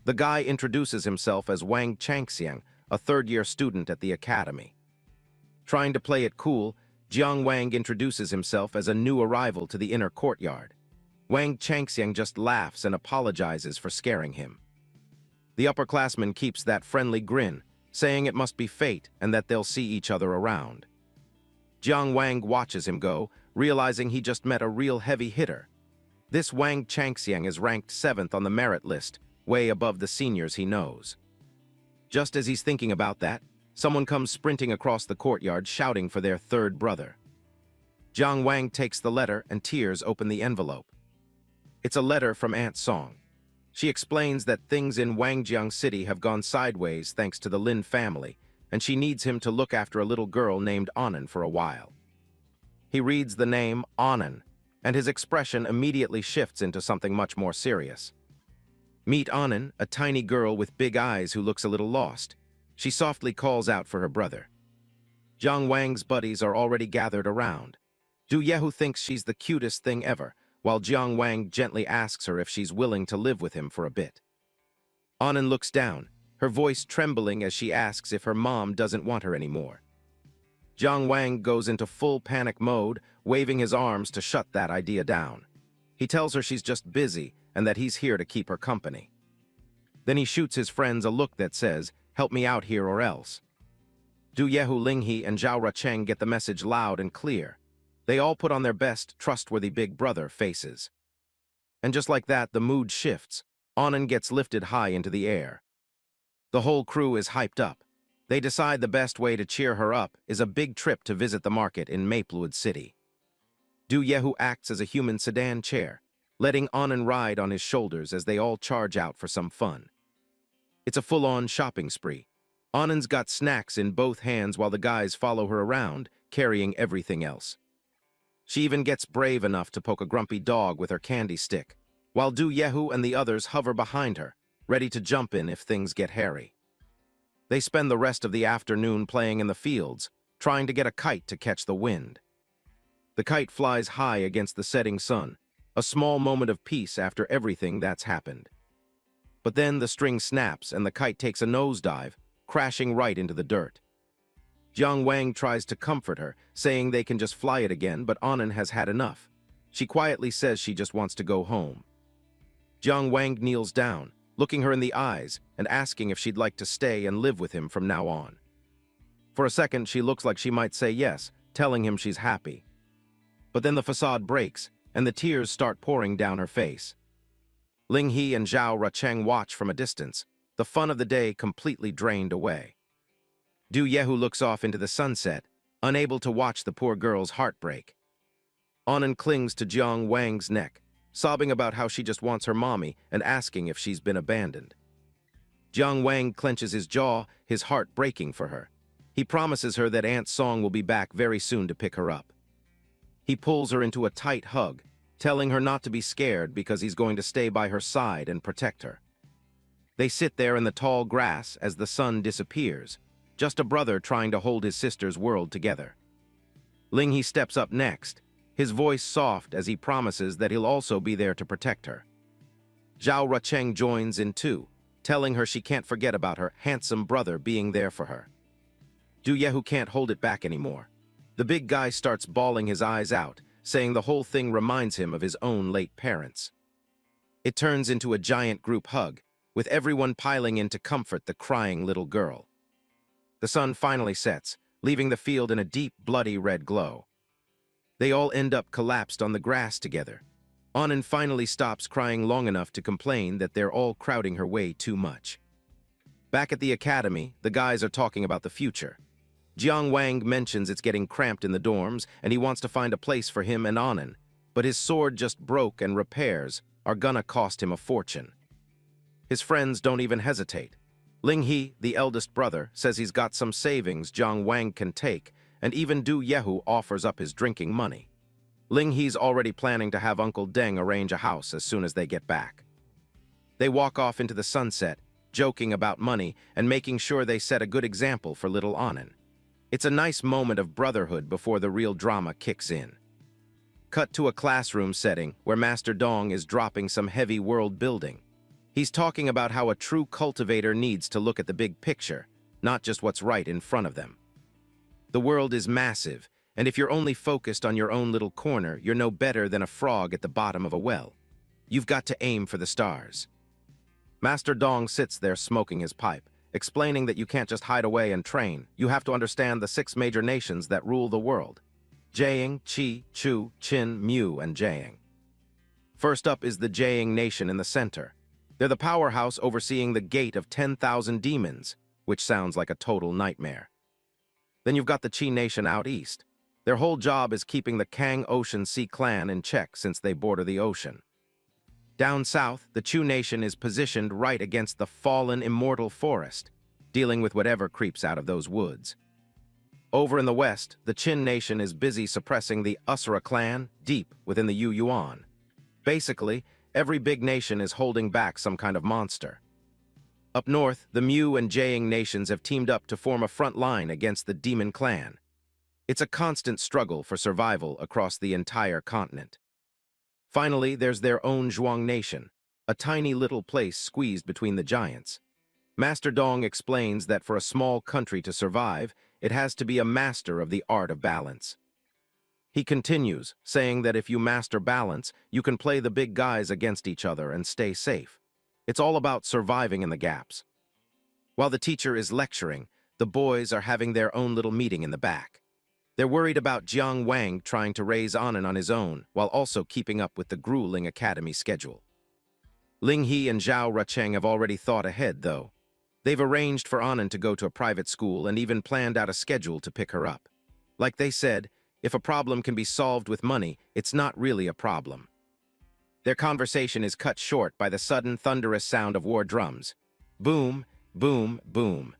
The guy introduces himself as Wang Changxiang, a 3rd-year student at the academy. Trying to play it cool, Jiang Wang introduces himself as a new arrival to the inner courtyard. Wang Changxiang just laughs and apologizes for scaring him. The upperclassman keeps that friendly grin, saying it must be fate and that they'll see each other around. Jiang Wang watches him go, realizing he just met a real heavy hitter. This Wang Changxiang is ranked 7th on the merit list, way above the seniors he knows. Just as he's thinking about that, someone comes sprinting across the courtyard shouting for their 3rd brother. Jiang Wang takes the letter and tears open the envelope. It's a letter from Aunt Song. She explains that things in Wangjiang City have gone sideways thanks to the Lin family, and she needs him to look after a little girl named Anan for a while. He reads the name Anan, and his expression immediately shifts into something much more serious. Meet Anan, a tiny girl with big eyes who looks a little lost. She softly calls out for her brother. Jiang Wang's buddies are already gathered around. Du Yehu thinks she's the cutest thing ever, while Jiang Wang gently asks her if she's willing to live with him for a bit. Anan looks down, her voice trembling as she asks if her mom doesn't want her anymore. Jiang Wang goes into full panic mode, waving his arms to shut that idea down. He tells her she's just busy and that he's here to keep her company. Then he shoots his friends a look that says, "Help me out here or else." Du Yehu, Linghe, and Zhao Rucheng get the message loud and clear. They all put on their best, trustworthy big brother faces. And just like that, the mood shifts. Anan gets lifted high into the air. The whole crew is hyped up. They decide the best way to cheer her up is a big trip to visit the market in Maplewood City. Du Yehu acts as a human sedan chair, letting Anan ride on his shoulders as they all charge out for some fun. It's a full-on shopping spree. Anan's got snacks in both hands while the guys follow her around, carrying everything else. She even gets brave enough to poke a grumpy dog with her candy stick, while Du Yehu and the others hover behind her, ready to jump in if things get hairy. They spend the rest of the afternoon playing in the fields, trying to get a kite to catch the wind. The kite flies high against the setting sun, a small moment of peace after everything that's happened. But then the string snaps and the kite takes a nosedive, crashing right into the dirt. Jiang Wang tries to comfort her, saying they can just fly it again, but Anan has had enough. She quietly says she just wants to go home. Jiang Wang kneels down, looking her in the eyes and asking if she'd like to stay and live with him from now on. For a second, she looks like she might say yes, telling him she's happy. But then the facade breaks, and the tears start pouring down her face. Linghe and Zhao Rucheng watch from a distance, the fun of the day completely drained away. Du Yehu looks off into the sunset, unable to watch the poor girl's heartbreak. Anan clings to Jiang Wang's neck, sobbing about how she just wants her mommy and asking if she's been abandoned. Jiang Wang clenches his jaw, his heart breaking for her. He promises her that Aunt Song will be back very soon to pick her up. He pulls her into a tight hug, telling her not to be scared because he's going to stay by her side and protect her. They sit there in the tall grass as the sun disappears, just a brother trying to hold his sister's world together. Linghe steps up next, his voice soft as he promises that he'll also be there to protect her. Zhao Rucheng joins in too, telling her she can't forget about her handsome brother being there for her. Du Yehu can't hold it back anymore. The big guy starts bawling his eyes out, saying the whole thing reminds him of his own late parents. It turns into a giant group hug, with everyone piling in to comfort the crying little girl. The sun finally sets, leaving the field in a deep, bloody red glow. They all end up collapsed on the grass together. Anan finally stops crying long enough to complain that they're all crowding her way too much. Back at the academy, the guys are talking about the future. Jiang Wang mentions it's getting cramped in the dorms and he wants to find a place for him and Anan, but his sword just broke and repairs are gonna cost him a fortune. His friends don't even hesitate. Linghe, the eldest brother, says he's got some savings Jiang Wang can take, and even Du Yehu offers up his drinking money. Linghe's already planning to have Uncle Deng arrange a house as soon as they get back. They walk off into the sunset, joking about money and making sure they set a good example for little Anan. It's a nice moment of brotherhood before the real drama kicks in. Cut to a classroom setting where Master Dong is dropping some heavy world building. He's talking about how a true cultivator needs to look at the big picture, not just what's right in front of them. The world is massive, and if you're only focused on your own little corner, you're no better than a frog at the bottom of a well. You've got to aim for the stars. Master Dong sits there smoking his pipe, explaining that you can't just hide away and train. You have to understand the 6 major nations that rule the world: Jiang, Qi, Chu, Qin, Mu, and Jiang. First up is the Jiang nation in the center. They're the powerhouse overseeing the gate of 10,000 demons, which sounds like a total nightmare. Then you've got the Qi nation out east. Their whole job is keeping the Kang Ocean Sea clan in check since they border the ocean. Down south, the Chu nation is positioned right against the fallen immortal forest, dealing with whatever creeps out of those woods. Over in the west, the Qin nation is busy suppressing the Usura clan deep within the Yu Yuan. Basically, every big nation is holding back some kind of monster. Up north, the Mu and Jiang nations have teamed up to form a front line against the Demon Clan. It's a constant struggle for survival across the entire continent. Finally, there's their own Zhuang nation, a tiny little place squeezed between the giants. Master Dong explains that for a small country to survive, it has to be a master of the art of balance. He continues, saying that if you master balance, you can play the big guys against each other and stay safe. It's all about surviving in the gaps. While the teacher is lecturing, the boys are having their own little meeting in the back. They're worried about Jiang Wang trying to raise Anand on his own, while also keeping up with the grueling academy schedule. Ling He and Zhao Rucheng have already thought ahead, though. They've arranged for Anand to go to a private school and even planned out a schedule to pick her up. Like they said, if a problem can be solved with money, it's not really a problem. Their conversation is cut short by the sudden thunderous sound of war drums. Boom, boom, boom.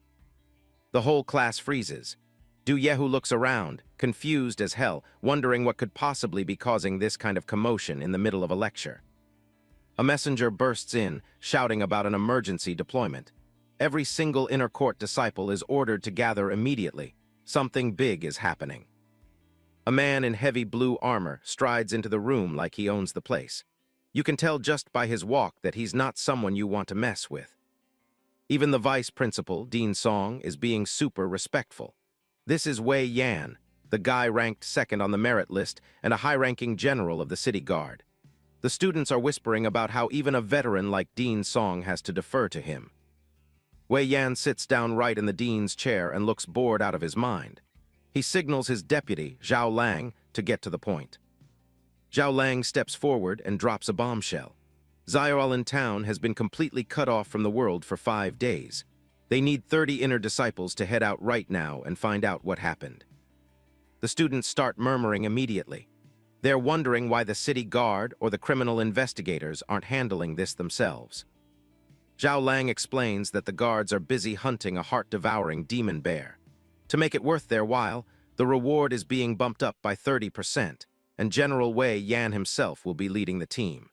The whole class freezes. Du Yehu looks around, confused as hell, wondering what could possibly be causing this kind of commotion in the middle of a lecture. A messenger bursts in, shouting about an emergency deployment. Every single inner court disciple is ordered to gather immediately. Something big is happening. A man in heavy blue armor strides into the room like he owns the place. You can tell just by his walk that he's not someone you want to mess with. Even the vice principal, Dean Song, is being super respectful. This is Wei Yan, the guy ranked second on the merit list and a high-ranking general of the city guard. The students are whispering about how even a veteran like Dean Song has to defer to him. Wei Yan sits down right in the dean's chair and looks bored out of his mind. He signals his deputy, Zhao Lang, to get to the point. Zhao Lang steps forward and drops a bombshell. Xiaolan town has been completely cut off from the world for 5 days. They need 30 inner disciples to head out right now and find out what happened. The students start murmuring immediately. They're wondering why the city guard or the criminal investigators aren't handling this themselves. Zhao Lang explains that the guards are busy hunting a heart-devouring demon bear. To make it worth their while, the reward is being bumped up by 30%, and General Wei Yan himself will be leading the team.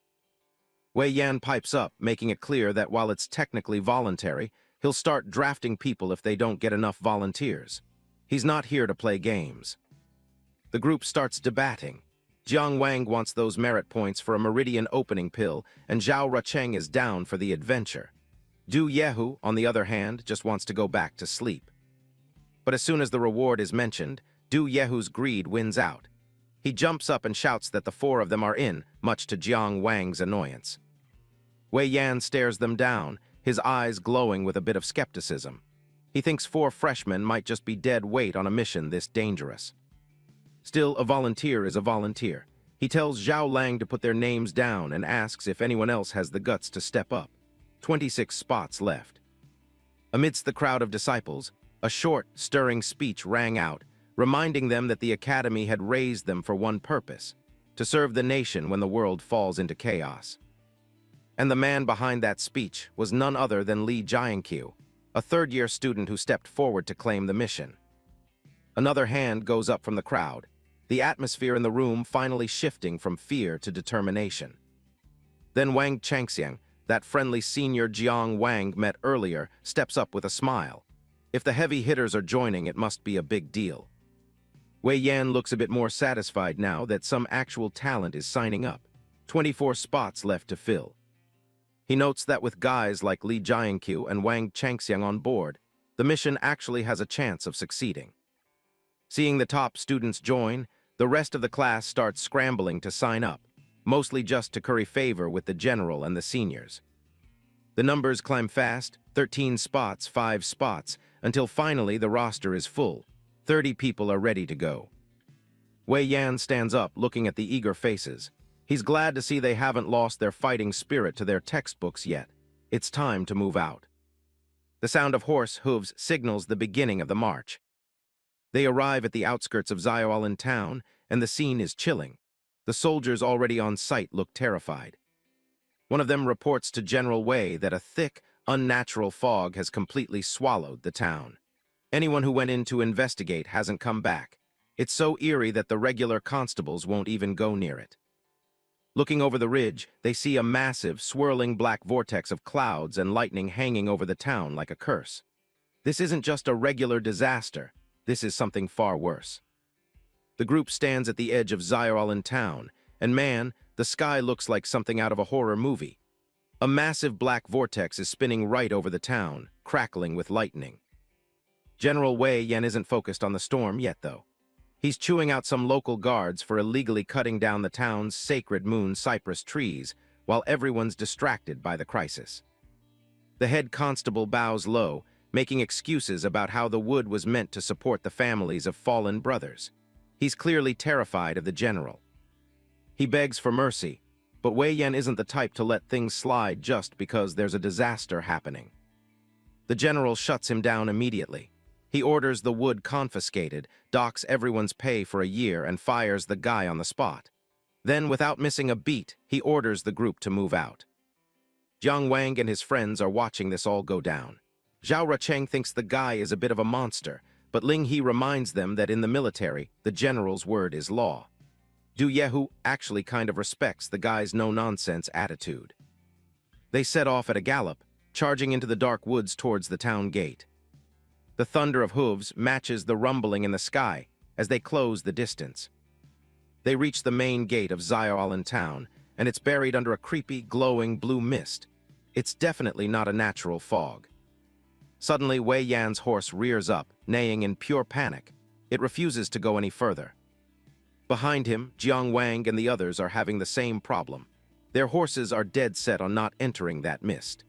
Wei Yan pipes up, making it clear that while it's technically voluntary, he'll start drafting people if they don't get enough volunteers. He's not here to play games. The group starts debating. Jiang Wang wants those merit points for a meridian opening pill, and Zhao Rucheng is down for the adventure. Du Yehu, on the other hand, just wants to go back to sleep. But as soon as the reward is mentioned, Du Yehu's greed wins out. He jumps up and shouts that the 4 of them are in, much to Jiang Wang's annoyance. Wei Yan stares them down, his eyes glowing with a bit of skepticism. He thinks 4 freshmen might just be dead weight on a mission this dangerous. Still, a volunteer is a volunteer. He tells Zhao Lang to put their names down and asks if anyone else has the guts to step up. 26 spots left. Amidst the crowd of disciples, a short, stirring speech rang out, reminding them that the academy had raised them for one purpose, to serve the nation when the world falls into chaos. And the man behind that speech was none other than Li Jiankyu, a third-year student who stepped forward to claim the mission. Another hand goes up from the crowd, the atmosphere in the room finally shifting from fear to determination. Then Wang Changxiang, that friendly senior Jiang Wang met earlier, steps up with a smile. If the heavy hitters are joining, it must be a big deal. Wei Yan looks a bit more satisfied now that some actual talent is signing up. 24 spots left to fill. He notes that with guys like Li Jiankyu and Wang Changxiang on board, the mission actually has a chance of succeeding. Seeing the top students join, the rest of the class starts scrambling to sign up, mostly just to curry favor with the general and the seniors. The numbers climb fast, 13 spots, 5 spots, until finally the roster is full. 30 people are ready to go. Wei Yan stands up, looking at the eager faces. He's glad to see they haven't lost their fighting spirit to their textbooks yet. It's time to move out. The sound of horse hooves signals the beginning of the march. They arrive at the outskirts of Xiaolan town, and the scene is chilling. The soldiers already on site look terrified. One of them reports to General Wei that a thick, unnatural fog has completely swallowed the town. Anyone who went in to investigate hasn't come back. It's so eerie that the regular constables won't even go near it. Looking over the ridge, they see a massive, swirling black vortex of clouds and lightning hanging over the town like a curse. This isn't just a regular disaster. This is something far worse. The group stands at the edge of Xiaolan town, and man, the sky looks like something out of a horror movie. A massive black vortex is spinning right over the town, crackling with lightning. General Wei Yan isn't focused on the storm yet, though. He's chewing out some local guards for illegally cutting down the town's sacred moon cypress trees while everyone's distracted by the crisis. The head constable bows low, making excuses about how the wood was meant to support the families of fallen brothers. He's clearly terrified of the general. He begs for mercy, but Wei Yan isn't the type to let things slide just because there's a disaster happening. The general shuts him down immediately. He orders the wood confiscated, docks everyone's pay for a year, and fires the guy on the spot. Then, without missing a beat, he orders the group to move out. Jiang Wang and his friends are watching this all go down. Zhao Rucheng thinks the guy is a bit of a monster, but Ling He reminds them that in the military, the general's word is law. Du Yehu actually kind of respects the guy's no-nonsense attitude. They set off at a gallop, charging into the dark woods towards the town gate. The thunder of hooves matches the rumbling in the sky as they close the distance. They reach the main gate of Xiaolan town, and it's buried under a creepy, glowing blue mist. It's definitely not a natural fog. Suddenly, Wei Yan's horse rears up, neighing in pure panic. It refuses to go any further. Behind him, Jiang Wang and the others are having the same problem. Their horses are dead set on not entering that mist.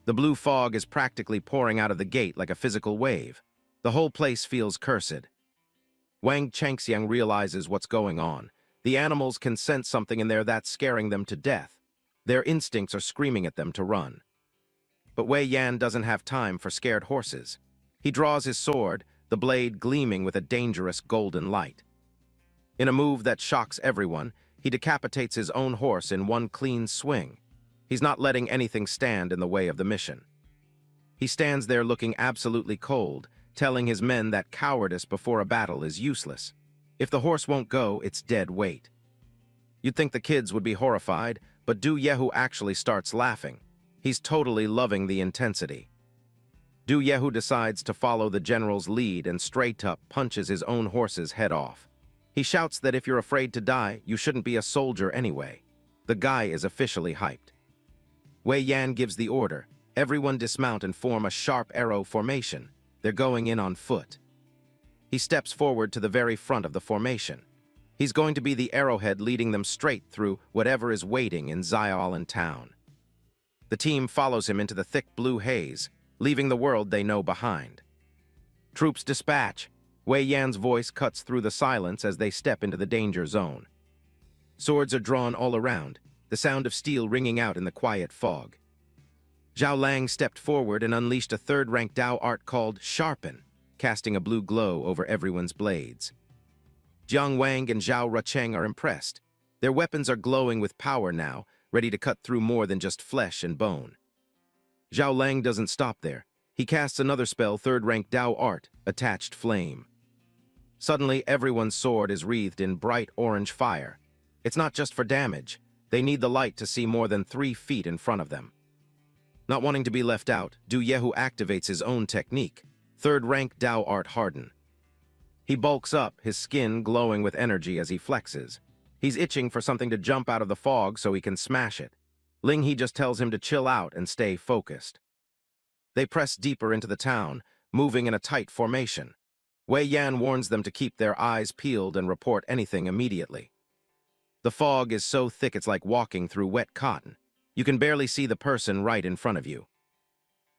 The blue fog is practically pouring out of the gate like a physical wave. The whole place feels cursed. Wang Changxiang realizes what's going on. The animals can sense something in there that's scaring them to death. Their instincts are screaming at them to run. But Wei Yan doesn't have time for scared horses. He draws his sword, the blade gleaming with a dangerous golden light. In a move that shocks everyone, he decapitates his own horse in one clean swing. He's not letting anything stand in the way of the mission. He stands there looking absolutely cold, telling his men that cowardice before a battle is useless. If the horse won't go, it's dead weight. You'd think the kids would be horrified, but Du Yehu actually starts laughing. He's totally loving the intensity. Du Yehu decides to follow the general's lead and straight up punches his own horse's head off. He shouts that if you're afraid to die, you shouldn't be a soldier anyway. The guy is officially hyped. Wei Yan gives the order. Everyone dismount and form a sharp arrow formation. They're going in on foot. He steps forward to the very front of the formation. He's going to be the arrowhead leading them straight through whatever is waiting in Xiaolan town. The team follows him into the thick blue haze, leaving the world they know behind. Troops dispatch. Wei Yan's voice cuts through the silence as they step into the danger zone. Swords are drawn all around, the sound of steel ringing out in the quiet fog. Zhao Lang stepped forward and unleashed a third-rank Dao art called Sharpen, casting a blue glow over everyone's blades. Jiang Wang and Zhao Rucheng are impressed. Their weapons are glowing with power now, ready to cut through more than just flesh and bone. Zhao Lang doesn't stop there. He casts another spell, third-rank Dao art, Attached Flame. Suddenly, everyone's sword is wreathed in bright orange fire. It's not just for damage. They need the light to see more than 3 feet in front of them. Not wanting to be left out, Du Yehu activates his own technique, third-rank Dao art Harden. He bulks up, his skin glowing with energy as he flexes. He's itching for something to jump out of the fog so he can smash it. Ling He just tells him to chill out and stay focused. They press deeper into the town, moving in a tight formation. Wei Yan warns them to keep their eyes peeled and report anything immediately. The fog is so thick it's like walking through wet cotton. You can barely see the person right in front of you.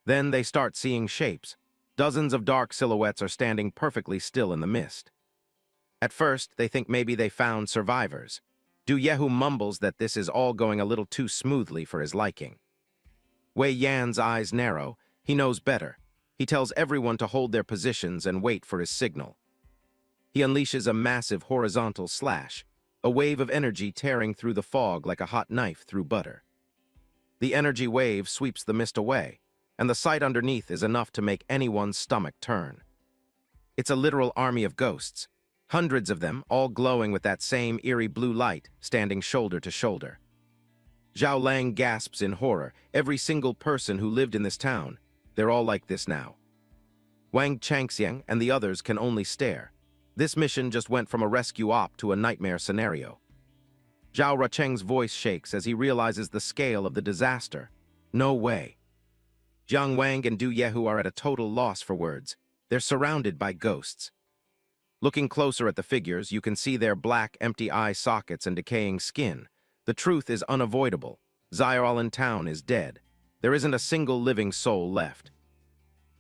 Then they start seeing shapes. Dozens of dark silhouettes are standing perfectly still in the mist. At first, they think maybe they found survivors. Du Yehu mumbles that this is all going a little too smoothly for his liking. Wei Yan's eyes narrow. He knows better. He tells everyone to hold their positions and wait for his signal. He unleashes a massive horizontal slash, a wave of energy tearing through the fog like a hot knife through butter. The energy wave sweeps the mist away, and the sight underneath is enough to make anyone's stomach turn. It's a literal army of ghosts, hundreds of them, all glowing with that same eerie blue light, standing shoulder to shoulder. Zhao Lang gasps in horror. Every single person who lived in this town, they're all like this now. Wang Changxiang and the others can only stare. This mission just went from a rescue op to a nightmare scenario. Zhao Rucheng's voice shakes as he realizes the scale of the disaster. No way. Jiang Wang and Du Yehu are at a total loss for words. They're surrounded by ghosts. Looking closer at the figures, you can see their black, empty eye sockets and decaying skin. The truth is unavoidable. Xiaolan town is dead. There isn't a single living soul left.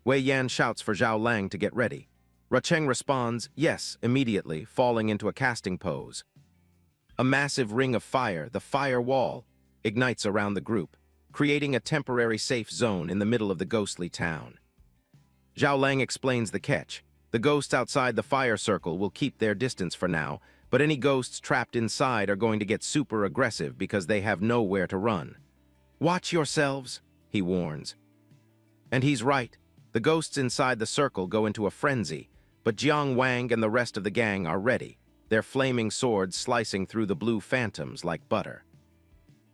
Wei Yan shouts for Zhao Lang to get ready. Rucheng responds, yes, immediately, falling into a casting pose. A massive ring of fire, the fire wall, ignites around the group, creating a temporary safe zone in the middle of the ghostly town. Zhao Lang explains the catch. The ghosts outside the fire circle will keep their distance for now, but any ghosts trapped inside are going to get super aggressive because they have nowhere to run. Watch yourselves, he warns. And he's right. The ghosts inside the circle go into a frenzy, but Jiang Wang and the rest of the gang are ready, their flaming swords slicing through the blue phantoms like butter.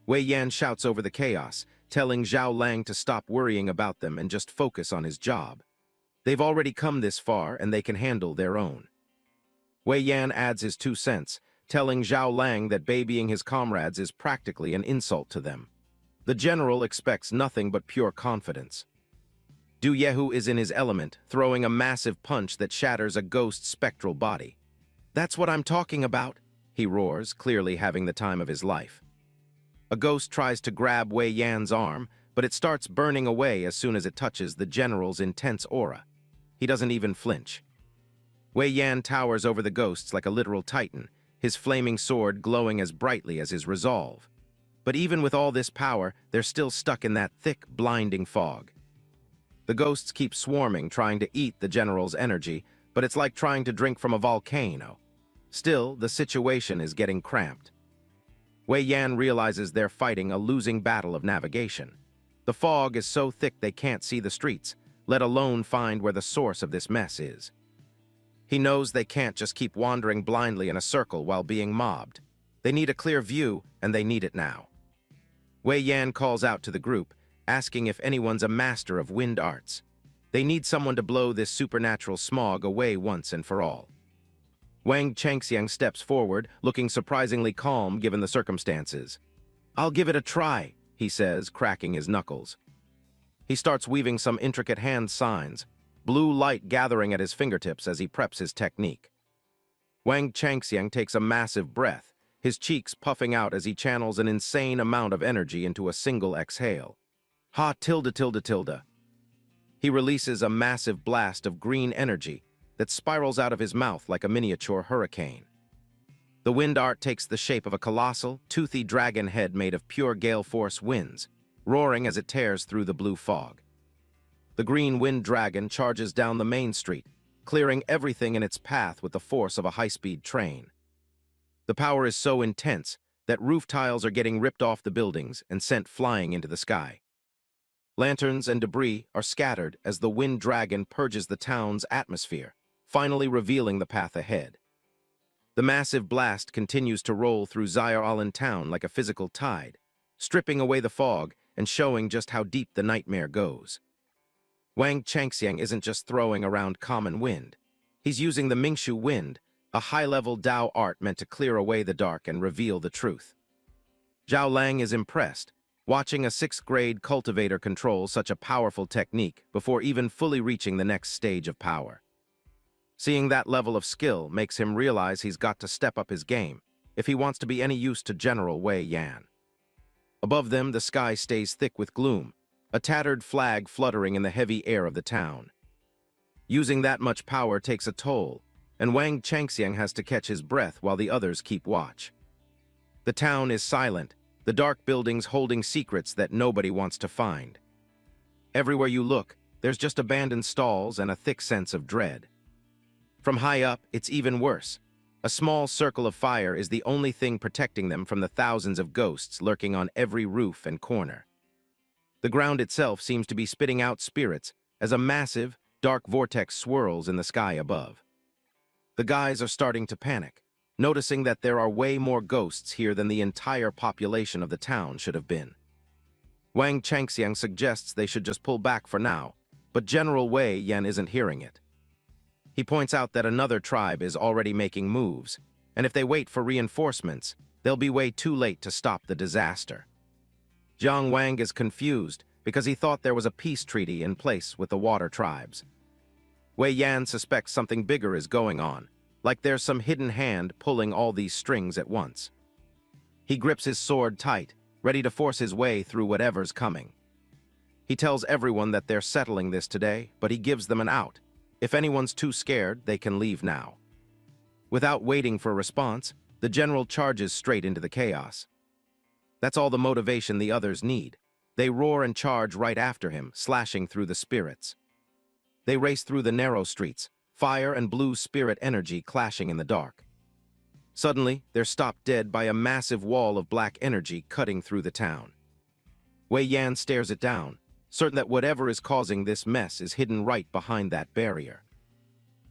Wei Yan shouts over the chaos, telling Zhao Lang to stop worrying about them and just focus on his job. They've already come this far and they can handle their own. Wei Yan adds his 2 cents, telling Zhao Lang that babying his comrades is practically an insult to them. The general expects nothing but pure confidence. Du Yehu is in his element, throwing a massive punch that shatters a ghost's spectral body. That's what I'm talking about, he roars, clearly having the time of his life. A ghost tries to grab Wei Yan's arm, but it starts burning away as soon as it touches the general's intense aura. He doesn't even flinch. Wei Yan towers over the ghosts like a literal titan, his flaming sword glowing as brightly as his resolve. But even with all this power, they're still stuck in that thick, blinding fog. The ghosts keep swarming, trying to eat the general's energy, but it's like trying to drink from a volcano. Still, the situation is getting cramped. Wei Yan realizes they're fighting a losing battle of navigation. The fog is so thick they can't see the streets, let alone find where the source of this mess is. He knows they can't just keep wandering blindly in a circle while being mobbed. They need a clear view, and they need it now. Wei Yan calls out to the group, asking if anyone's a master of wind arts. They need someone to blow this supernatural smog away once and for all. Wang Changxiang steps forward, looking surprisingly calm given the circumstances. I'll give it a try, he says, cracking his knuckles. He starts weaving some intricate hand signs, blue light gathering at his fingertips as he preps his technique. Wang Changxiang takes a massive breath, his cheeks puffing out as he channels an insane amount of energy into a single exhale. Ha tilde tilde tilde. He releases a massive blast of green energy that spirals out of his mouth like a miniature hurricane. The wind art takes the shape of a colossal, toothy dragon head made of pure gale force winds, roaring as it tears through the blue fog. The green wind dragon charges down the main street, clearing everything in its path with the force of a high-speed train. The power is so intense that roof tiles are getting ripped off the buildings and sent flying into the sky. Lanterns and debris are scattered as the wind dragon purges the town's atmosphere, finally revealing the path ahead. The massive blast continues to roll through Xiaolan town like a physical tide, stripping away the fog and showing just how deep the nightmare goes. Wang Changxiang isn't just throwing around common wind. He's using the Mingshu wind, a high-level Dao art meant to clear away the dark and reveal the truth. Zhao Lang is impressed, watching a 6th-grade cultivator control such a powerful technique before even fully reaching the next stage of power. Seeing that level of skill makes him realize he's got to step up his game if he wants to be any use to General Wei Yan. Above them, the sky stays thick with gloom, a tattered flag fluttering in the heavy air of the town. Using that much power takes a toll, and Wang Changxiang has to catch his breath while the others keep watch. The town is silent, the dark buildings holding secrets that nobody wants to find. Everywhere you look, there's just abandoned stalls and a thick sense of dread. From high up, it's even worse. A small circle of fire is the only thing protecting them from the thousands of ghosts lurking on every roof and corner. The ground itself seems to be spitting out spirits as a massive, dark vortex swirls in the sky above. The guys are starting to panic, noticing that there are way more ghosts here than the entire population of the town should have been. Wang Changxiang suggests they should just pull back for now, but General Wei Yan isn't hearing it. He points out that another tribe is already making moves, and if they wait for reinforcements, they'll be way too late to stop the disaster. Jiang Wang is confused because he thought there was a peace treaty in place with the water tribes. Wei Yan suspects something bigger is going on, like there's some hidden hand pulling all these strings at once. He grips his sword tight, ready to force his way through whatever's coming. He tells everyone that they're settling this today, but he gives them an out. If anyone's too scared, they can leave now. Without waiting for a response, the general charges straight into the chaos. That's all the motivation the others need. They roar and charge right after him, slashing through the spirits. They race through the narrow streets, fire and blue spirit energy clashing in the dark. Suddenly, they're stopped dead by a massive wall of black energy cutting through the town. Wei Yan stares it down, certain that whatever is causing this mess is hidden right behind that barrier.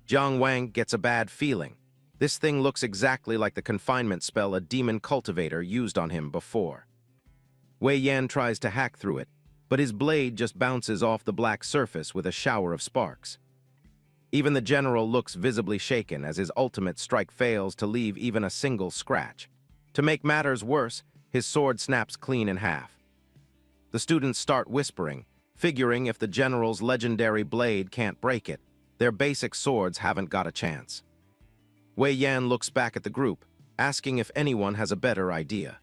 Jiang Wang gets a bad feeling. This thing looks exactly like the confinement spell a demon cultivator used on him before. Wei Yan tries to hack through it, but his blade just bounces off the black surface with a shower of sparks. Even the general looks visibly shaken as his ultimate strike fails to leave even a single scratch. To make matters worse, his sword snaps clean in half. The students start whispering, figuring if the general's legendary blade can't break it, their basic swords haven't got a chance. Wei Yan looks back at the group, asking if anyone has a better idea.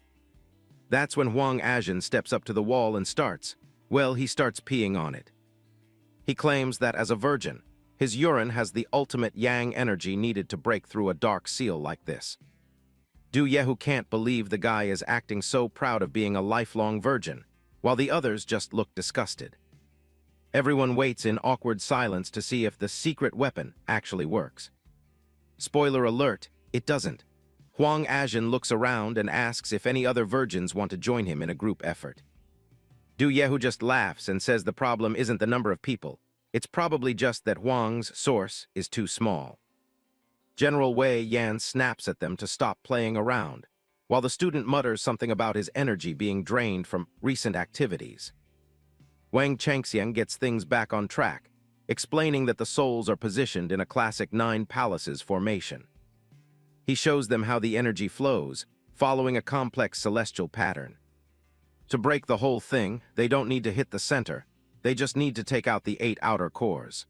That's when Huang Ajin steps up to the wall and starts peeing on it. He claims that as a virgin, his urine has the ultimate yang energy needed to break through a dark seal like this. Du Yehu can't believe the guy is acting so proud of being a lifelong virgin, while the others just look disgusted. Everyone waits in awkward silence to see if the secret weapon actually works. Spoiler alert, it doesn't. Huang Ajin looks around and asks if any other virgins want to join him in a group effort. Du Yehu just laughs and says the problem isn't the number of people. It's probably just that Huang's source is too small. General Wei Yan snaps at them to stop playing around, while the student mutters something about his energy being drained from recent activities. Wang Changxiang gets things back on track, explaining that the souls are positioned in a classic 9 palaces formation. He shows them how the energy flows, following a complex celestial pattern. To break the whole thing, they don't need to hit the center. They just need to take out the 8 outer cores.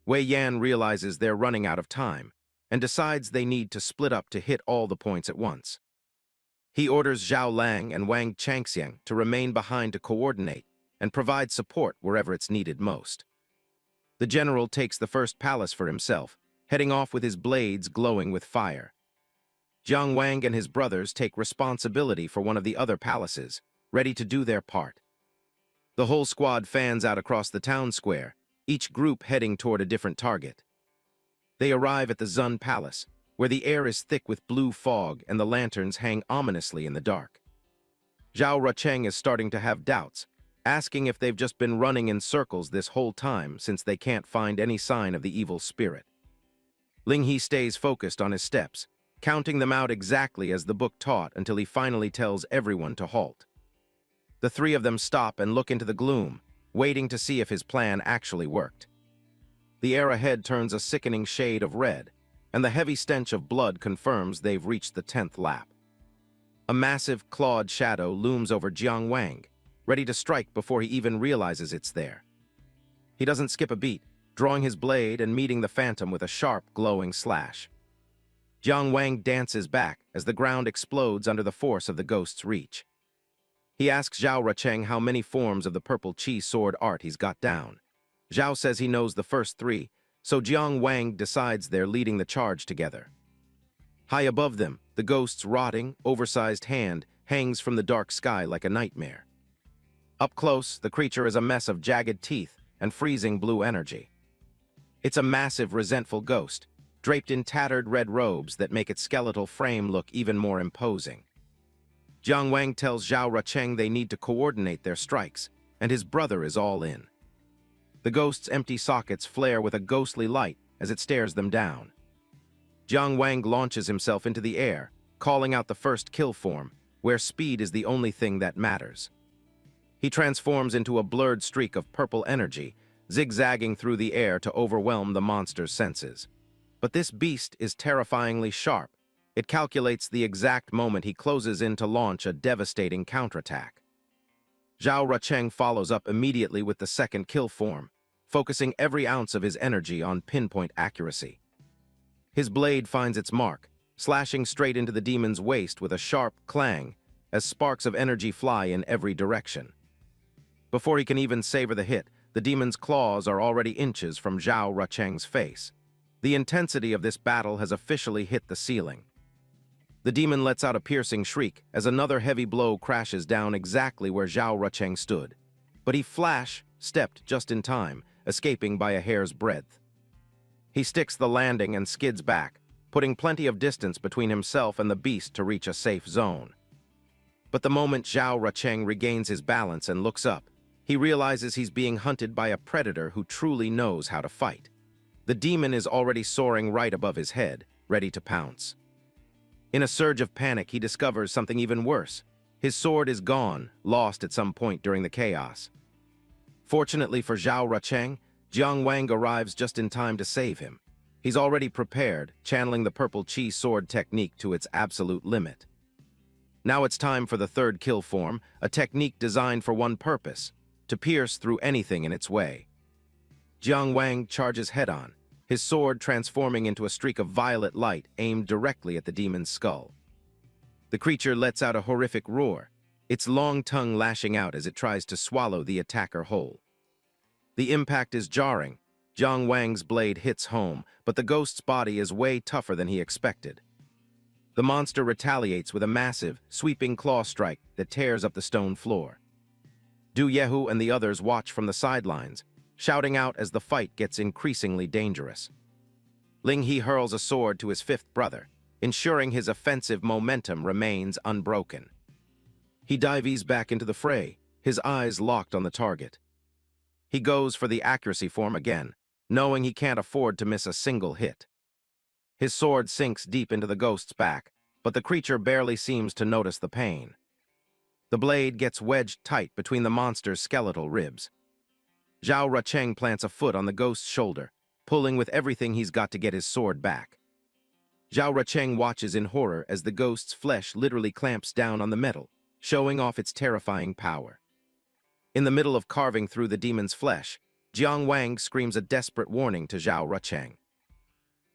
Wei Yan realizes they're running out of time and decides they need to split up to hit all the points at once. He orders Zhao Lang and Wang Changxiang to remain behind to coordinate and provide support wherever it's needed most. The general takes the first palace for himself, heading off with his blades glowing with fire. Jiang Wang and his brothers take responsibility for one of the other palaces, ready to do their part. The whole squad fans out across the town square, each group heading toward a different target. They arrive at the Zun Palace, where the air is thick with blue fog and the lanterns hang ominously in the dark. Zhao Rucheng is starting to have doubts, asking if they've just been running in circles this whole time since they can't find any sign of the evil spirit. Ling He stays focused on his steps, counting them out exactly as the book taught until he finally tells everyone to halt. The 3 of them stop and look into the gloom, waiting to see if his plan actually worked. The air ahead turns a sickening shade of red, and the heavy stench of blood confirms they've reached the 10th lap. A massive, clawed shadow looms over Jiang Wang, ready to strike before he even realizes it's there. He doesn't skip a beat, drawing his blade and meeting the phantom with a sharp, glowing slash. Jiang Wang dances back as the ground explodes under the force of the ghost's reach. He asks Zhao Rucheng how many forms of the purple chi sword art he's got down. Zhao says he knows the first 3, so Jiang Wang decides they're leading the charge together. High above them, the ghost's rotting, oversized hand hangs from the dark sky like a nightmare. Up close, the creature is a mess of jagged teeth and freezing blue energy. It's a massive, resentful ghost, draped in tattered red robes that make its skeletal frame look even more imposing. Jiang Wang tells Zhao Rucheng they need to coordinate their strikes, and his brother is all in. The ghost's empty sockets flare with a ghostly light as it stares them down. Jiang Wang launches himself into the air, calling out the first kill form, where speed is the only thing that matters. He transforms into a blurred streak of purple energy, zigzagging through the air to overwhelm the monster's senses. But this beast is terrifyingly sharp. It calculates the exact moment he closes in to launch a devastating counterattack. Zhao Rucheng follows up immediately with the second kill form, focusing every ounce of his energy on pinpoint accuracy. His blade finds its mark, slashing straight into the demon's waist with a sharp clang as sparks of energy fly in every direction. Before he can even savor the hit, the demon's claws are already inches from Zhao Rucheng's face. The intensity of this battle has officially hit the ceiling. The demon lets out a piercing shriek as another heavy blow crashes down exactly where Zhao Rucheng stood. But he stepped just in time, escaping by a hair's breadth. He sticks the landing and skids back, putting plenty of distance between himself and the beast to reach a safe zone. But the moment Zhao Rucheng regains his balance and looks up, he realizes he's being hunted by a predator who truly knows how to fight. The demon is already soaring right above his head, ready to pounce. In a surge of panic, he discovers something even worse. His sword is gone, lost at some point during the chaos. Fortunately for Zhao Rucheng, Jiang Wang arrives just in time to save him. He's already prepared, channeling the purple chi sword technique to its absolute limit. Now it's time for the third kill form, a technique designed for one purpose: to pierce through anything in its way. Jiang Wang charges head-on, his sword transforming into a streak of violet light aimed directly at the demon's skull. The creature lets out a horrific roar, its long tongue lashing out as it tries to swallow the attacker whole. The impact is jarring. Jiang Wang's blade hits home, but the ghost's body is way tougher than he expected. The monster retaliates with a massive, sweeping claw strike that tears up the stone floor. Du Yehu and the others watch from the sidelines, shouting out as the fight gets increasingly dangerous. Ling He hurls a sword to his fifth brother, ensuring his offensive momentum remains unbroken. He dives back into the fray, his eyes locked on the target. He goes for the accuracy form again, knowing he can't afford to miss a single hit. His sword sinks deep into the ghost's back, but the creature barely seems to notice the pain. The blade gets wedged tight between the monster's skeletal ribs. Zhao Rucheng plants a foot on the ghost's shoulder, pulling with everything he's got to get his sword back. Zhao Rucheng watches in horror as the ghost's flesh literally clamps down on the metal, showing off its terrifying power. In the middle of carving through the demon's flesh, Jiang Wang screams a desperate warning to Zhao Rucheng.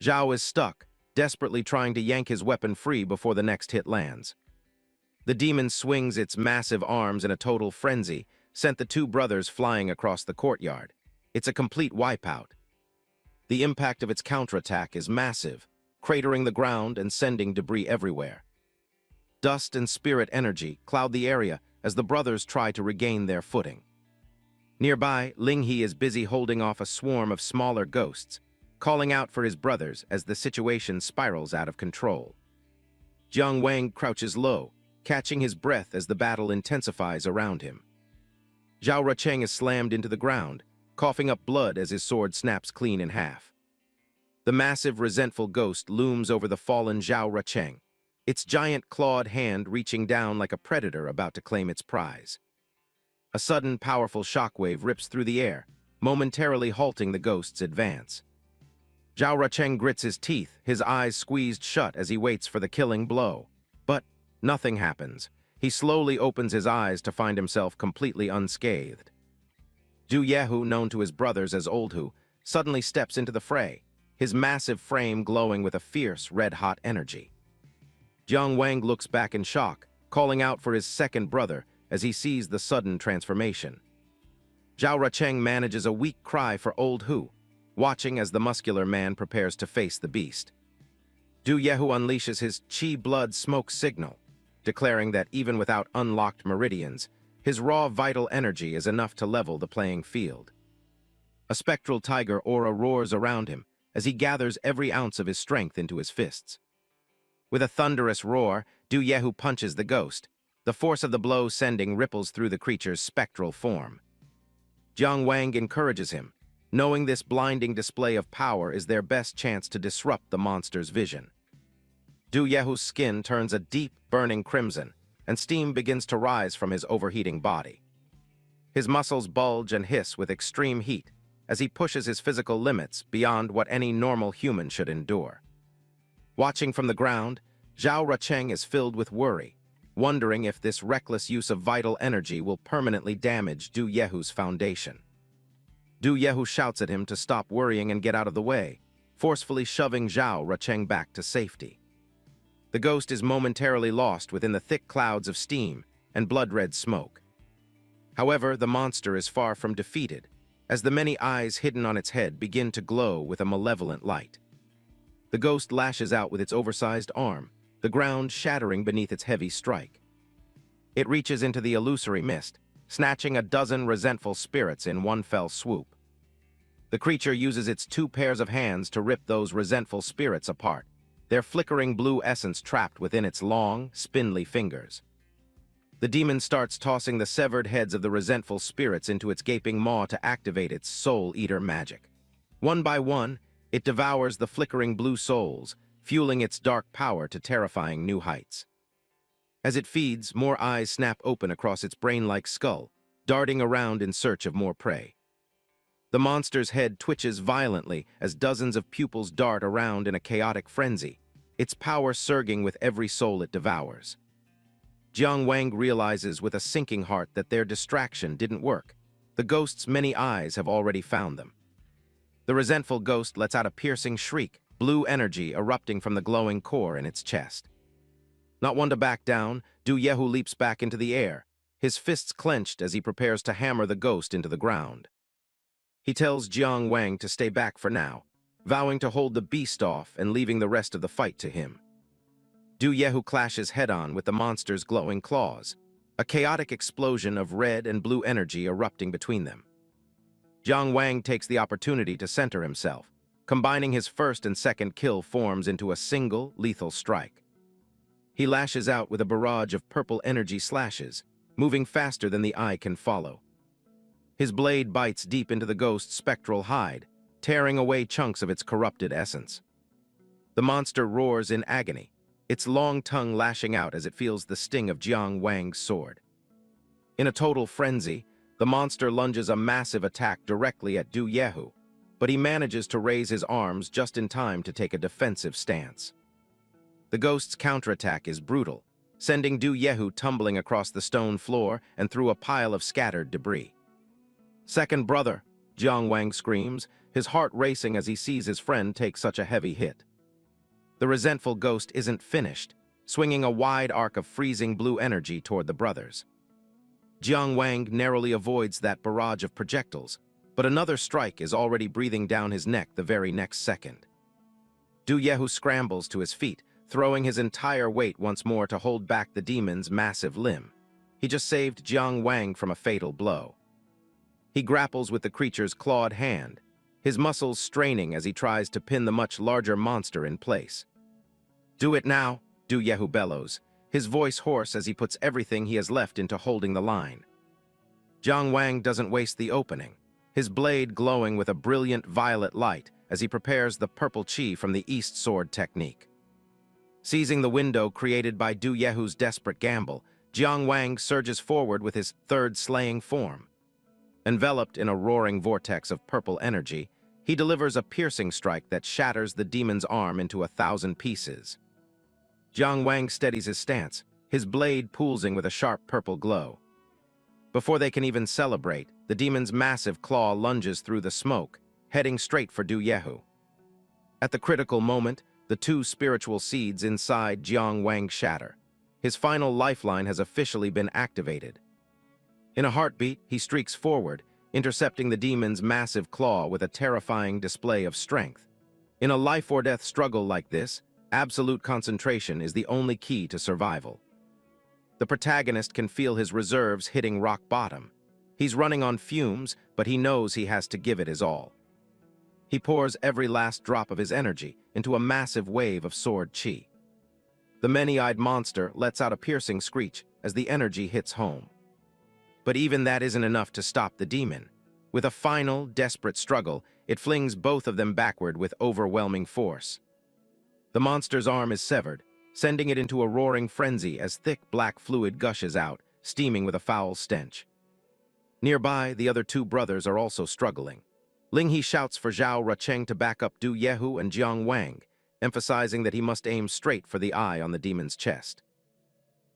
Zhao is stuck, desperately trying to yank his weapon free before the next hit lands. The demon swings its massive arms in a total frenzy, sent the two brothers flying across the courtyard. It's a complete wipeout. The impact of its counterattack is massive, cratering the ground and sending debris everywhere. Dust and spirit energy cloud the area as the brothers try to regain their footing. Nearby, Ling He is busy holding off a swarm of smaller ghosts, calling out for his brothers as the situation spirals out of control. Jiang Wang crouches low, catching his breath as the battle intensifies around him. Zhao Rucheng is slammed into the ground, coughing up blood as his sword snaps clean in half. The massive, resentful ghost looms over the fallen Zhao Rucheng, its giant clawed hand reaching down like a predator about to claim its prize. A sudden, powerful shockwave rips through the air, momentarily halting the ghost's advance. Zhao Rucheng grits his teeth, his eyes squeezed shut as he waits for the killing blow. But nothing happens. He slowly opens his eyes to find himself completely unscathed. Du Yehu, known to his brothers as Old Hu, suddenly steps into the fray, his massive frame glowing with a fierce, red-hot energy. Jiang Wang looks back in shock, calling out for his second brother as he sees the sudden transformation. Zhao Rucheng manages a weak cry for Old Hu, watching as the muscular man prepares to face the beast. Du Yehu unleashes his chi blood smoke signal, declaring that even without unlocked meridians, his raw vital energy is enough to level the playing field. A spectral tiger aura roars around him as he gathers every ounce of his strength into his fists. With a thunderous roar, Du Yehu punches the ghost, the force of the blow sending ripples through the creature's spectral form. Jiang Wang encourages him, knowing this blinding display of power is their best chance to disrupt the monster's vision. Du Yehu's skin turns a deep, burning crimson, and steam begins to rise from his overheating body. His muscles bulge and hiss with extreme heat as he pushes his physical limits beyond what any normal human should endure. Watching from the ground, Zhao Rucheng is filled with worry, wondering if this reckless use of vital energy will permanently damage Du Yehu's foundation. Du Yehu shouts at him to stop worrying and get out of the way, forcefully shoving Zhao Rucheng back to safety. The ghost is momentarily lost within the thick clouds of steam and blood-red smoke. However, the monster is far from defeated, as the many eyes hidden on its head begin to glow with a malevolent light. The ghost lashes out with its oversized arm, the ground shattering beneath its heavy strike. It reaches into the illusory mist, snatching a dozen resentful spirits in one fell swoop. The creature uses its 2 pairs of hands to rip those resentful spirits apart, their flickering blue essence trapped within its long, spindly fingers. The demon starts tossing the severed heads of the resentful spirits into its gaping maw to activate its soul-eater magic. One by one, it devours the flickering blue souls, fueling its dark power to terrifying new heights. As it feeds, more eyes snap open across its brain-like skull, darting around in search of more prey. The monster's head twitches violently as dozens of pupils dart around in a chaotic frenzy, its power surging with every soul it devours. Jiang Wang realizes with a sinking heart that their distraction didn't work. The ghost's many eyes have already found them. The resentful ghost lets out a piercing shriek, blue energy erupting from the glowing core in its chest. Not one to back down, Du Yehu leaps back into the air, his fists clenched as he prepares to hammer the ghost into the ground. He tells Jiang Wang to stay back for now, vowing to hold the beast off and leaving the rest of the fight to him. Du Yehu clashes head-on with the monster's glowing claws, a chaotic explosion of red and blue energy erupting between them. Jiang Wang takes the opportunity to center himself, combining his first and second kill forms into a single, lethal strike. He lashes out with a barrage of purple energy slashes, moving faster than the eye can follow. His blade bites deep into the ghost's spectral hide, tearing away chunks of its corrupted essence. The monster roars in agony, its long tongue lashing out as it feels the sting of Jiang Wang's sword. In a total frenzy, the monster lunges a massive attack directly at Du Yehu, but he manages to raise his arms just in time to take a defensive stance. The ghost's counterattack is brutal, sending Du Yehu tumbling across the stone floor and through a pile of scattered debris. "Second brother," Jiang Wang screams, his heart racing as he sees his friend take such a heavy hit. The resentful ghost isn't finished, swinging a wide arc of freezing blue energy toward the brothers. Jiang Wang narrowly avoids that barrage of projectiles, but another strike is already breathing down his neck the very next second. Du Yehu scrambles to his feet, throwing his entire weight once more to hold back the demon's massive limb. He just saved Jiang Wang from a fatal blow. He grapples with the creature's clawed hand, his muscles straining as he tries to pin the much larger monster in place. "Do it now," Du Yehu bellows, his voice hoarse as he puts everything he has left into holding the line. Jiang Wang doesn't waste the opening, his blade glowing with a brilliant violet light as he prepares the purple chi from the East Sword technique. Seizing the window created by Du Yehu's desperate gamble, Jiang Wang surges forward with his third slaying form. Enveloped in a roaring vortex of purple energy, he delivers a piercing strike that shatters the demon's arm into 1,000 pieces. Jiang Wang steadies his stance, his blade pulsing with a sharp purple glow. Before they can even celebrate, the demon's massive claw lunges through the smoke, heading straight for Du Yehu. At the critical moment, the 2 spiritual seeds inside Jiang Wang shatter. His final lifeline has officially been activated. In a heartbeat, he streaks forward, intercepting the demon's massive claw with a terrifying display of strength. In a life-or-death struggle like this, absolute concentration is the only key to survival. The protagonist can feel his reserves hitting rock bottom. He's running on fumes, but he knows he has to give it his all. He pours every last drop of his energy into a massive wave of sword chi. The many-eyed monster lets out a piercing screech as the energy hits home. But even that isn't enough to stop the demon. With a final, desperate struggle, it flings both of them backward with overwhelming force. The monster's arm is severed, sending it into a roaring frenzy as thick black fluid gushes out, steaming with a foul stench. Nearby, the other two brothers are also struggling. Ling He shouts for Zhao Rucheng to back up Du Yehu and Jiang Wang, emphasizing that he must aim straight for the eye on the demon's chest.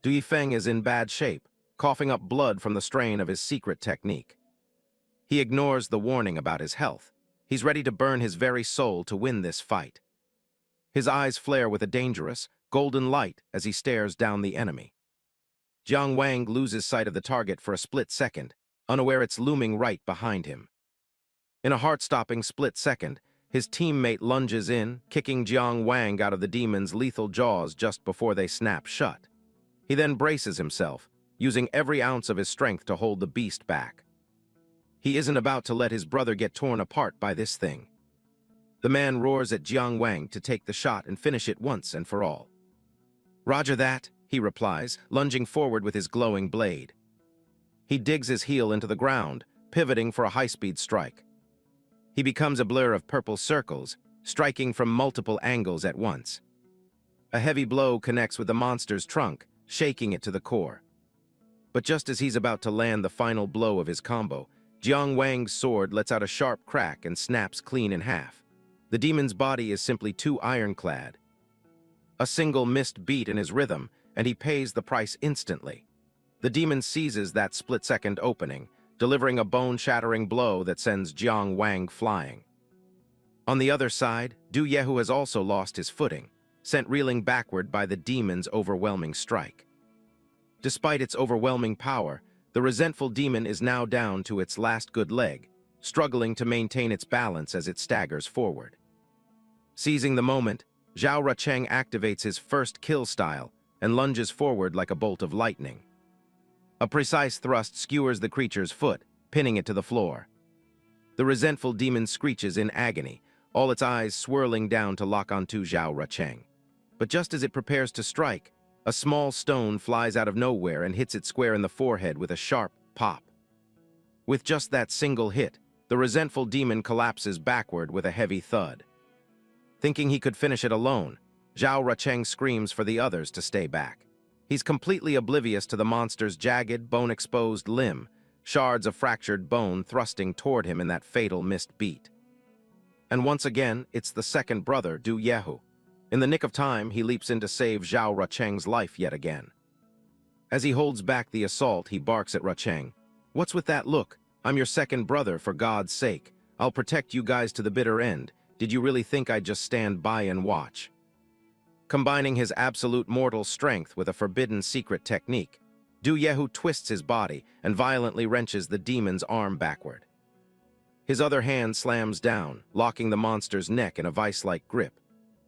Du Yifeng is in bad shape, coughing up blood from the strain of his secret technique. He ignores the warning about his health. He's ready to burn his very soul to win this fight. His eyes flare with a dangerous, golden light as he stares down the enemy. Jiang Wang loses sight of the target for a split second, unaware it's looming right behind him. In a heart-stopping split second, his teammate lunges in, kicking Jiang Wang out of the demon's lethal jaws just before they snap shut. He then braces himself, using every ounce of his strength to hold the beast back. He isn't about to let his brother get torn apart by this thing. The man roars at Jiang Wang to take the shot and finish it once and for all. "Roger that," he replies, lunging forward with his glowing blade. He digs his heel into the ground, pivoting for a high-speed strike. He becomes a blur of purple circles, striking from multiple angles at once. A heavy blow connects with the monster's trunk, shaking it to the core. But just as he's about to land the final blow of his combo, Jiang Wang's sword lets out a sharp crack and snaps clean in half. The demon's body is simply too ironclad. A single missed beat in his rhythm, and he pays the price instantly. The demon seizes that split-second opening, delivering a bone-shattering blow that sends Jiang Wang flying. On the other side, Du Yehu has also lost his footing, sent reeling backward by the demon's overwhelming strike. Despite its overwhelming power, the resentful demon is now down to its last good leg, struggling to maintain its balance as it staggers forward. Seizing the moment, Zhao Rucheng activates his first kill style and lunges forward like a bolt of lightning. A precise thrust skewers the creature's foot, pinning it to the floor. The resentful demon screeches in agony, all its eyes swirling down to lock onto Zhao Rucheng. But just as it prepares to strike, a small stone flies out of nowhere and hits it square in the forehead with a sharp pop. With just that single hit, the resentful demon collapses backward with a heavy thud. Thinking he could finish it alone, Zhao Rucheng screams for the others to stay back. He's completely oblivious to the monster's jagged, bone-exposed limb, shards of fractured bone thrusting toward him in that fatal missed beat. And once again, it's the second brother, Du Yehu. In the nick of time, he leaps in to save Zhao Rucheng's life yet again. As he holds back the assault, he barks at Rucheng. "What's with that look? I'm your second brother, for God's sake. I'll protect you guys to the bitter end. Did you really think I'd just stand by and watch?" Combining his absolute mortal strength with a forbidden secret technique, Du Yehu twists his body and violently wrenches the demon's arm backward. His other hand slams down, locking the monster's neck in a vice-like grip.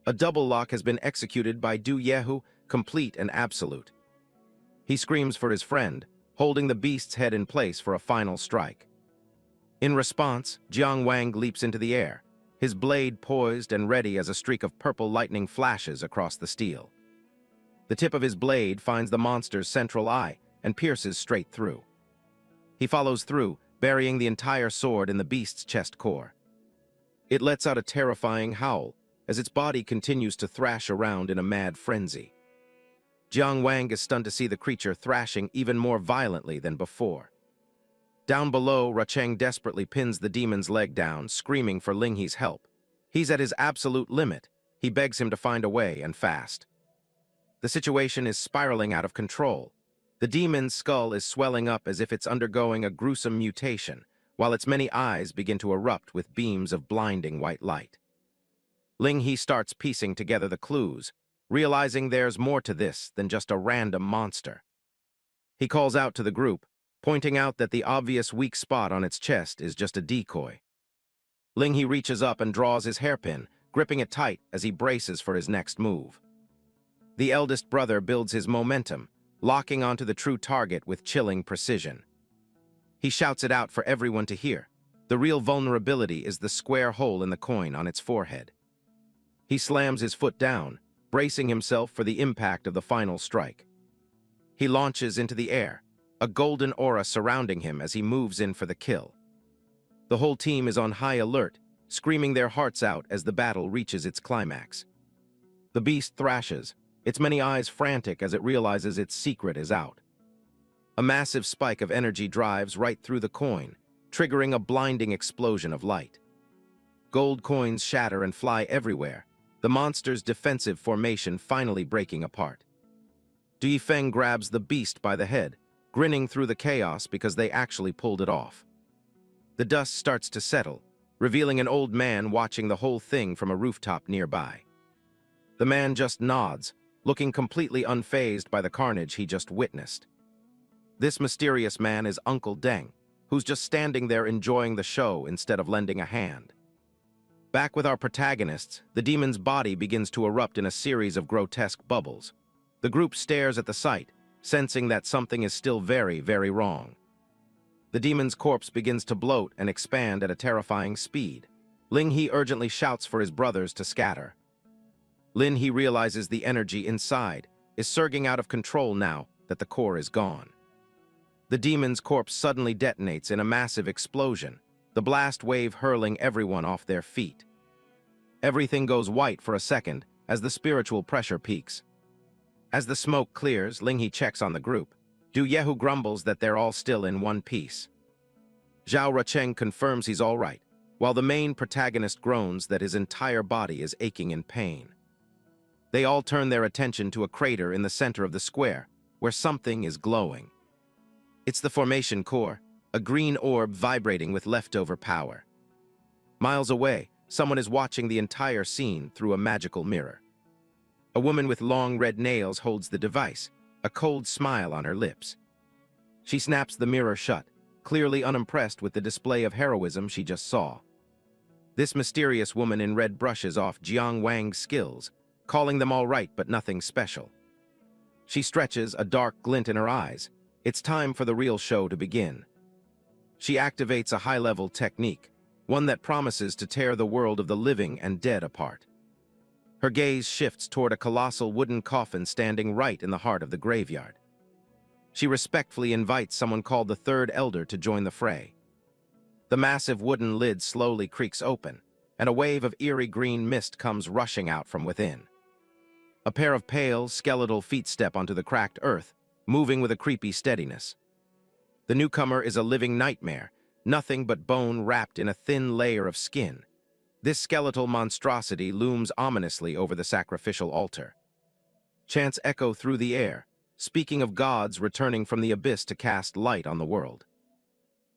A double lock has been executed by Du Yehu, complete and absolute. He screams for his friend, holding the beast's head in place for a final strike. In response, Jiang Wang leaps into the air, his blade poised and ready as a streak of purple lightning flashes across the steel. The tip of his blade finds the monster's central eye and pierces straight through. He follows through, burying the entire sword in the beast's chest core. It lets out a terrifying howl as its body continues to thrash around in a mad frenzy. Jiang Wang is stunned to see the creature thrashing even more violently than before. Down below, Rucheng desperately pins the demon's leg down, screaming for Ling He's help. He's at his absolute limit. He begs him to find a way, and fast. The situation is spiraling out of control. The demon's skull is swelling up as if it's undergoing a gruesome mutation, while its many eyes begin to erupt with beams of blinding white light. Ling He starts piecing together the clues, realizing there's more to this than just a random monster. He calls out to the group, pointing out that the obvious weak spot on its chest is just a decoy. Ling He reaches up and draws his hairpin, gripping it tight as he braces for his next move. The eldest brother builds his momentum, locking onto the true target with chilling precision. He shouts it out for everyone to hear. The real vulnerability is the square hole in the coin on its forehead. He slams his foot down, bracing himself for the impact of the final strike. He launches into the air, a golden aura surrounding him as he moves in for the kill. The whole team is on high alert, screaming their hearts out as the battle reaches its climax. The beast thrashes, its many eyes frantic as it realizes its secret is out. A massive spike of energy drives right through the coin, triggering a blinding explosion of light. Gold coins shatter and fly everywhere, the monster's defensive formation finally breaking apart. Du Yifeng grabs the beast by the head, grinning through the chaos because they actually pulled it off. The dust starts to settle, revealing an old man watching the whole thing from a rooftop nearby. The man just nods, looking completely unfazed by the carnage he just witnessed. This mysterious man is Uncle Deng, who's just standing there enjoying the show instead of lending a hand. Back with our protagonists, the demon's body begins to erupt in a series of grotesque bubbles. The group stares at the sight, sensing that something is still very, very wrong. The demon's corpse begins to bloat and expand at a terrifying speed. Ling He urgently shouts for his brothers to scatter. Lin He realizes the energy inside is surging out of control now that the core is gone. The demon's corpse suddenly detonates in a massive explosion, the blast wave hurling everyone off their feet. Everything goes white for a second as the spiritual pressure peaks. As the smoke clears, Ling He checks on the group. Du Yehu grumbles that they're all still in one piece. Zhao Rucheng confirms he's all right, while the main protagonist groans that his entire body is aching in pain. They all turn their attention to a crater in the center of the square, where something is glowing. It's the formation core, a green orb vibrating with leftover power. Miles away, someone is watching the entire scene through a magical mirror. A woman with long red nails holds the device, a cold smile on her lips. She snaps the mirror shut, clearly unimpressed with the display of heroism she just saw. This mysterious woman in red brushes off Jiang Wang's skills, calling them all right but nothing special. She stretches, a dark glint in her eyes. It's time for the real show to begin. She activates a high-level technique, one that promises to tear the world of the living and dead apart. Her gaze shifts toward a colossal wooden coffin standing right in the heart of the graveyard. She respectfully invites someone called the Third Elder to join the fray. The massive wooden lid slowly creaks open, and a wave of eerie green mist comes rushing out from within. A pair of pale, skeletal feet step onto the cracked earth, moving with a creepy steadiness. The newcomer is a living nightmare, nothing but bone wrapped in a thin layer of skin. This skeletal monstrosity looms ominously over the sacrificial altar. Chants echo through the air, speaking of gods returning from the abyss to cast light on the world.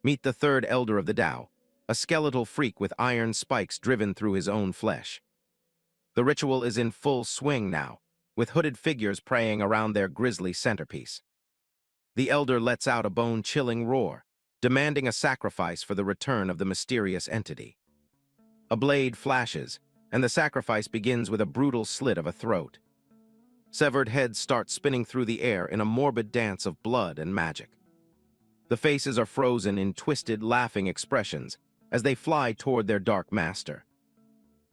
Meet the Third Elder of the Tao, a skeletal freak with iron spikes driven through his own flesh. The ritual is in full swing now, with hooded figures praying around their grisly centerpiece. The Elder lets out a bone-chilling roar, demanding a sacrifice for the return of the mysterious entity. A blade flashes, and the sacrifice begins with a brutal slit of a throat. Severed heads start spinning through the air in a morbid dance of blood and magic. The faces are frozen in twisted, laughing expressions as they fly toward their dark master.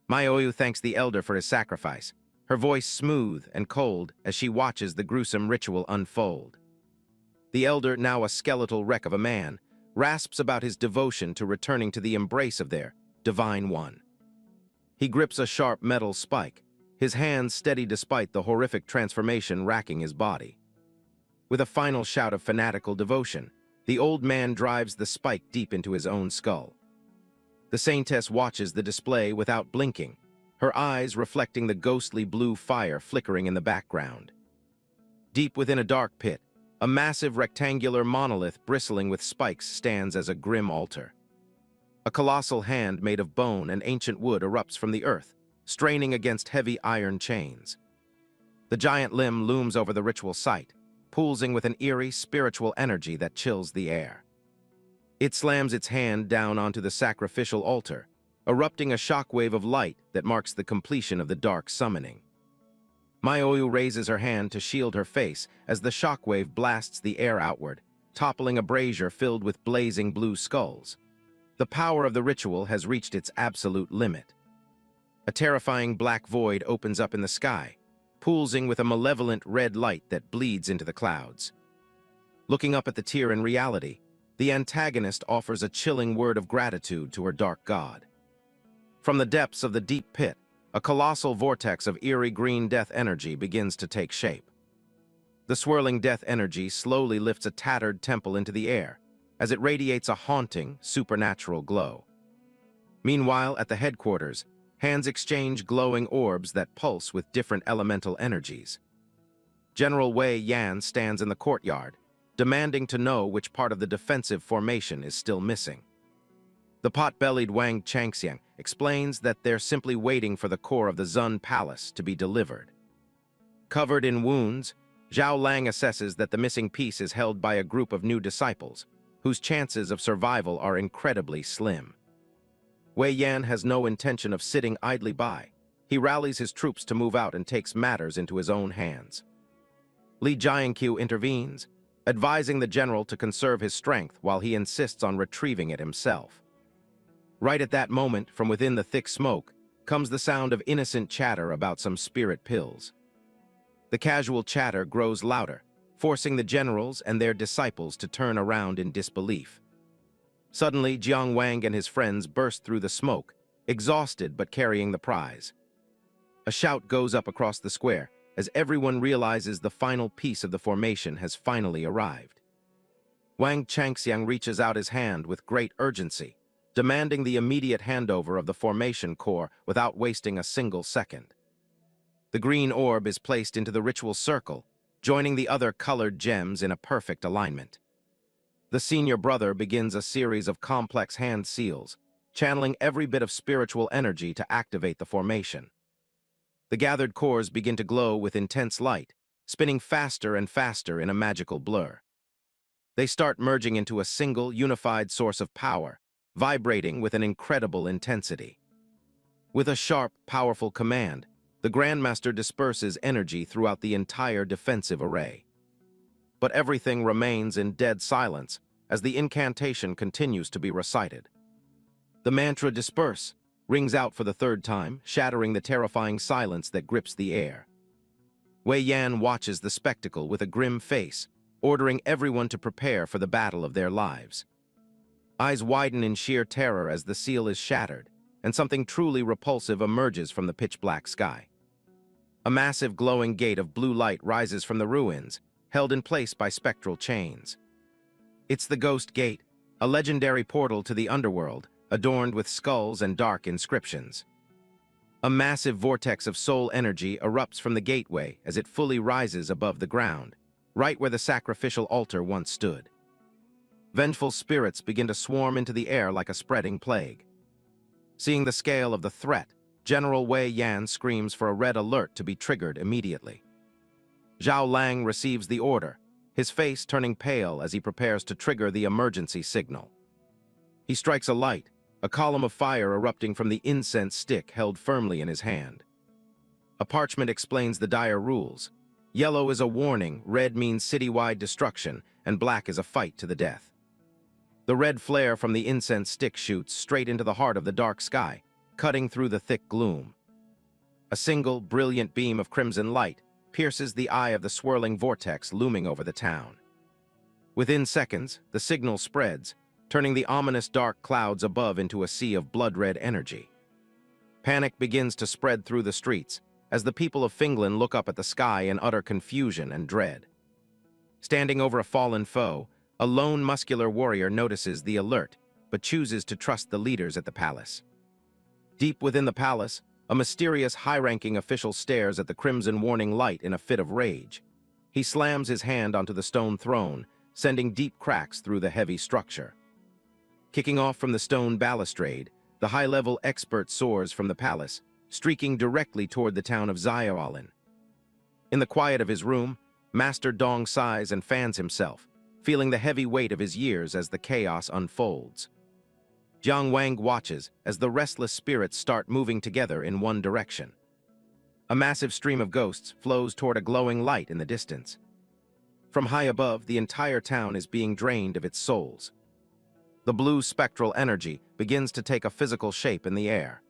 Maioyu thanks the Elder for his sacrifice, her voice smooth and cold as she watches the gruesome ritual unfold. The Elder, now a skeletal wreck of a man, rasps about his devotion to returning to the embrace of their Divine One. He grips a sharp metal spike, his hands steady despite the horrific transformation racking his body. With a final shout of fanatical devotion, the old man drives the spike deep into his own skull. The Saintess watches the display without blinking, her eyes reflecting the ghostly blue fire flickering in the background. Deep within a dark pit, a massive rectangular monolith bristling with spikes stands as a grim altar. A colossal hand made of bone and ancient wood erupts from the earth, straining against heavy iron chains. The giant limb looms over the ritual site, pulsing with an eerie spiritual energy that chills the air. It slams its hand down onto the sacrificial altar, erupting a shockwave of light that marks the completion of the dark summoning. Maioyu raises her hand to shield her face as the shockwave blasts the air outward, toppling a brazier filled with blazing blue skulls. The power of the ritual has reached its absolute limit. A terrifying black void opens up in the sky, pulsing with a malevolent red light that bleeds into the clouds. Looking up at the tier in reality, the antagonist offers a chilling word of gratitude to her dark god. From the depths of the deep pit, a colossal vortex of eerie green death energy begins to take shape. The swirling death energy slowly lifts a tattered temple into the air, as it radiates a haunting, supernatural glow. Meanwhile, at the headquarters, hands exchange glowing orbs that pulse with different elemental energies. General Wei Yan stands in the courtyard, demanding to know which part of the defensive formation is still missing. The pot-bellied Wang Changxiang explains that they're simply waiting for the core of the Zun Palace to be delivered. Covered in wounds, Zhao Lang assesses that the missing piece is held by a group of new disciples, whose chances of survival are incredibly slim. Wei Yan has no intention of sitting idly by. He rallies his troops to move out and takes matters into his own hands. Li Jiankyu intervenes, advising the general to conserve his strength while he insists on retrieving it himself. Right at that moment, from within the thick smoke, comes the sound of innocent chatter about some spirit pills. The casual chatter grows louder, forcing the generals and their disciples to turn around in disbelief. Suddenly, Jiang Wang and his friends burst through the smoke, exhausted but carrying the prize. A shout goes up across the square as everyone realizes the final piece of the formation has finally arrived. Wang Changxiang reaches out his hand with great urgency, demanding the immediate handover of the formation core without wasting a single second. The green orb is placed into the ritual circle, joining the other colored gems in a perfect alignment. The senior brother begins a series of complex hand seals, channeling every bit of spiritual energy to activate the formation. The gathered cores begin to glow with intense light, spinning faster and faster in a magical blur. They start merging into a single, unified source of power, vibrating with an incredible intensity. With a sharp, powerful command, the Grandmaster disperses energy throughout the entire defensive array. But everything remains in dead silence as the incantation continues to be recited. The mantra "disperse" rings out for the third time, shattering the terrifying silence that grips the air. Wei Yan watches the spectacle with a grim face, ordering everyone to prepare for the battle of their lives. Eyes widen in sheer terror as the seal is shattered, and something truly repulsive emerges from the pitch-black sky. A massive glowing gate of blue light rises from the ruins, held in place by spectral chains. It's the Ghost Gate, a legendary portal to the underworld, adorned with skulls and dark inscriptions. A massive vortex of soul energy erupts from the gateway as it fully rises above the ground, right where the sacrificial altar once stood. Vengeful spirits begin to swarm into the air like a spreading plague. Seeing the scale of the threat, General Wei Yan screams for a red alert to be triggered immediately. Zhao Lang receives the order, his face turning pale as he prepares to trigger the emergency signal. He strikes a light, a column of fire erupting from the incense stick held firmly in his hand. A parchment explains the dire rules. Yellow is a warning, red means citywide destruction, and black is a fight to the death. The red flare from the incense stick shoots straight into the heart of the dark sky, cutting through the thick gloom. A single, brilliant beam of crimson light pierces the eye of the swirling vortex looming over the town. Within seconds, the signal spreads, turning the ominous dark clouds above into a sea of blood-red energy. Panic begins to spread through the streets as the people of Finland look up at the sky in utter confusion and dread. Standing over a fallen foe, a lone muscular warrior notices the alert, but chooses to trust the leaders at the palace. Deep within the palace, a mysterious high-ranking official stares at the crimson warning light in a fit of rage. He slams his hand onto the stone throne, sending deep cracks through the heavy structure. Kicking off from the stone balustrade, the high-level expert soars from the palace, streaking directly toward the town of Xiaolin. In the quiet of his room, Master Dong sighs and fans himself, feeling the heavy weight of his years as the chaos unfolds. Jiang Wang watches as the restless spirits start moving together in one direction. A massive stream of ghosts flows toward a glowing light in the distance. From high above, the entire town is being drained of its souls. The blue spectral energy begins to take a physical shape in the air.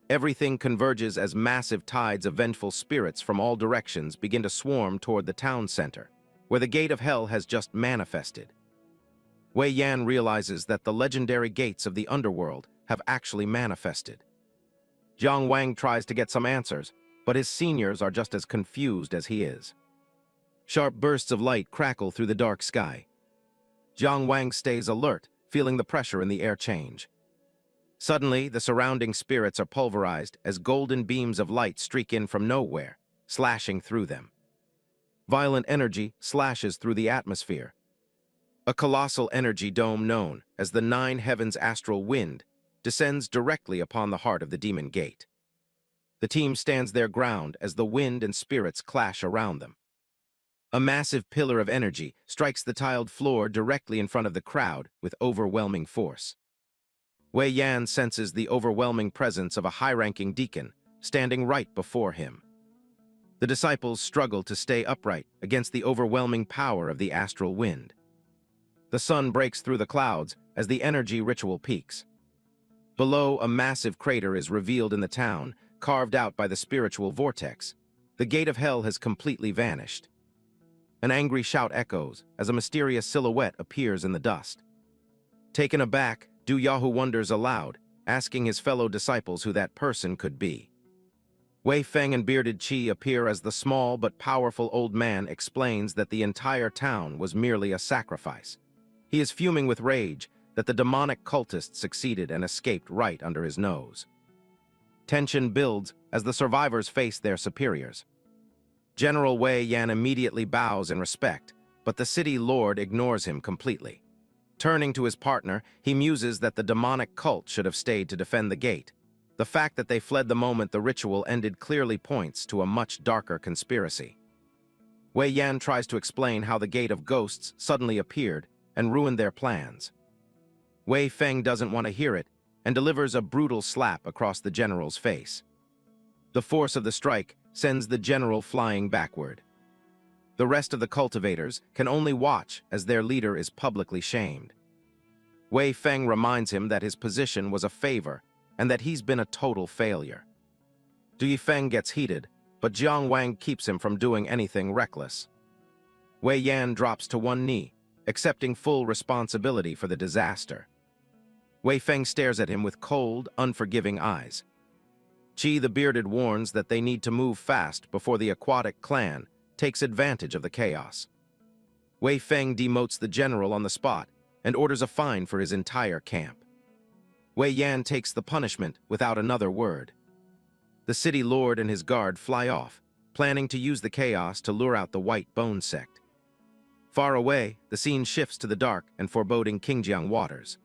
Everything converges as massive tides of vengeful spirits from all directions begin to swarm toward the town center, where the gate of hell has just manifested. Wei Yan realizes that the legendary gates of the underworld have actually manifested. Jiang Wang tries to get some answers, but his seniors are just as confused as he is. Sharp bursts of light crackle through the dark sky. Jiang Wang stays alert, feeling the pressure in the air change. Suddenly, the surrounding spirits are pulverized as golden beams of light streak in from nowhere, slashing through them. Violent energy slashes through the atmosphere. A colossal energy dome known as the Nine Heavens Astral Wind descends directly upon the heart of the Demon Gate. The team stands their ground as the wind and spirits clash around them. A massive pillar of energy strikes the tiled floor directly in front of the crowd with overwhelming force. Wei Yan senses the overwhelming presence of a high-ranking deacon standing right before him. The disciples struggle to stay upright against the overwhelming power of the astral wind. The sun breaks through the clouds as the energy ritual peaks. Below, a massive crater is revealed in the town, carved out by the spiritual vortex. The gate of hell has completely vanished. An angry shout echoes as a mysterious silhouette appears in the dust. Taken aback, Du Yahoo wonders aloud, asking his fellow disciples who that person could be. Wei Feng and Bearded Qi appear as the small but powerful old man explains that the entire town was merely a sacrifice. He is fuming with rage that the demonic cultists succeeded and escaped right under his nose. Tension builds as the survivors face their superiors. General Wei Yan immediately bows in respect, but the city lord ignores him completely. Turning to his partner, he muses that the demonic cult should have stayed to defend the gate. The fact that they fled the moment the ritual ended clearly points to a much darker conspiracy. Wei Yan tries to explain how the Gate of Ghosts suddenly appeared and ruined their plans. Wei Feng doesn't want to hear it and delivers a brutal slap across the general's face. The force of the strike sends the general flying backward. The rest of the cultivators can only watch as their leader is publicly shamed. Wei Feng reminds him that his position was a favor and that he's been a total failure. Du Yifeng gets heated, but Jiang Wang keeps him from doing anything reckless. Wei Yan drops to one knee, accepting full responsibility for the disaster. Wei Feng stares at him with cold, unforgiving eyes. Qi the Bearded warns that they need to move fast before the aquatic clan takes advantage of the chaos. Wei Feng demotes the general on the spot and orders a fine for his entire camp. Wei Yan takes the punishment without another word. The city lord and his guard fly off, planning to use the chaos to lure out the White Bone sect. Far away, the scene shifts to the dark and foreboding Qingjiang waters.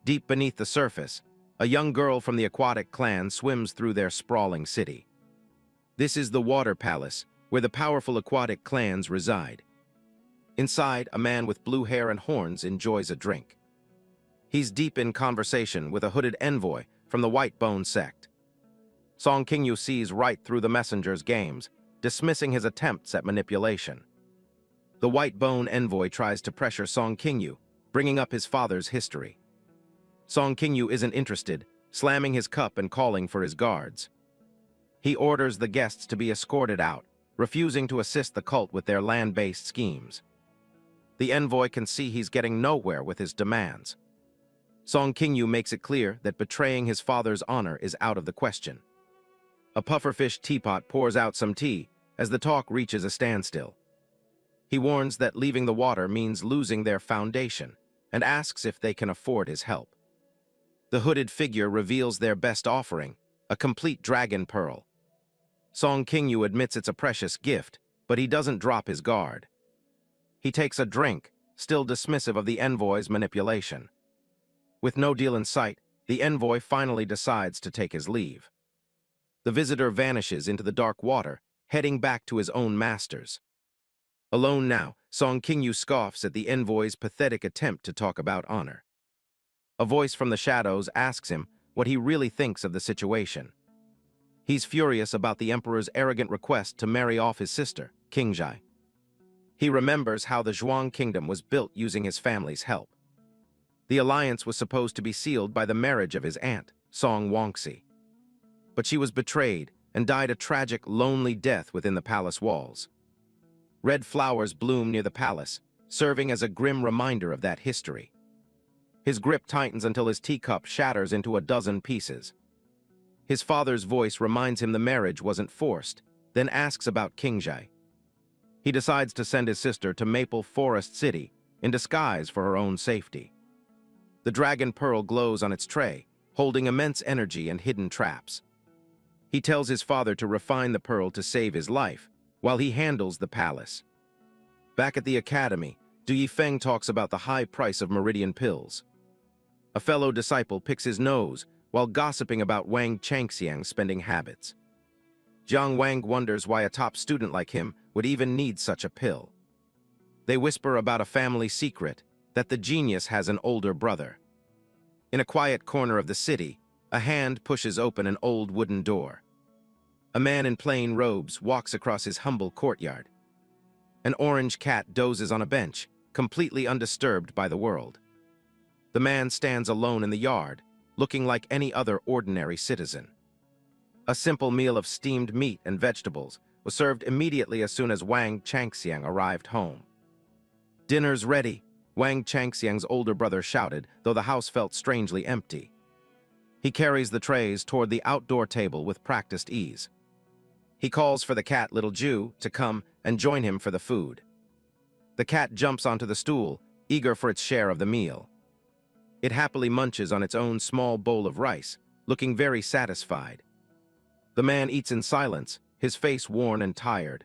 Deep beneath the surface, a young girl from the aquatic clan swims through their sprawling city. This is the Water Palace, where the powerful aquatic clans reside. Inside, a man with blue hair and horns enjoys a drink. He's deep in conversation with a hooded envoy from the White Bone sect. Song Qingyu sees right through the messenger's games, dismissing his attempts at manipulation. The White Bone envoy tries to pressure Song Qingyu, bringing up his father's history. Song Qingyu isn't interested, slamming his cup and calling for his guards. He orders the guests to be escorted out, refusing to assist the cult with their land-based schemes. The envoy can see he's getting nowhere with his demands. Song Qingyu makes it clear that betraying his father's honor is out of the question. A pufferfish teapot pours out some tea as the talk reaches a standstill. He warns that leaving the water means losing their foundation and asks if they can afford his help. The hooded figure reveals their best offering, a complete dragon pearl. Song Qingyu admits it's a precious gift, but he doesn't drop his guard. He takes a drink, still dismissive of the envoy's manipulation. With no deal in sight, the envoy finally decides to take his leave. The visitor vanishes into the dark water, heading back to his own masters. Alone now, Song Qingyu scoffs at the envoy's pathetic attempt to talk about honor. A voice from the shadows asks him what he really thinks of the situation. He's furious about the emperor's arrogant request to marry off his sister, Qingzhai. He remembers how the Zhuang kingdom was built using his family's help. The alliance was supposed to be sealed by the marriage of his aunt, Song Wangxi. But she was betrayed and died a tragic, lonely death within the palace walls. Red flowers bloom near the palace, serving as a grim reminder of that history. His grip tightens until his teacup shatters into a dozen pieces. His father's voice reminds him the marriage wasn't forced, then asks about Kingjai. He decides to send his sister to Maple Forest City in disguise for her own safety. The dragon pearl glows on its tray, holding immense energy and hidden traps. He tells his father to refine the pearl to save his life, while he handles the palace. Back at the academy, Du Yifeng talks about the high price of meridian pills. A fellow disciple picks his nose while gossiping about Wang Changxiang's spending habits. Jiang Wang wonders why a top student like him would even need such a pill. They whisper about a family secret, that the genius has an older brother. In a quiet corner of the city, a hand pushes open an old wooden door. A man in plain robes walks across his humble courtyard. An orange cat dozes on a bench, completely undisturbed by the world. The man stands alone in the yard, looking like any other ordinary citizen. A simple meal of steamed meat and vegetables was served immediately as soon as Wang Changxiang arrived home. "Dinner's ready," Wang Changxiang's older brother shouted, though the house felt strangely empty. He carries the trays toward the outdoor table with practiced ease. He calls for the cat Little Jew to come and join him for the food. The cat jumps onto the stool, eager for its share of the meal. It happily munches on its own small bowl of rice, looking very satisfied. The man eats in silence, his face worn and tired.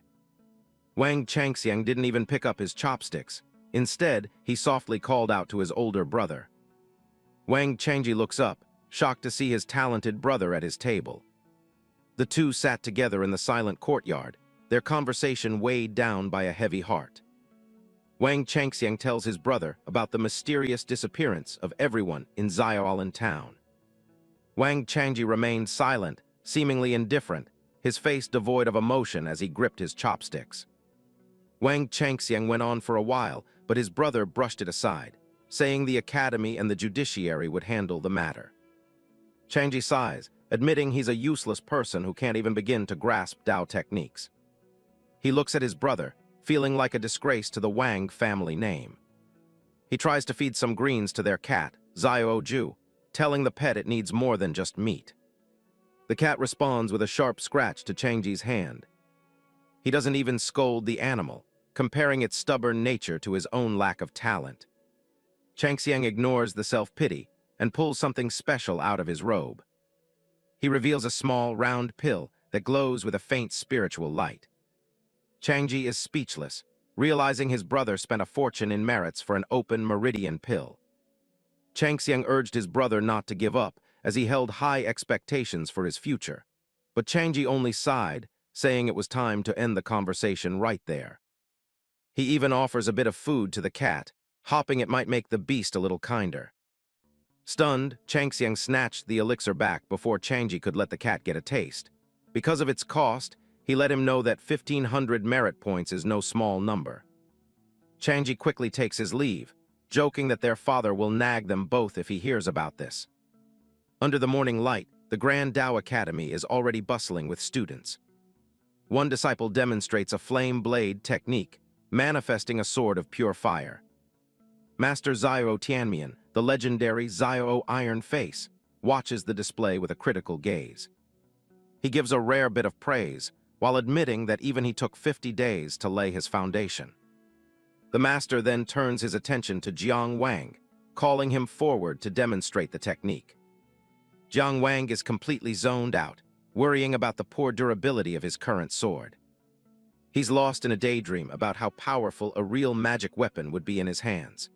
Wang Changxiang didn't even pick up his chopsticks. Instead, he softly called out to his older brother. Wang Changji looks up, shocked to see his talented brother at his table. The two sat together in the silent courtyard, their conversation weighed down by a heavy heart. Wang Changxiang tells his brother about the mysterious disappearance of everyone in Xiaolan town. Wang Changji remained silent, seemingly indifferent, his face devoid of emotion as he gripped his chopsticks. Wang Changxiang went on for a while, but his brother brushed it aside, saying the academy and the judiciary would handle the matter. Changji sighs, admitting he's a useless person who can't even begin to grasp Dao techniques. He looks at his brother, feeling like a disgrace to the Wang family name. He tries to feed some greens to their cat, Xiao Ju, telling the pet it needs more than just meat. The cat responds with a sharp scratch to Changji's hand. He doesn't even scold the animal, comparing its stubborn nature to his own lack of talent. Changxiang ignores the self-pity and pulls something special out of his robe. He reveals a small, round pill that glows with a faint spiritual light. Changji is speechless, realizing his brother spent a fortune in merits for an open meridian pill. Changxiang urged his brother not to give up, as he held high expectations for his future. But Changji only sighed, saying it was time to end the conversation right there. He even offers a bit of food to the cat, hoping it might make the beast a little kinder. Stunned, Changxiang snatched the elixir back before Changji could let the cat get a taste. Because of its cost, he let him know that 1,500 merit points is no small number. Changji quickly takes his leave, joking that their father will nag them both if he hears about this. Under the morning light, the Grand Dao Academy is already bustling with students. One disciple demonstrates a flame blade technique, manifesting a sword of pure fire. Master Xiao Tianmian, the legendary Xiao Iron Face, watches the display with a critical gaze. He gives a rare bit of praise, while admitting that even he took 50 days to lay his foundation. The master then turns his attention to Jiang Wang, calling him forward to demonstrate the technique. Jiang Wang is completely zoned out, worrying about the poor durability of his current sword. He's lost in a daydream about how powerful a real magic weapon would be in his hands.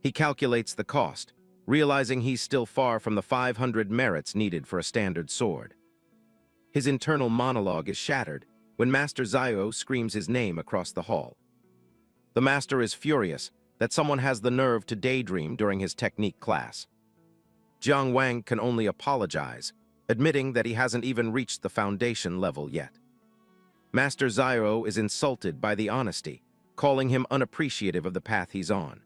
He calculates the cost, realizing he's still far from the 500 merits needed for a standard sword. His internal monologue is shattered when Master Xiao screams his name across the hall. The master is furious that someone has the nerve to daydream during his technique class. Jiang Wang can only apologize, admitting that he hasn't even reached the foundation level yet. Master Xiao is insulted by the honesty, calling him unappreciative of the path he's on.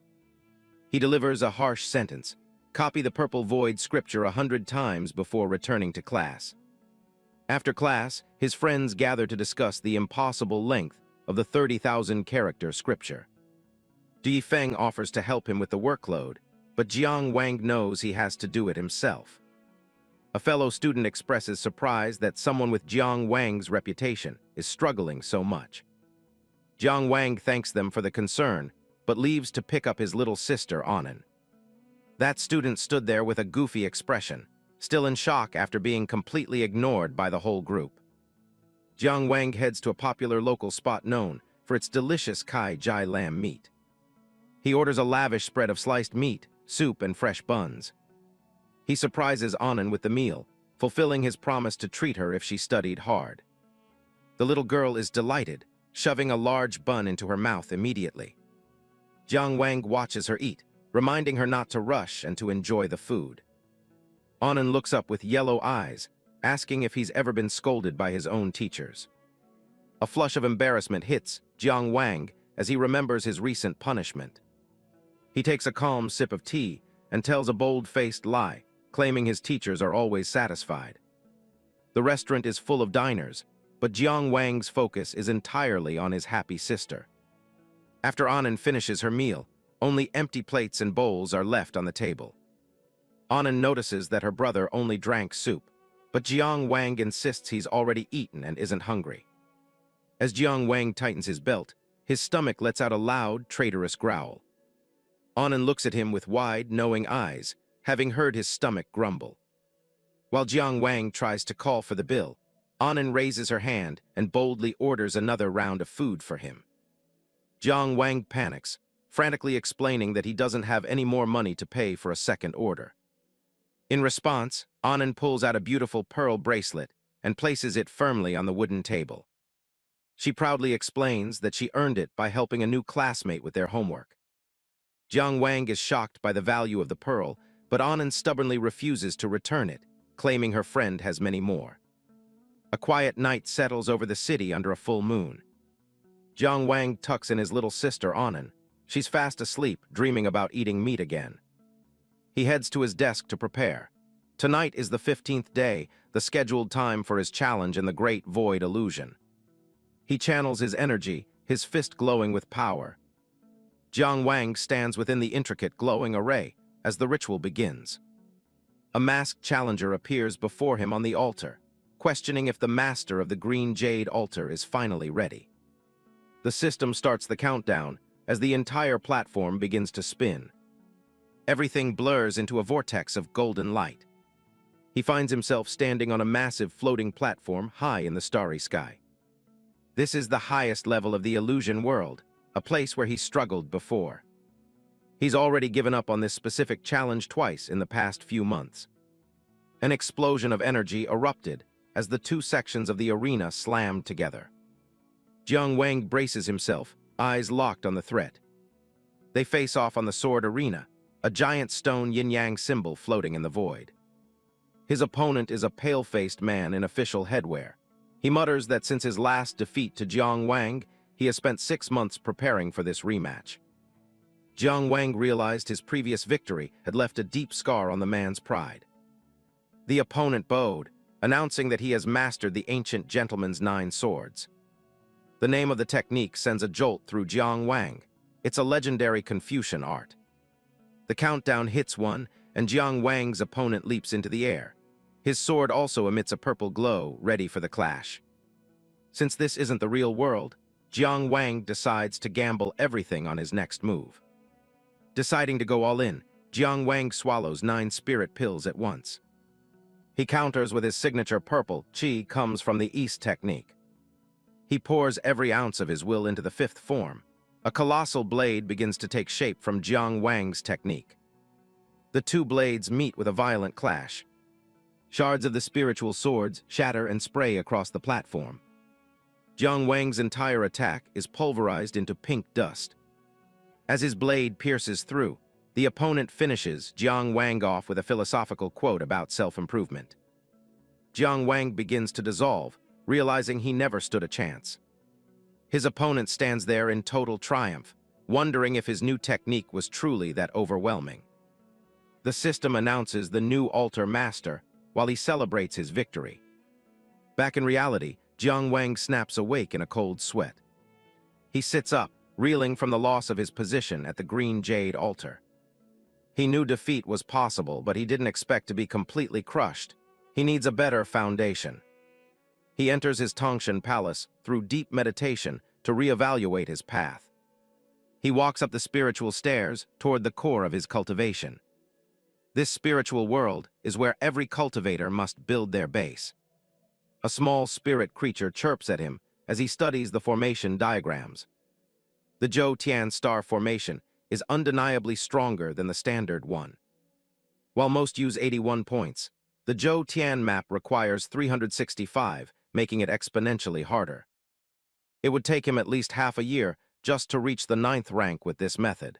He delivers a harsh sentence, copy the Purple Void scripture 100 times before returning to class. After class, his friends gather to discuss the impossible length of the 30,000 character scripture. Di Feng offers to help him with the workload, but Jiang Wang knows he has to do it himself. A fellow student expresses surprise that someone with Jiang Wang's reputation is struggling so much. Jiang Wang thanks them for the concern, but leaves to pick up his little sister, Annan. That student stood there with a goofy expression, still in shock after being completely ignored by the whole group. Jiang Wang heads to a popular local spot known for its delicious Kai Jai lamb meat. He orders a lavish spread of sliced meat, soup, and fresh buns. He surprises Annan with the meal, fulfilling his promise to treat her if she studied hard. The little girl is delighted, shoving a large bun into her mouth immediately. Jiang Wang watches her eat, reminding her not to rush and to enjoy the food. Annan looks up with yellow eyes, asking if he's ever been scolded by his own teachers. A flush of embarrassment hits Jiang Wang as he remembers his recent punishment. He takes a calm sip of tea and tells a bold-faced lie, claiming his teachers are always satisfied. The restaurant is full of diners, but Jiang Wang's focus is entirely on his happy sister. After Annan finishes her meal, only empty plates and bowls are left on the table. Annan notices that her brother only drank soup, but Jiang Wang insists he's already eaten and isn't hungry. As Jiang Wang tightens his belt, his stomach lets out a loud, traitorous growl. Annan looks at him with wide, knowing eyes, having heard his stomach grumble. While Jiang Wang tries to call for the bill, Annan raises her hand and boldly orders another round of food for him. Jiang Wang panics, frantically explaining that he doesn't have any more money to pay for a second order. In response, Annan pulls out a beautiful pearl bracelet and places it firmly on the wooden table. She proudly explains that she earned it by helping a new classmate with their homework. Jiang Wang is shocked by the value of the pearl, but Annan stubbornly refuses to return it, claiming her friend has many more. A quiet night settles over the city under a full moon. Jiang Wang tucks in his little sister, Annan. She's fast asleep, dreaming about eating meat again. He heads to his desk to prepare. Tonight is the 15th day, the scheduled time for his challenge in the Great Void Illusion. He channels his energy, his fist glowing with power. Jiang Wang stands within the intricate glowing array as the ritual begins. A masked challenger appears before him on the altar, questioning if the master of the green jade altar is finally ready. The system starts the countdown as the entire platform begins to spin. Everything blurs into a vortex of golden light. He finds himself standing on a massive floating platform high in the starry sky. This is the highest level of the illusion world, a place where he struggled before. He's already given up on this specific challenge twice in the past few months. An explosion of energy erupted as the two sections of the arena slammed together. Jiang Wang braces himself, eyes locked on the threat. They face off on the sword arena, a giant stone yin-yang symbol floating in the void. His opponent is a pale-faced man in official headwear. He mutters that since his last defeat to Jiang Wang, he has spent 6 months preparing for this rematch. Jiang Wang realized his previous victory had left a deep scar on the man's pride. The opponent bowed, announcing that he has mastered the ancient gentleman's 9 swords. The name of the technique sends a jolt through Jiang Wang. It's a legendary Confucian art. The countdown hits 1, and Jiang Wang's opponent leaps into the air. His sword also emits a purple glow, ready for the clash. Since this isn't the real world, Jiang Wang decides to gamble everything on his next move. Deciding to go all in, Jiang Wang swallows 9 spirit pills at once. He counters with his signature purple, Qi comes from the East technique. He pours every ounce of his will into the 5th form. A colossal blade begins to take shape from Jiang Wang's technique. The two blades meet with a violent clash. Shards of the spiritual swords shatter and spray across the platform. Jiang Wang's entire attack is pulverized into pink dust. As his blade pierces through, the opponent finishes Jiang Wang off with a philosophical quote about self-improvement. Jiang Wang begins to dissolve, realizing he never stood a chance. His opponent stands there in total triumph, wondering if his new technique was truly that overwhelming. The system announces the new altar master while he celebrates his victory. Back in reality, Jiang Wang snaps awake in a cold sweat. He sits up, reeling from the loss of his position at the Green Jade altar. He knew defeat was possible, but he didn't expect to be completely crushed. He needs a better foundation. He enters his Tongshan palace through deep meditation to reevaluate his path. He walks up the spiritual stairs toward the core of his cultivation. This spiritual world is where every cultivator must build their base. A small spirit creature chirps at him as he studies the formation diagrams. The Zhou Tian star formation is undeniably stronger than the standard one. While most use 81 points, the Zhou Tian map requires 365, making it exponentially harder. It would take him at least half a year just to reach the 9th rank with this method.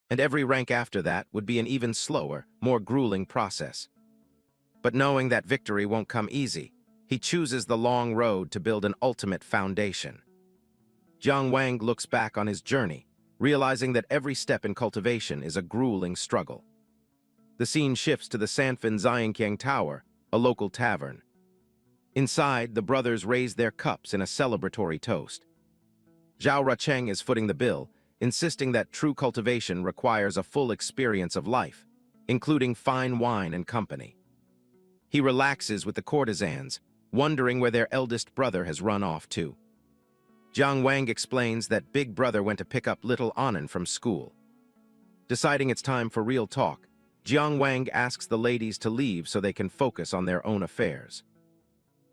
And every rank after that would be an even slower, more grueling process. But knowing that victory won't come easy, he chooses the long road to build an ultimate foundation. Jiang Wang looks back on his journey, realizing that every step in cultivation is a grueling struggle. The scene shifts to the Sanfin Xianqiang Tower, a local tavern. Inside, the brothers raise their cups in a celebratory toast. Zhao Rucheng is footing the bill, insisting that true cultivation requires a full experience of life, including fine wine and company. He relaxes with the courtesans, wondering where their eldest brother has run off to. Jiang Wang explains that Big Brother went to pick up little Annan from school. Deciding it's time for real talk, Jiang Wang asks the ladies to leave so they can focus on their own affairs.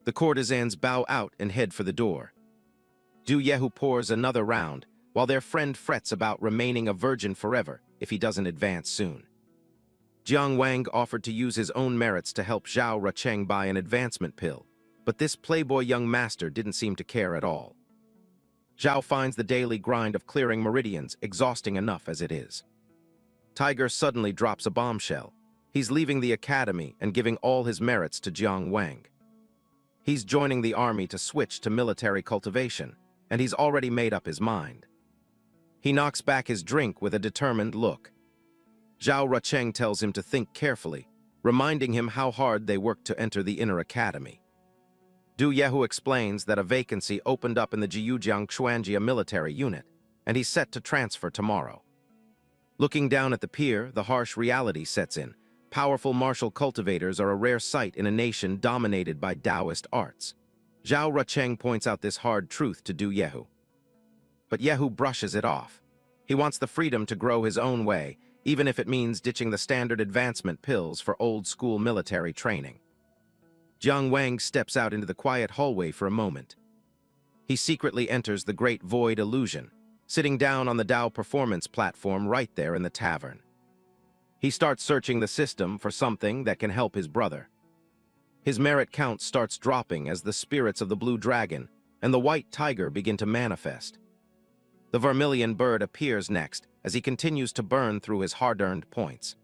The courtesans bow out and head for the door. Du Yehu pours another round, while their friend frets about remaining a virgin forever if he doesn't advance soon. Jiang Wang offered to use his own merits to help Zhao Rucheng buy an advancement pill, but this playboy young master didn't seem to care at all. Zhao finds the daily grind of clearing meridians exhausting enough as it is. Tiger suddenly drops a bombshell. He's leaving the academy and giving all his merits to Jiang Wang. He's joining the army to switch to military cultivation, and he's already made up his mind. He knocks back his drink with a determined look. Zhao Rucheng tells him to think carefully, reminding him how hard they worked to enter the inner academy. Du Yehu explains that a vacancy opened up in the Jiujiang Xuanjia military unit, and he's set to transfer tomorrow. Looking down at the pier, the harsh reality sets in. Powerful martial cultivators are a rare sight in a nation dominated by Taoist arts. Zhao Rucheng points out this hard truth to Du Yehu. But Yehu brushes it off. He wants the freedom to grow his own way, even if it means ditching the standard advancement pills for old-school military training. Jiang Wang steps out into the quiet hallway for a moment. He secretly enters the Great Void Illusion, sitting down on the Dao performance platform right there in the tavern. He starts searching the system for something that can help his brother. His merit count starts dropping as the spirits of the Blue Dragon and the White Tiger begin to manifest. The Vermilion Bird appears next as he continues to burn through his hard-earned points.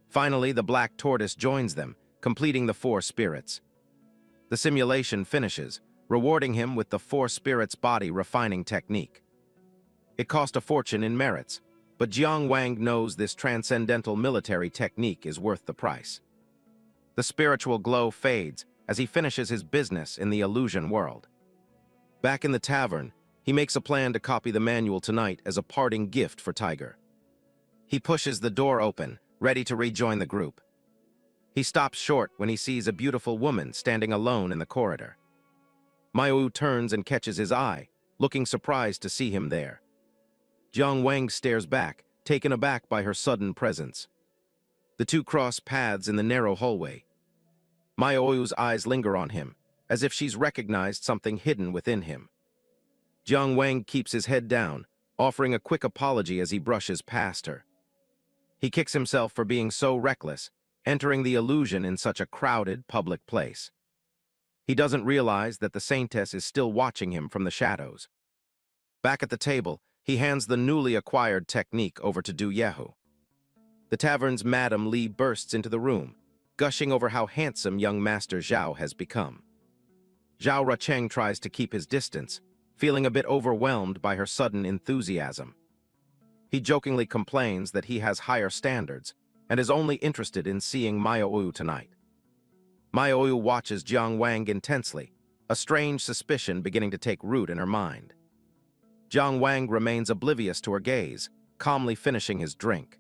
Finally, the Black Tortoise joins them, completing the 4 spirits. The simulation finishes, rewarding him with the 4 spirits body refining technique. It cost a fortune in merits, but Jiang Wang knows this transcendental military technique is worth the price. The spiritual glow fades as he finishes his business in the illusion world. Back in the tavern, he makes a plan to copy the manual tonight as a parting gift for Tiger. He pushes the door open, ready to rejoin the group. He stops short when he sees a beautiful woman standing alone in the corridor. Mayu turns and catches his eye, looking surprised to see him there. Jiang Wang stares back, taken aback by her sudden presence. The two cross paths in the narrow hallway. Mayu's eyes linger on him, as if she's recognized something hidden within him. Jiang Wang keeps his head down, offering a quick apology as he brushes past her. He kicks himself for being so reckless, entering the illusion in such a crowded public place. He doesn't realize that the Saintess is still watching him from the shadows. Back at the table, he hands the newly acquired technique over to Du Yehu. The tavern's Madame Li bursts into the room, gushing over how handsome young Master Zhao has become. Zhao Rucheng tries to keep his distance, feeling a bit overwhelmed by her sudden enthusiasm. He jokingly complains that he has higher standards and is only interested in seeing Mayu tonight. Mayu watches Jiang Wang intensely, a strange suspicion beginning to take root in her mind. Jiang Wang remains oblivious to her gaze, calmly finishing his drink.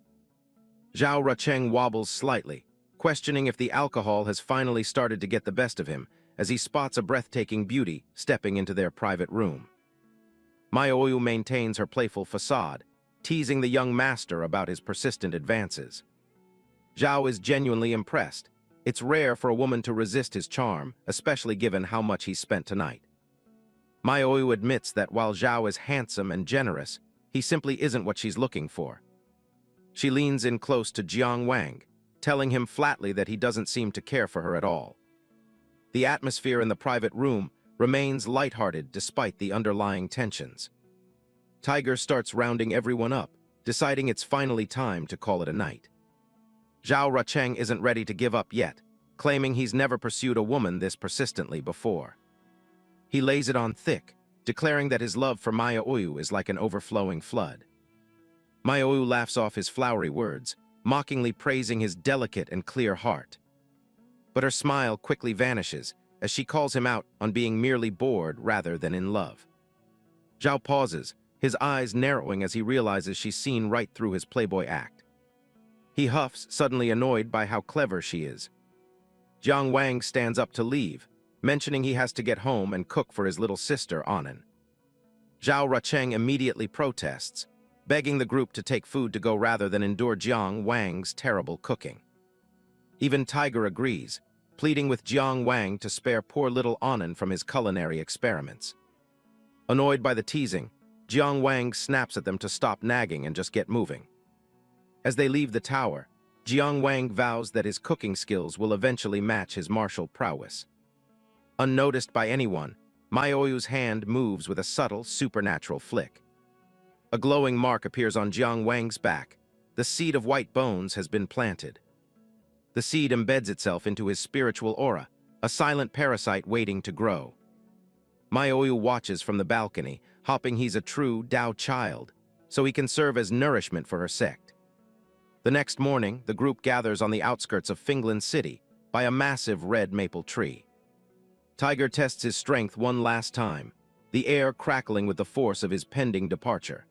Zhao Rucheng wobbles slightly, questioning if the alcohol has finally started to get the best of him as he spots a breathtaking beauty stepping into their private room. Maioyu maintains her playful facade, teasing the young master about his persistent advances. Zhao is genuinely impressed. It's rare for a woman to resist his charm, especially given how much he's spent tonight. Maioyu admits that while Zhao is handsome and generous, he simply isn't what she's looking for. She leans in close to Jiang Wang, telling him flatly that he doesn't seem to care for her at all. The atmosphere in the private room remains lighthearted despite the underlying tensions. Tiger starts rounding everyone up, deciding it's finally time to call it a night. Zhao Rucheng isn't ready to give up yet, claiming he's never pursued a woman this persistently before. He lays it on thick, declaring that his love for Maioyu is like an overflowing flood. Maioyu laughs off his flowery words, mockingly praising his delicate and clear heart. But her smile quickly vanishes as she calls him out on being merely bored rather than in love. Zhao pauses, his eyes narrowing as he realizes she's seen right through his playboy act. He huffs, suddenly annoyed by how clever she is. Jiang Wang stands up to leave, mentioning he has to get home and cook for his little sister, Anan. Zhao Rucheng immediately protests, begging the group to take food to go rather than endure Jiang Wang's terrible cooking. Even Tiger agrees, pleading with Jiang Wang to spare poor little Anan from his culinary experiments. Annoyed by the teasing, Jiang Wang snaps at them to stop nagging and just get moving. As they leave the tower, Jiang Wang vows that his cooking skills will eventually match his martial prowess. Unnoticed by anyone, Maioyu's hand moves with a subtle, supernatural flick. A glowing mark appears on Jiang Wang's back. The seed of white bones has been planted. The seed embeds itself into his spiritual aura, a silent parasite waiting to grow. Maioyu watches from the balcony, hoping he's a true Dao child, so he can serve as nourishment for her sect. The next morning, the group gathers on the outskirts of Finglin City by a massive red maple tree. Tiger tests his strength one last time, the air crackling with the force of his pending departure.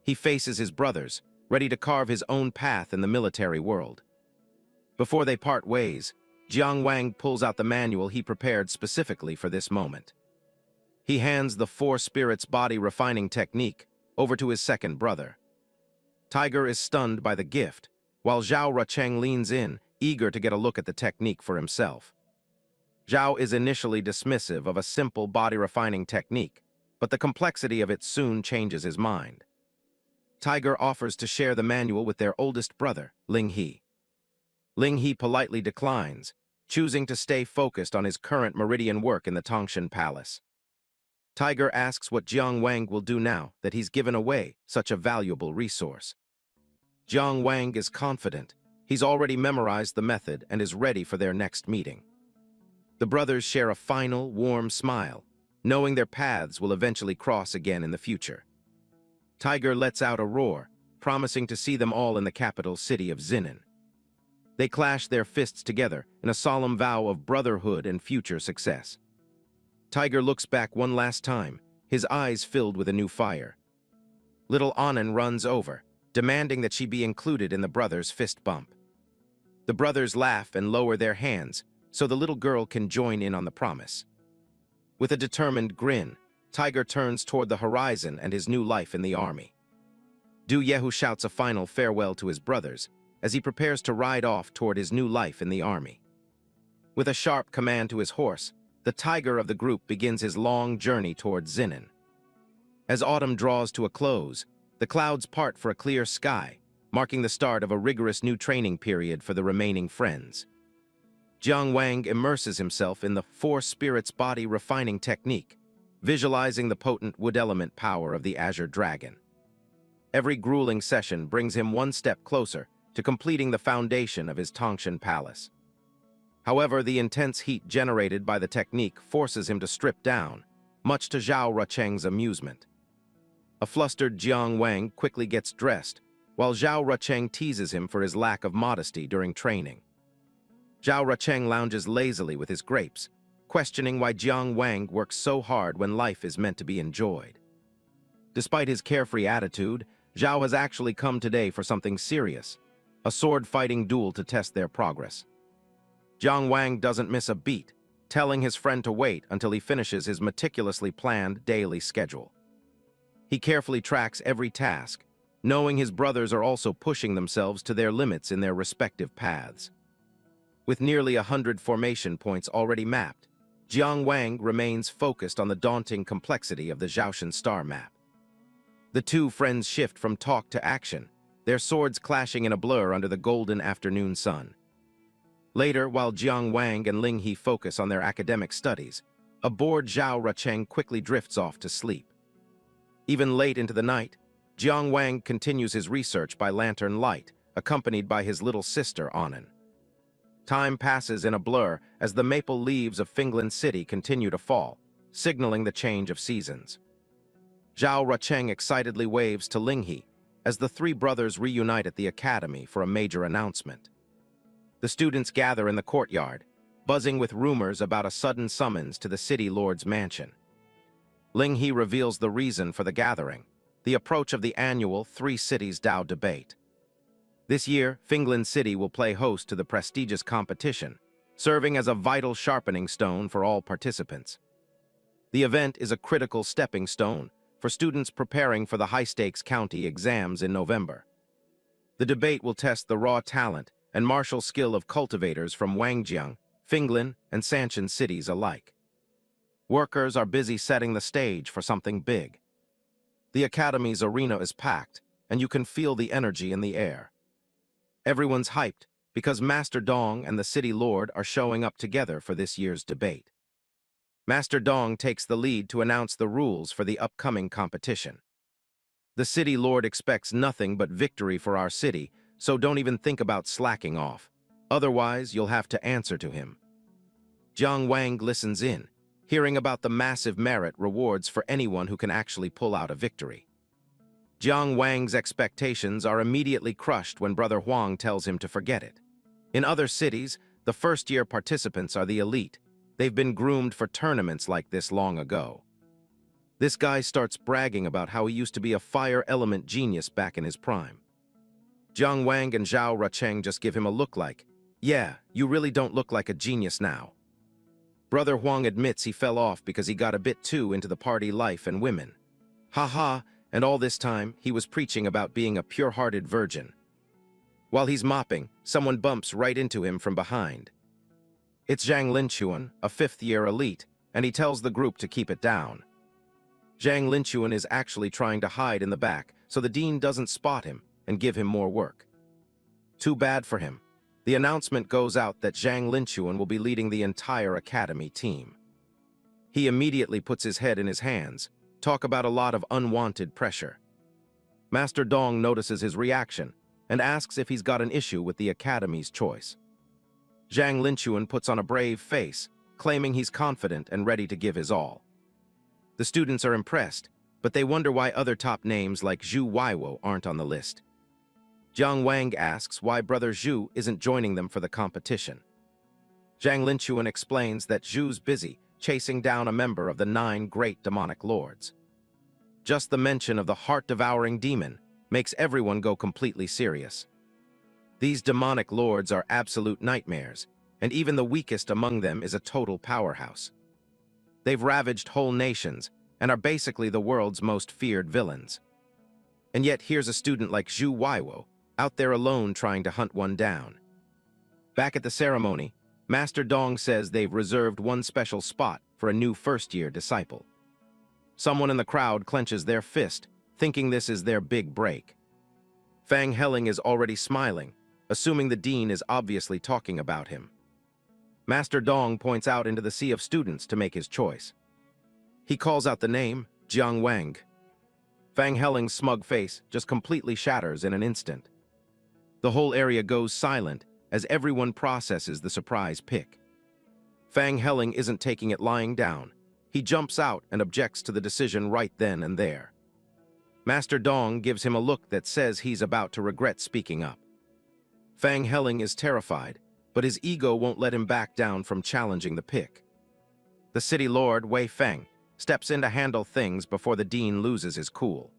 He faces his brothers, ready to carve his own path in the military world. Before they part ways, Jiang Wang pulls out the manual he prepared specifically for this moment. He hands the Four Spirits body refining technique over to his second brother. Tiger is stunned by the gift, while Zhao Rucheng leans in, eager to get a look at the technique for himself. Zhao is initially dismissive of a simple body refining technique, but the complexity of it soon changes his mind. Tiger offers to share the manual with their oldest brother, Ling He. Ling He politely declines, choosing to stay focused on his current meridian work in the Tongshan Palace. Tiger asks what Jiang Wang will do now that he's given away such a valuable resource. Jiang Wang is confident. He's already memorized the method and is ready for their next meeting. The brothers share a final, warm smile, knowing their paths will eventually cross again in the future. Tiger lets out a roar, promising to see them all in the capital city of Xinan. They clash their fists together in a solemn vow of brotherhood and future success. Tiger looks back one last time, his eyes filled with a new fire. Little Anan runs over, demanding that she be included in the brothers' fist bump. The brothers laugh and lower their hands, so the little girl can join in on the promise. With a determined grin, Tiger turns toward the horizon and his new life in the army. Du Yehu shouts a final farewell to his brothers as he prepares to ride off toward his new life in the army. With a sharp command to his horse, the tiger of the group begins his long journey toward Xinan. As autumn draws to a close, the clouds part for a clear sky, marking the start of a rigorous new training period for the remaining friends. Jiang Wang immerses himself in the Four Spirits body refining technique, visualizing the potent wood element power of the Azure Dragon. Every grueling session brings him one step closer to completing the foundation of his Tongshan Palace. However, the intense heat generated by the technique forces him to strip down, much to Zhao Rucheng's amusement. A flustered Jiang Wang quickly gets dressed, while Zhao Rucheng teases him for his lack of modesty during training. Zhao Rucheng lounges lazily with his grapes, questioning why Jiang Wang works so hard when life is meant to be enjoyed. Despite his carefree attitude, Zhao has actually come today for something serious, a sword-fighting duel to test their progress. Jiang Wang doesn't miss a beat, telling his friend to wait until he finishes his meticulously planned daily schedule. He carefully tracks every task, knowing his brothers are also pushing themselves to their limits in their respective paths. With nearly 100 formation points already mapped, Jiang Wang remains focused on the daunting complexity of the Zhaoshan star map. The two friends shift from talk to action, their swords clashing in a blur under the golden afternoon sun. Later, while Jiang Wang and Ling He focus on their academic studies, a bored Zhao Rucheng quickly drifts off to sleep. Even late into the night, Jiang Wang continues his research by lantern light, accompanied by his little sister Anan. Time passes in a blur as the maple leaves of Finland City continue to fall, signaling the change of seasons. Zhao Rucheng excitedly waves to Ling He as the three brothers reunite at the academy for a major announcement. The students gather in the courtyard, buzzing with rumors about a sudden summons to the city lord's mansion. Ling He reveals the reason for the gathering, the approach of the annual Three Cities Dao debate. This year, Finland City will play host to the prestigious competition, serving as a vital sharpening stone for all participants. The event is a critical stepping stone for students preparing for the high-stakes county exams in November. The debate will test the raw talent and martial skill of cultivators from Wangjiang, Finland, and Sanshan cities alike. Workers are busy setting the stage for something big. The academy's arena is packed, and you can feel the energy in the air. Everyone's hyped because Master Dong and the city lord are showing up together for this year's debate. Master Dong takes the lead to announce the rules for the upcoming competition. The city lord expects nothing but victory for our city, so don't even think about slacking off. Otherwise, you'll have to answer to him. Jiang Wang listens in, hearing about the massive merit rewards for anyone who can actually pull out a victory. Jiang Wang's expectations are immediately crushed when Brother Huang tells him to forget it. In other cities, the first-year participants are the elite. They've been groomed for tournaments like this long ago. This guy starts bragging about how he used to be a fire element genius back in his prime. Jiang Wang and Zhao Rucheng just give him a look like, "Yeah, you really don't look like a genius now." Brother Huang admits he fell off because he got a bit too into the party life and women. Ha, and all this time, he was preaching about being a pure-hearted virgin. While he's mopping, someone bumps right into him from behind. It's Zhang Linchuan, a fifth-year elite, and he tells the group to keep it down. Zhang Linchuan is actually trying to hide in the back so the dean doesn't spot him and give him more work. Too bad for him. The announcement goes out that Zhang Linchuan will be leading the entire academy team. He immediately puts his head in his hands, talk about a lot of unwanted pressure. Master Dong notices his reaction and asks if he's got an issue with the academy's choice. Zhang Linchuan puts on a brave face, claiming he's confident and ready to give his all. The students are impressed, but they wonder why other top names like Zhu Weiwo aren't on the list. Jiang Wang asks why Brother Zhu isn't joining them for the competition. Zhang Linchuan explains that Zhu's busy chasing down a member of the 9 great demonic lords. Just the mention of the heart-devouring demon makes everyone go completely serious. These demonic lords are absolute nightmares, and even the weakest among them is a total powerhouse. They've ravaged whole nations and are basically the world's most feared villains. And yet here's a student like Zhu Weiwo, out there alone trying to hunt one down. Back at the ceremony, Master Dong says they've reserved one special spot for a new first-year disciple. Someone in the crowd clenches their fist, thinking this is their big break. Fang Helling is already smiling, assuming the dean is obviously talking about him. Master Dong points out into the sea of students to make his choice. He calls out the name, Jiang Wang. Fang Helling's smug face just completely shatters in an instant. The whole area goes silent as everyone processes the surprise pick. Fang Helling isn't taking it lying down. He jumps out and objects to the decision right then and there. Master Dong gives him a look that says he's about to regret speaking up. Fang Helling is terrified, but his ego won't let him back down from challenging the pick. The city lord, Wei Feng, steps in to handle things before the dean loses his cool.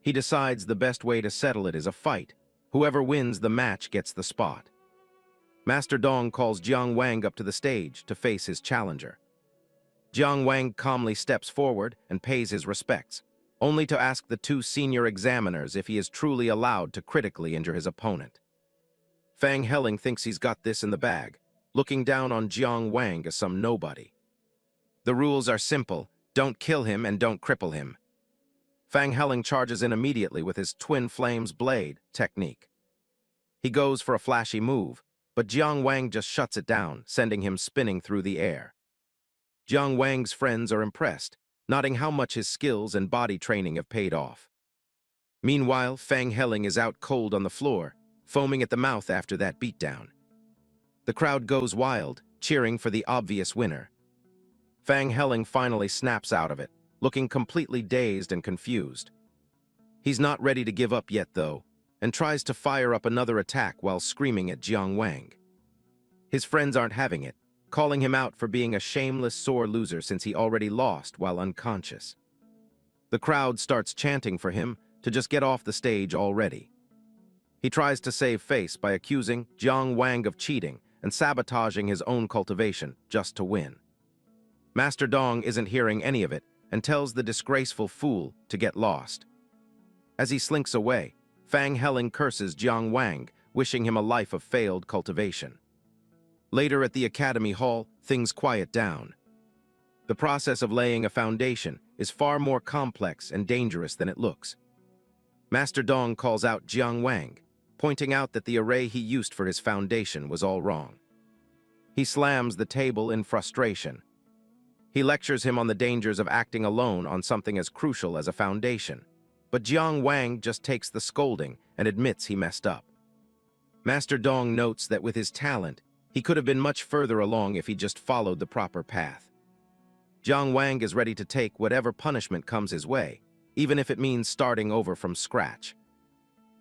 He decides the best way to settle it is a fight. Whoever wins the match gets the spot. Master Dong calls Jiang Wang up to the stage to face his challenger. Jiang Wang calmly steps forward and pays his respects, only to ask the two senior examiners if he is truly allowed to critically injure his opponent. Fang Helling thinks he's got this in the bag, looking down on Jiang Wang as some nobody. The rules are simple: don't kill him and don't cripple him. Fang Helling charges in immediately with his Twin Flames Blade technique. He goes for a flashy move, but Jiang Wang just shuts it down, sending him spinning through the air. Jiang Wang's friends are impressed, noting how much his skills and body training have paid off. Meanwhile, Fang Helling is out cold on the floor, foaming at the mouth after that beatdown. The crowd goes wild, cheering for the obvious winner. Fang Helling finally snaps out of it, looking completely dazed and confused. He's not ready to give up yet, though, and tries to fire up another attack while screaming at Jiang Wang. His friends aren't having it, calling him out for being a shameless sore loser since he already lost while unconscious. The crowd starts chanting for him to just get off the stage already. He tries to save face by accusing Jiang Wang of cheating and sabotaging his own cultivation just to win. Master Dong isn't hearing any of it and tells the disgraceful fool to get lost. As he slinks away, Fang Helling curses Jiang Wang, wishing him a life of failed cultivation. Later at the Academy Hall, things quiet down. The process of laying a foundation is far more complex and dangerous than it looks. Master Dong calls out Jiang Wang, pointing out that the array he used for his foundation was all wrong. He slams the table in frustration. He lectures him on the dangers of acting alone on something as crucial as a foundation, but Jiang Wang just takes the scolding and admits he messed up. Master Dong notes that with his talent, he could have been much further along if he just followed the proper path. Jiang Wang is ready to take whatever punishment comes his way, even if it means starting over from scratch.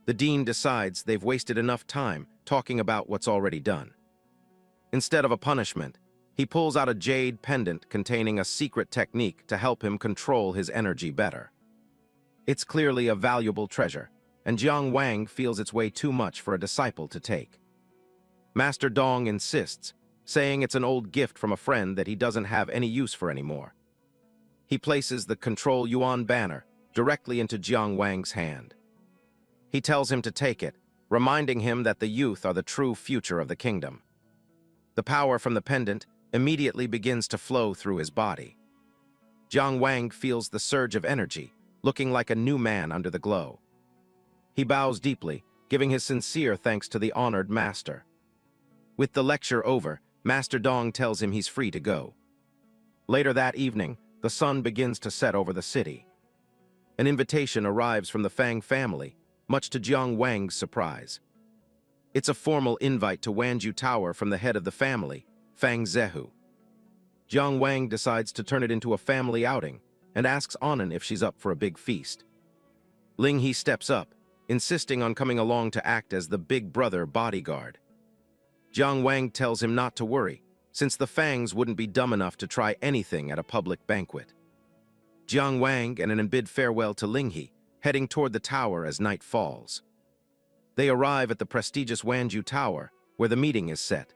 The dean decides they've wasted enough time talking about what's already done. Instead of a punishment, he pulls out a jade pendant containing a secret technique to help him control his energy better. It's clearly a valuable treasure, and Jiang Wang feels it's way too much for a disciple to take. Master Dong insists, saying it's an old gift from a friend that he doesn't have any use for anymore. He places the Control Yuan banner directly into Jiang Wang's hand. He tells him to take it, reminding him that the youth are the true future of the kingdom. The power from the pendant immediately begins to flow through his body. Jiang Wang feels the surge of energy, looking like a new man under the glow. He bows deeply, giving his sincere thanks to the honored master. With the lecture over, Master Dong tells him he's free to go. Later that evening, the sun begins to set over the city. An invitation arrives from the Fang family, much to Jiang Wang's surprise. It's a formal invite to Wanju Tower from the head of the family, Fang Zehu. Jiang Wang decides to turn it into a family outing and asks Anan if she's up for a big feast. Ling He steps up, insisting on coming along to act as the big brother bodyguard. Jiang Wang tells him not to worry, since the Fangs wouldn't be dumb enough to try anything at a public banquet. Jiang Wang and an bid farewell to Ling He, heading toward the tower as night falls. They arrive at the prestigious Wanju Tower, where the meeting is set.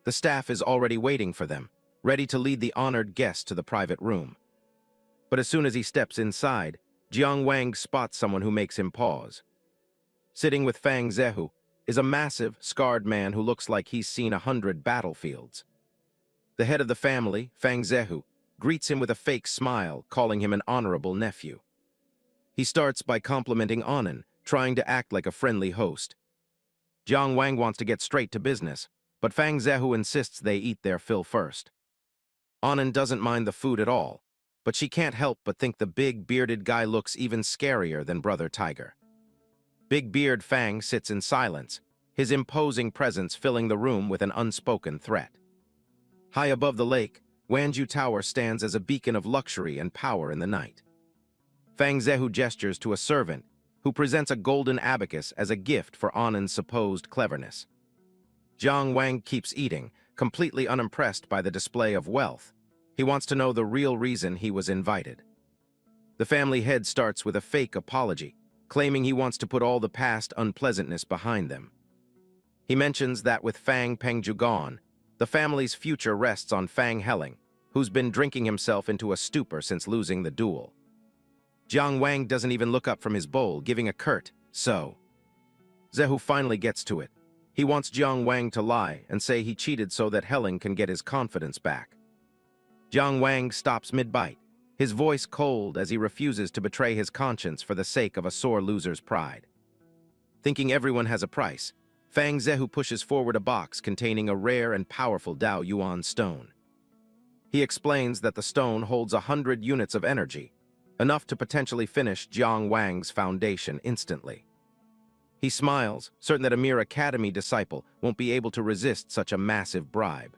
The staff is already waiting for them, ready to lead the honored guest to the private room. But as soon as he steps inside, Jiang Wang spots someone who makes him pause. Sitting with Fang Zehu is a massive, scarred man who looks like he's seen 100 battlefields. The head of the family, Fang Zehu, greets him with a fake smile, calling him an honorable nephew. He starts by complimenting Anan, trying to act like a friendly host. Jiang Wang wants to get straight to business, but Fang Zehu insists they eat their fill first. Anan doesn't mind the food at all, but she can't help but think the big, bearded guy looks even scarier than Brother Tiger. Big Beard Fang sits in silence, his imposing presence filling the room with an unspoken threat. High above the lake, Wanju Tower stands as a beacon of luxury and power in the night. Fang Zehu gestures to a servant, who presents a golden abacus as a gift for Anan's supposed cleverness. Jiang Wang keeps eating, completely unimpressed by the display of wealth. He wants to know the real reason he was invited. The family head starts with a fake apology, claiming he wants to put all the past unpleasantness behind them. He mentions that with Fang Pengju gone, the family's future rests on Fang Helling, who's been drinking himself into a stupor since losing the duel. Jiang Wang doesn't even look up from his bowl, giving a curt, "So." Zehu finally gets to it. He wants Jiang Wang to lie and say he cheated so that Helling can get his confidence back. Jiang Wang stops mid-bite, his voice cold as he refuses to betray his conscience for the sake of a sore loser's pride. Thinking everyone has a price, Fang Zehu pushes forward a box containing a rare and powerful Dao Yuan stone. He explains that the stone holds 100 units of energy, enough to potentially finish Jiang Wang's foundation instantly. He smiles, certain that a mere academy disciple won't be able to resist such a massive bribe.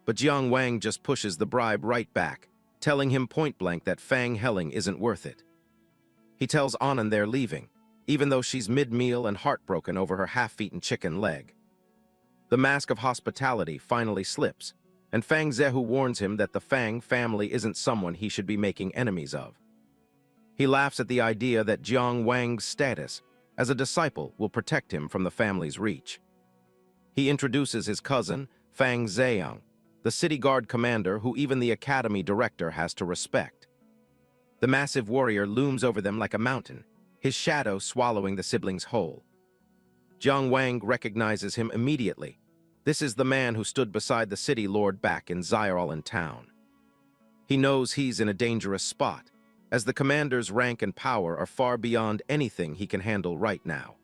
But Jiang Wang just pushes the bribe right back, telling him point-blank that Fang Helling isn't worth it. He tells Annan they're leaving, even though she's mid-meal and heartbroken over her half-eaten chicken leg. The mask of hospitality finally slips, and Fang Zehu warns him that the Fang family isn't someone he should be making enemies of. He laughs at the idea that Jiang Wang's status as a disciple will protect him from the family's reach. He introduces his cousin, Fang Zheang, the city guard commander who even the academy director has to respect. The massive warrior looms over them like a mountain, his shadow swallowing the siblings whole. Jiang Wang recognizes him immediately. This is the man who stood beside the city lord back in Xiaolan town. He knows he's in a dangerous spot, as the commander's rank and power are far beyond anything he can handle right now.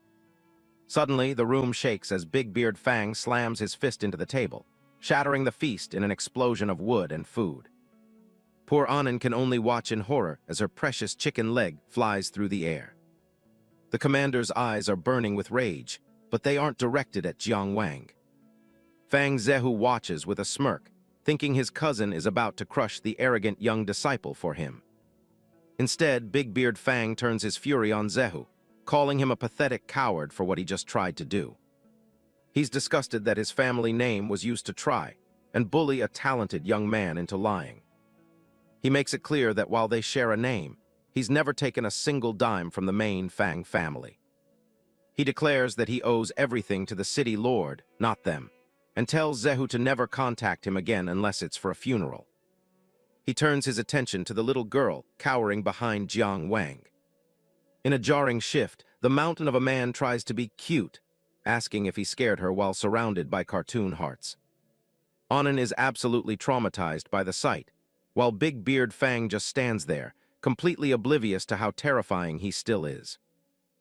Suddenly, the room shakes as Big Beard Fang slams his fist into the table, shattering the feast in an explosion of wood and food. Poor Annan can only watch in horror as her precious chicken leg flies through the air. The commander's eyes are burning with rage, but they aren't directed at Jiang Wang. Fang Zehu watches with a smirk, thinking his cousin is about to crush the arrogant young disciple for him. Instead, Big Beard Fang turns his fury on Zehu, calling him a pathetic coward for what he just tried to do. He's disgusted that his family name was used to try and bully a talented young man into lying. He makes it clear that while they share a name, he's never taken a single dime from the main Fang family. He declares that he owes everything to the city lord, not them, and tells Zehu to never contact him again unless it's for a funeral. He turns his attention to the little girl cowering behind Jiang Wang. In a jarring shift, the mountain of a man tries to be cute, asking if he scared her while surrounded by cartoon hearts. Annan is absolutely traumatized by the sight, while Big Beard Fang just stands there, completely oblivious to how terrifying he still is.